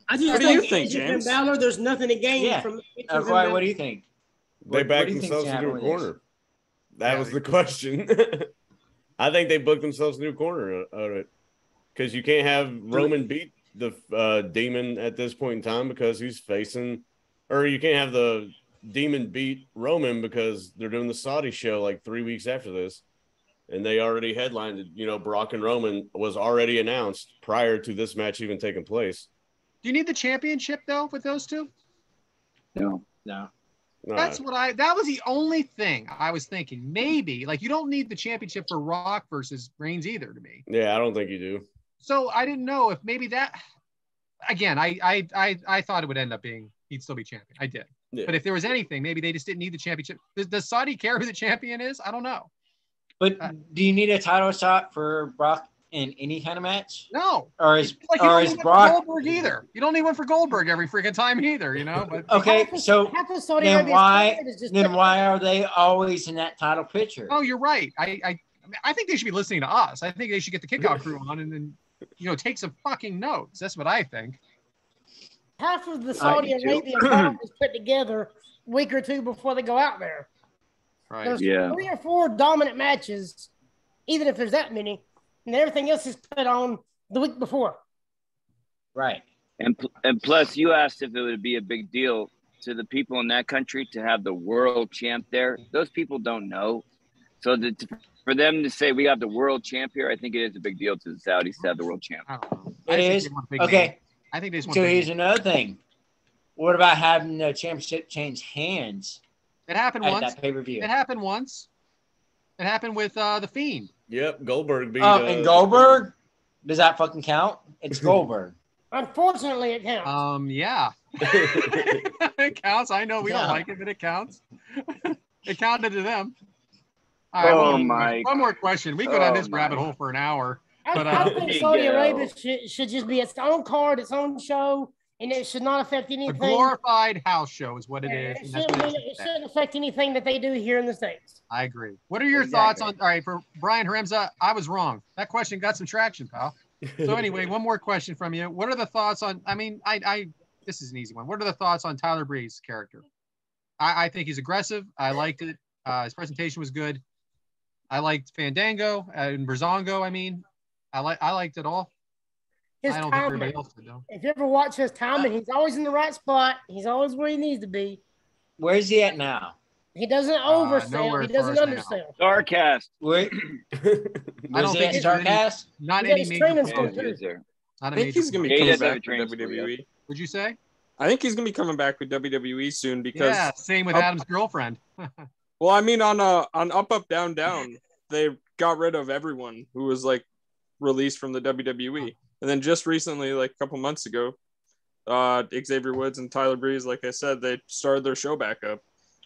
I just what do you think, James? Balor, there's nothing to gain from. Quiet, what do you think? They backed themselves into a corner. That was the question. I think they booked themselves into a corner out of it because you can't have Roman beat the Demon at this point in time because he's facing, or you can't have the Demon beat Roman because they're doing the Saudi show like 3 weeks after this. And they already headlined it. You know, Brock and Roman was already announced prior to this match even taking place. Do you need the championship though with those two? No. That was the only thing I was thinking. Maybe like you don't need the championship for Rock versus Reigns either to me. Yeah, I don't think you do. So I didn't know if maybe that. Again, I thought it would end up being he'd still be champion. I did. Yeah. But if there was anything, maybe they just didn't need the championship. Does Saudi care who the champion is? I don't know. But do you need a title shot for Brock in any kind of match? No. Or is Brock Goldberg either? You don't need one for Goldberg every freaking time either, you know. But okay, so then why are they always in that title picture? Oh, you're right. I think they should be listening to us. I think they should get the kickout crew on and then take some fucking notes. That's what I think. Half of the Saudi Arabian crowd is put together a week or two before they go out there. Right. There's 3 or 4 dominant matches, even if there's that many, and everything else is put on the week before. Right. And plus, you asked if it would be a big deal to the people in that country to have the world champ there. Those people don't know. So for them to say we have the world champ here, I think it is a big deal to the Saudis to have the world champ. I don't know. It is? Okay. I think they just want so here's another thing. What about having the championship change hands It happened at once. that pay-per-view. It happened once. It happened with the Fiend. Yep, Goldberg beat. And Goldberg. Does that fucking count? It's Goldberg. Unfortunately, it counts. Yeah. It counts. I know we don't like it, but it counts. It counted to them. All right, one more question. We go down this rabbit hole for an hour. But, I think Saudi Arabia should just be its own card, its own show, and it should not affect anything. A glorified house show is what it is. It shouldn't affect anything that they do here in the States. I agree. What are your thoughts on, all right, for Brian Haremza, I was wrong. That question got some traction, pal. So anyway, one more question from you. What are the thoughts on, this is an easy one. What are the thoughts on Tyler Breeze's character? I think he's aggressive. I liked it. His presentation was good. I liked Fandango and Brazongo. I liked it all. I don't think everybody else did, though. If you ever watch his timing, he's always in the right spot. He's always where he needs to be. Where's he at now? He doesn't oversell. He doesn't undersell. Starcast. Wait. I don't think Starcast. Not any major. I think he's going to be coming back with WWE. Would you say? I think he's going to be coming back with WWE soon because same with Adam's girlfriend. Well, on Up Up Down Down, they got rid of everyone who was like released from the WWE, and then just recently, like a couple months ago, Xavier Woods and Tyler Breeze, like I said, they started their show back up,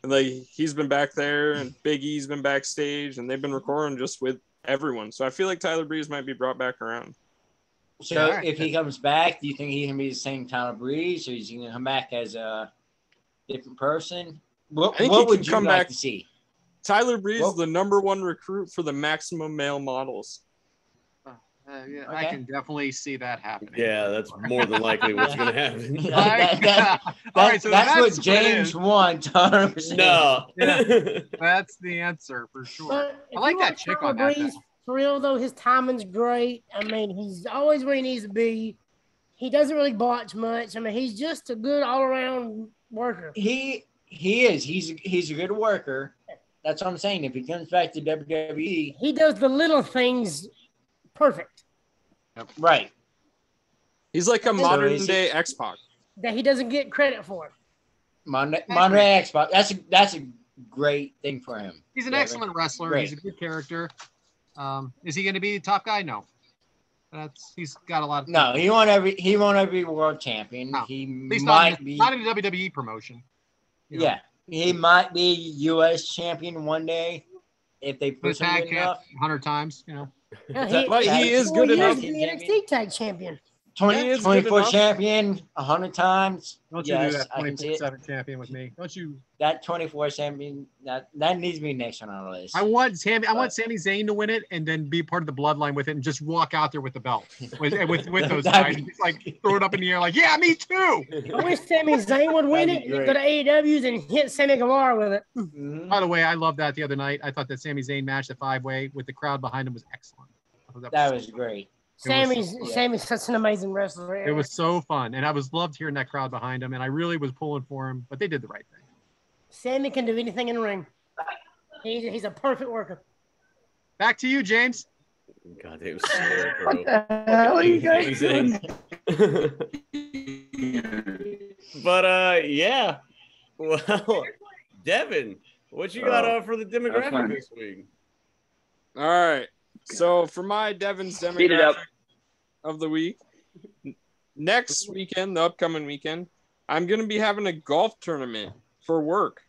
and he's been back there, and Big E's been backstage, and they've been recording just with everyone. So I feel like Tyler Breeze might be brought back around. So if he comes back, do you think he's gonna be the same Tyler Breeze, or is he gonna come back as a different person? What would you like to see? Tyler Breeze, the #1 recruit for the Maximum Male Models. Okay. I can definitely see that happening. Yeah, that's more than likely what's going to happen. That's what James wants. 100%. No. That's the answer for sure. I like that chick on that. For real, though, his timing's great. He's always where he needs to be. He doesn't really botch much. He's just a good all-around worker. He is. He's a good worker. That's what I'm saying. If he comes back to WWE, he does the little things perfect. Right. He's like a modern day X-Pac that he doesn't get credit for. Modern day X-Pac. That's a great thing for him. He's an excellent wrestler. Great. He's a good character. Is he going to be the top guy? No. He's got a lot of. No, he won't ever be world champion. No. He might be not in a WWE promotion. Yeah. He might be U.S. champion one day if they push him enough. 100 times, Yeah, he is good enough. He's the NXT tag champion. 24 champion 100 times. Don't you do that 24/7 champion with me? Don't you? That 24 champion that needs to be next on our list. I want Sami Zayn to win it and then be part of the bloodline with it and just walk out there with the belt with those guys and just like throw it up in the air like, yeah, me too. I wish Sami Zayn would win it. Go to AEW's and hit Sammy Guevara with it. Mm-hmm. By the way, I loved that the other night. I thought that Sami Zayn match, the 5-way with the crowd behind him, was excellent. That was great. Sammy's such an amazing wrestler. It was so fun, and I loved hearing that crowd behind him, and I really was pulling for him, but they did the right thing. Sammy can do anything in the ring. He's a perfect worker. Back to you, James. God, it was scary, bro. What are you guys doing? But yeah. Well, Devyn, what you got for the demographic this week? All right. So for my Devyn's demographic of the week, next weekend, the upcoming weekend, I'm going to be having a golf tournament for work.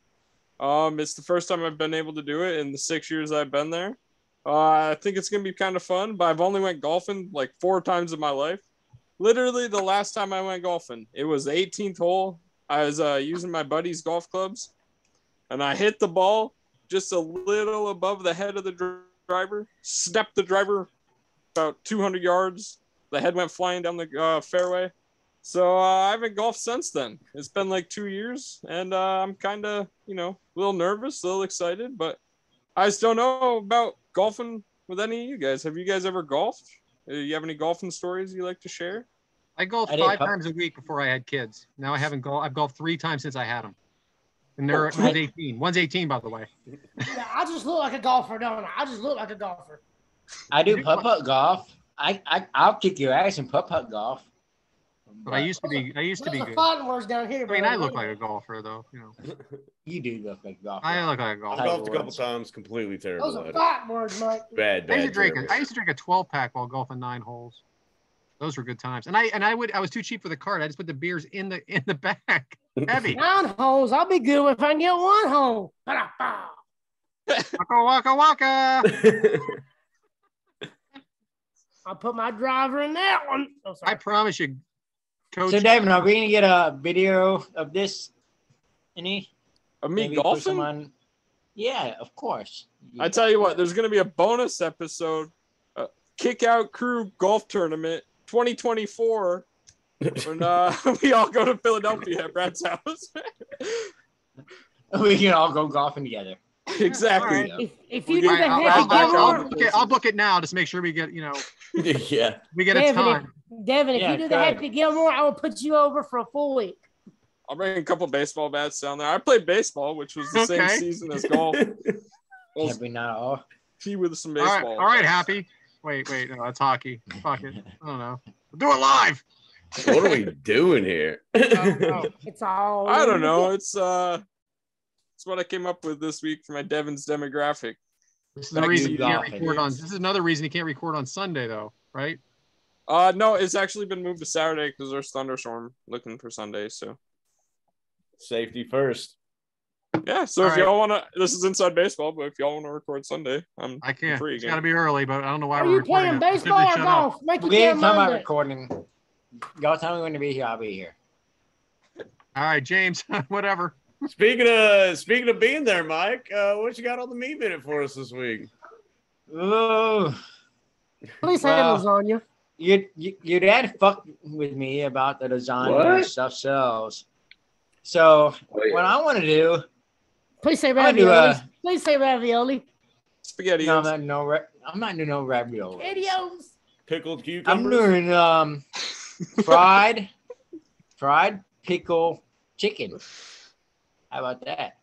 It's the first time I've been able to do it in the 6 years I've been there. I think it's going to be kind of fun, but I've only went golfing like 4 times in my life. Literally the last time I went golfing, it was the 18th hole. I was using my buddy's golf clubs, and I hit the ball just a little above the head of the driver, stepped the driver about 200 yards. The head went flying down the fairway. So I haven't golfed since then. It's been like 2 years, and I'm kind of, a little nervous, a little excited, but I just don't know about golfing with any of you guys. Have you guys ever golfed? Do you have any golfing stories you like to share? I golfed 5 times a week before I had kids. Now I haven't golfed. I've golfed 3 times since I had them. And one's 18. One's 18, by the way. Yeah, I just look like a golfer, don't I? I just look like a golfer. I do putt-putt golf. I'll kick your ass in putt-putt golf. But I used to be There's a good. fighting words down here. I mean, I look like a golfer, though. You know. You do look like a golfer. I look like a I've golfer. golfed a couple times. Completely terrible. Those are at it. fighting words, Mike. Bad. I used Terrible. to drink a 12-pack while golfing 9 holes. Those were good times. And I was too cheap for the cart. I just put the beers in the back. Heavy. 9 holes. I'll be good if I can get 1 hole. Waka waka waka. I'll put my driver in that one. Oh, I promise you, Coach. So, Devyn, are we going to get a video of this? Any? Of me Maybe put golfing? some on- Yeah, of course. I tell you what, there's going to be a bonus episode, Kick Out Crew Golf Tournament 2024, when we all go to Philadelphia at Brad's house. We can all go golfing together. Exactly. Right. If you do the Happy Gilmore, I'll book it now. Just make sure we get, Yeah. we get a time. Devyn, if Yeah, you do the go ahead. Happy Gilmore, I will put you over for a full week. I'll bring a couple baseball bats down there. I played baseball, which was the same Okay. season as golf. Well, Can't be not all. Key with some All right, baseball. all right, Happy. Wait, no, that's hockey. Fuck it. I don't know. We'll do it live. What are we doing here? It's all. I don't know. It's what I came up with this week for my Devon's demographic. This is the Back reason to you can't golf, record on. idiots. This is another reason you can't record on Sunday, though, right? No, it's actually been moved to Saturday because there's thunderstorm looking for Sunday. So Safety first. yeah. So All if right. y'all want to, this is inside baseball, but if y'all want to record Sunday, I can't. free It's again. got to be early, but I don't know why Are we're you recording playing it. baseball or Shut up. golf? Make it We ain't damn talking about Monday. recording. Y'all tell me when to be here. I'll be here. All right, James. Whatever. Speaking of being there, Mike, what you got on the meat minute for us this week? Ooh. Please Well, say lasagna. Your dad fucked with me about the lasagna What? and stuff sells. So Wait. what I want to do, Please say I'll do, ravioli. Please say ravioli. Spaghetti. no, I'm not doing no ravioli. Videos. Pickled I'm cucumbers. doing fried pickle chicken. How about that?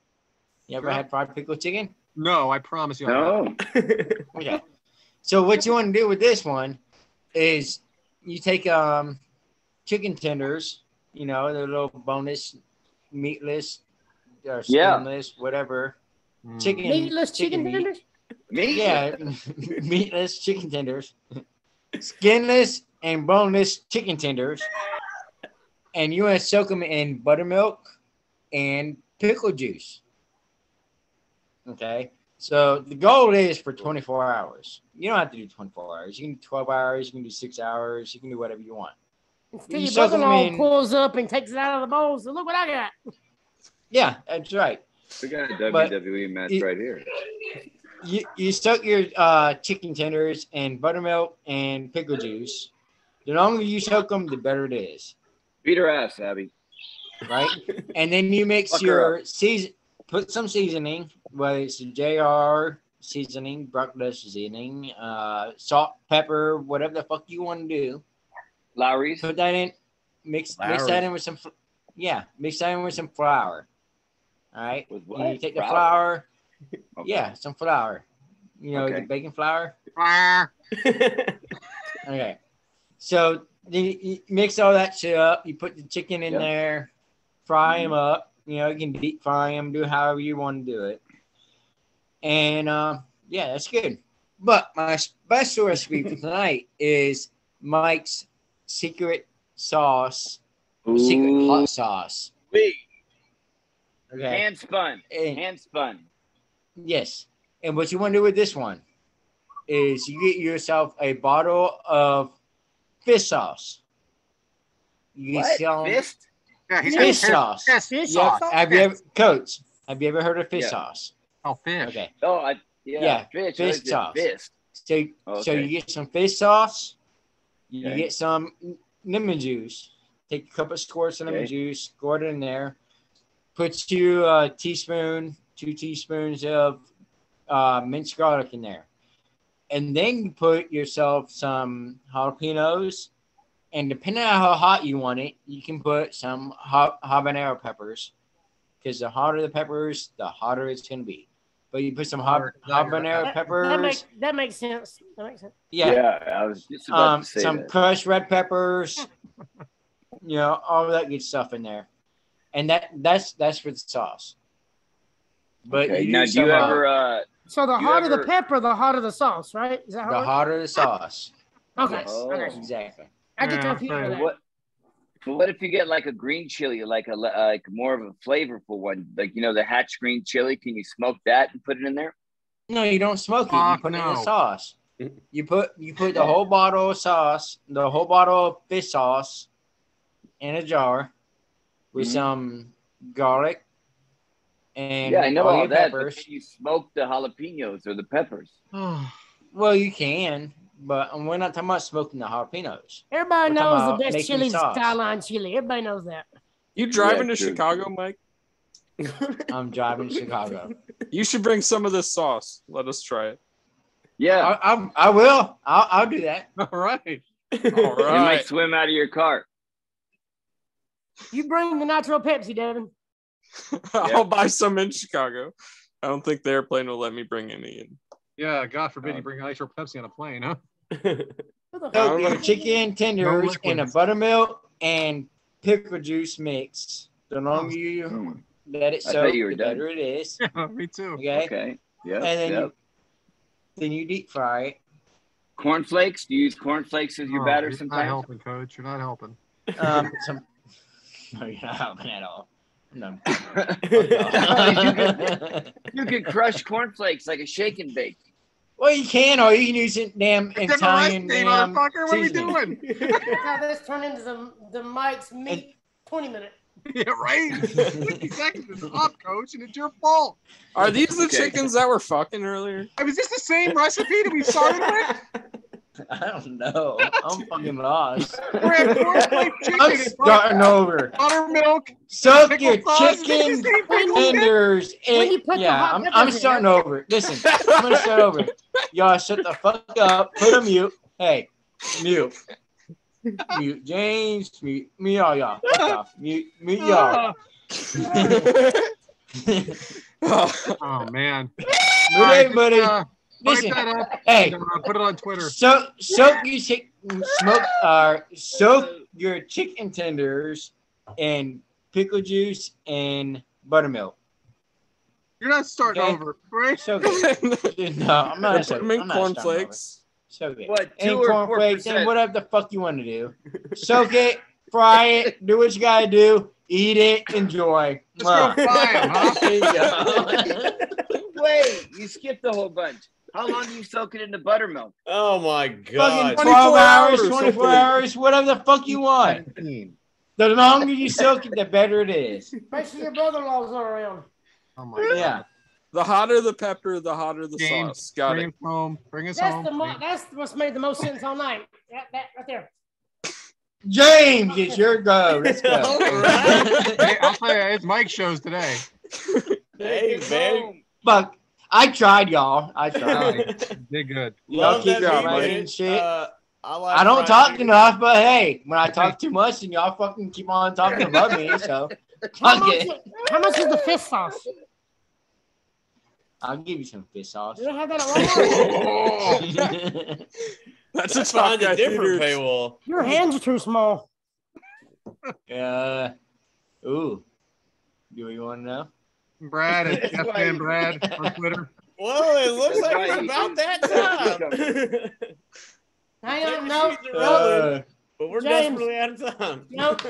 You ever had fried pickle chicken? No, I promise you. No. Okay. So what you want to do with this one is you take chicken tenders, the little boneless, meatless, or Yeah. skinless, whatever. Mm. Chicken. Meatless chicken meat. tenders. Me? Yeah, meatless chicken tenders, skinless and boneless chicken tenders, and you want to soak them in buttermilk and pickle juice. Okay, so the goal is for 24 hours. You don't have to do 24 hours. You can do 12 hours. You can do 6 hours. You can do whatever you want. Until You your soak 'em brother-in-law in- pulls up and takes it out of the bowl. So look what I got. Yeah, that's right. We got a But WWE match it- right here. You soak your chicken tenders in buttermilk and pickle juice. The longer you soak them, the better it is. Beat her ass, Abby. Right? And then you mix Fuck her your season, put some seasoning, whether it's a JR seasoning, broccoli seasoning, salt, pepper, whatever the fuck you want to do. Lowry's. Put that in, mix that in with some, mix that in with some flour. All right? With what? And you take the Flour? flour, Okay. some flour. The Okay. baking flour. Ah. Okay. So you mix all that shit up. You put the chicken in Yeah. there, fry them up. You can deep fry them, do however you want to do it. And that's good. But my special recipe for tonight is Mike's secret sauce, secret Ooh. hot sauce. Wait. Okay. Hand spun. And- Hand spun. Yes. And what you want to do with this one is you get yourself a bottle of fish sauce. You get What? some Fist? Yeah, he fish said sauce. Fish Fish Yeah. sauce. Have you ever, Coach? Have you ever heard of fish Yeah. sauce? Oh, fish. Okay. Oh, Yeah, fish. fish I said sauce. Fist. So Okay. you get some fish sauce. You Okay. get some lemon juice. Take a couple of squirts of lemon Okay. juice, squirt it in there. Put you a teaspoon, 2 teaspoons of minced garlic in there. And then you put yourself some jalapenos. And depending on how hot you want it, you can put some habanero peppers. Because the hotter the peppers, the hotter it's going to be. But you put some habanero peppers. That makes sense. That makes sense. Yeah. I was just about to say Some that. crushed red peppers. all that good stuff in there, and that's for the sauce. But okay. Now, do you ever? So the hotter the pepper, the hotter the sauce, right? Is that how the hotter the sauce? Okay. Oh. Okay. Exactly. I get confused with that. What if you get like a green chili, like more of a flavorful one, like the hatch green chili? Can you smoke that and put it in there? No, you don't smoke it. You put it in the sauce. You put the whole bottle of sauce, the whole bottle of fish sauce, in a jar with some garlic and I know all that. peppers. But can you smoke the jalapenos or the peppers? Well, you can. But we're not talking about smoking the jalapenos. Everybody knows the best chili is Skyline chili. Everybody knows that. You driving to Chicago, Mike? I'm driving to Chicago. You should bring some of this sauce. Let us try it. Yeah, I will. I'll do that. All right. You might swim out of your car. You bring the Nitro Pepsi, Devin. I'll buy some in Chicago. I don't think the airplane will let me bring any in. Yeah, God forbid you bring Nitro Pepsi on a plane, huh? So your chicken tenders and a buttermilk and pickle juice mix. The longer you let it soak, the better it is. Yeah, me too. Okay. Yeah. And then you deep fry it. Cornflakes? Do you use cornflakes as your batter sometimes? You're not helping, Coach. You're not helping. No, you're not helping at all. No. You could crush cornflakes like a shake and bake. Well, you can, or you can use it damn Italian damn motherfucker. What are we doing? Now this turned into the Mike's meat 20-minute. Yeah, right. 50 seconds is up, Coach, and it's your fault. Are these the chickens that were fucking earlier? Was this the same recipe that we started with? I don't know. I'm fucking lost. We're at cornflake chicken. I'm starting over. Buttermilk. Soak your chicken tenders. I'm starting over. Listen, I'm gonna start over. Y'all shut the fuck up. Put a mute. Hey, mute. Mute James. Mute me all y'all. Fuck off. Mute y'all. Oh man. Mute everybody. Listen, hey, put it on Twitter. Soak your chicken tenders in pickle juice and buttermilk. You're not starting over, right? No, I'm not. Put them in cornflakes. Soak it. What? And cornflakes and whatever the fuck you want to do. Soak it, fry it, do what you gotta do, eat it, enjoy. Let's go fry them, huh? There you go. Wait, you skipped a whole bunch. How long do you soak it in the buttermilk? Oh my god. Fucking 12 hours, 24 hours, whatever the fuck you want. The longer you soak it, the better it is. Make sure your brother-in-law's not around. Oh my god. Yeah. The hotter the pepper, the hotter the sauce. Got bring it. Us home. Bring us home. That's what's made the most sense all night. That right there. James, it's your go. Let's go. Hey, I'll tell you, it's Mike's shows today. Hey, man. Fuck. I tried, y'all. I tried. Did good. Y'all keep that your meat, and shit. I don't talk enough, but hey, when I talk too much, and y'all fucking keep on talking above me, so fuck it. How much is the fish sauce? I'll give you some fish sauce. You don't have that at Walmart? That's a different paywall. Your hands are too small. Ooh. Do you want to know? Brad at Jeff and Brad on Twitter. Well, it looks like it's about that time. Hang on, no. But we're James. desperately out of time. Nope.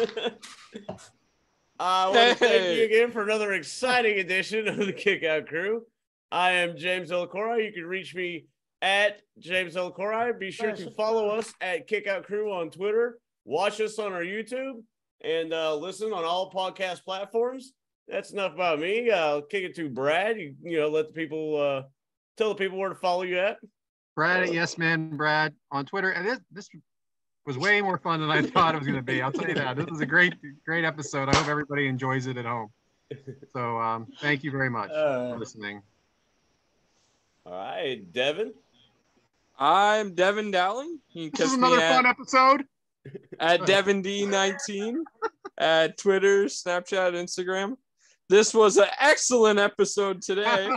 I want to thank you again for another exciting edition of the Kickout Crew. I am James Elacora. You can reach me at James Elacora. Be sure to follow us at Kickout Crew on Twitter. Watch us on our YouTube and listen on all podcast platforms. That's enough about me. I'll kick it to Brad. You know, let the people tell the people where to follow you at. Brad at Yes Man Brad on Twitter. And this was way more fun than I thought it was going to be. I'll tell you that. This was a great episode. I hope everybody enjoys it at home. So thank you very much for listening. All right, Devin. I'm Devyn Dowling. This is another fun episode. At DevynD19 at Twitter, Snapchat, Instagram. This was an excellent episode today.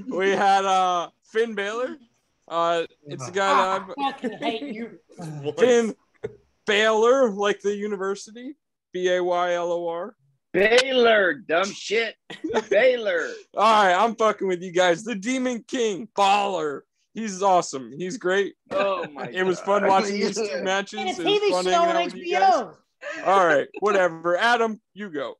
We had Finn Balor. It's a guy that I fucking hate you. Baylor, like the university. Baylor. Baylor, dumb shit. Baylor. All right, I'm fucking with you guys. The Demon King, Baller. He's awesome. He's great. Oh my It was fun watching these two matches. And a It was TV fun show hanging on out with you guys. HBO. All right, whatever. Adam, you go.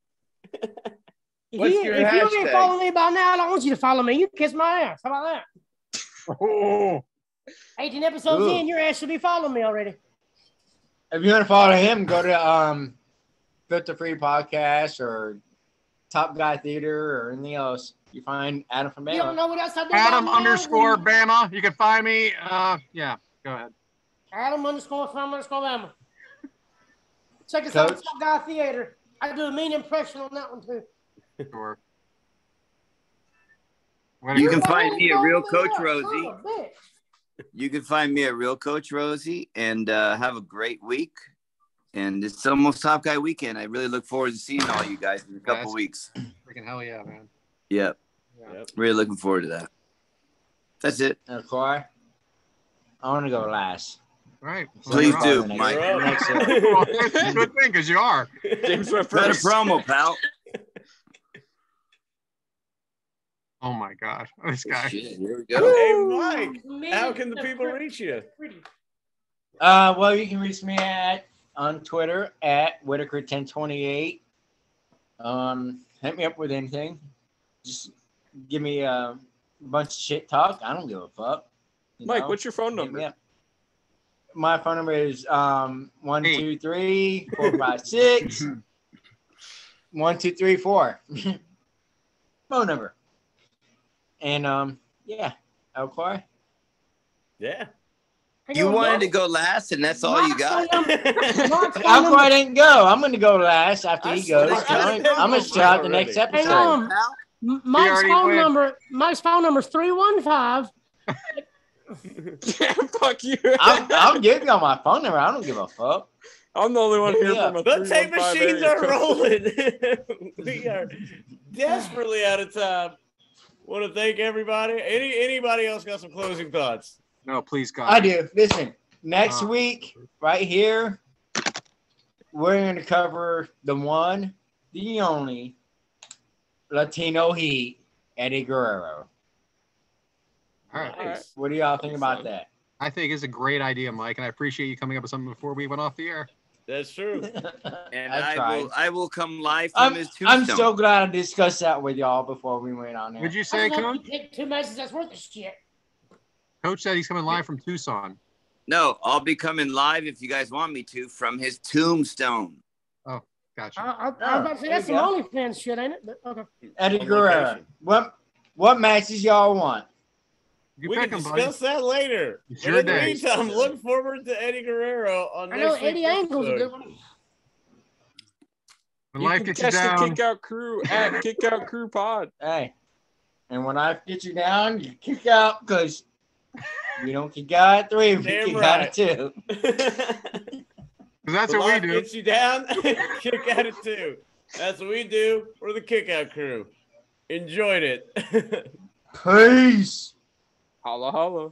What's your If you didn't hashtag? follow me by now, I don't want you to follow me. You kiss my ass. How about that? Oh, 18 episodes Ooh. in, your ass should be following me already. If you want to follow him, go to Filter Free Podcast or Top Guy Theater or anything else. You find Adam from You don't Bama. know what else I do. Adam about now? _ Bama. You can find me. Yeah, go ahead. Adam _ from _ Bama. Check us out Coach? at Top Guy Theater. I do a mean impression on that one too. Sure. You can You're find me at always Real following Coach me up, Rosey. son of a bitch. You can find me at Real Coach Rosey, and have a great week. And it's almost Top Guy weekend. I really look forward to seeing all you guys in a couple Yes. weeks. Freaking hell yeah, man. Yep. Yep. Really looking forward to that. That's it. Kawhi, I want to go last. All right. Please you're do, up. Mike. You're up. Next up. Well, that's a good thing because you are. James went Better first. promo, pal. Oh my God, this guy. Shit, here we go. Hey, Mike, Man, how can the that's people pretty. reach you? Well, you can reach me on Twitter at Whitaker1028. Hit me up with anything. Just give me a bunch of shit talk. I don't give a fuck. You Mike, know? what's your phone Hit me number? up. My phone number is 123-456 1234. Phone number. And yeah, Elclar. Yeah. You wanted to go last, and that's all you got? Elclar didn't go. I'm gonna go last after I he goes. swear, I'm gonna shout the next already. episode. Hang on. Mike's already phone went. number. Mike's phone number is 315. Fuck you. I'll give y'all my phone number. I don't give a fuck. I'm the only one here Yeah. from a The tape 315 machines area are code. rolling. We are desperately out of time. Want to thank everybody. Anybody else got some closing thoughts? No, please, God. I do. Listen, next Uh. week, right here, we're going to cover the one, the only Latino Heat, Eddie Guerrero. All right. Nice. What do y'all think about that? I think it's a great idea, Mike, and I appreciate you coming up with something before we went off the air. That's true. And I tried. I will come live from his I'm tombstone. so glad I discussed that with y'all before we went on there. Would you say, I Coach? picked two matches that's worth of shit. Coach said he's coming live from Tucson. No, I'll be coming live if you guys want me to from his tombstone. Gotcha. I was about to say that's some there you OnlyFans shit, ain't it? But, okay. Eddie On Guerrero. location. What matches y'all want? You We pick can him, buddy. discuss that later. Sure But in the day. meantime, look forward to Eddie Guerrero on I know next Eddie week's Angle's a episode. good one. When You life can gets you catch the down. Kick Out Crew at Kick Out Crew Pod. Hey, and when I get you down, you kick out because you don't kick out at 3, we Damn kick right. out at 2. 'Cause that's When what we life do. gets you down, kick at it too. That's what we do. We're the Kick Out Crew. Enjoyed it. Peace. Holla, holla.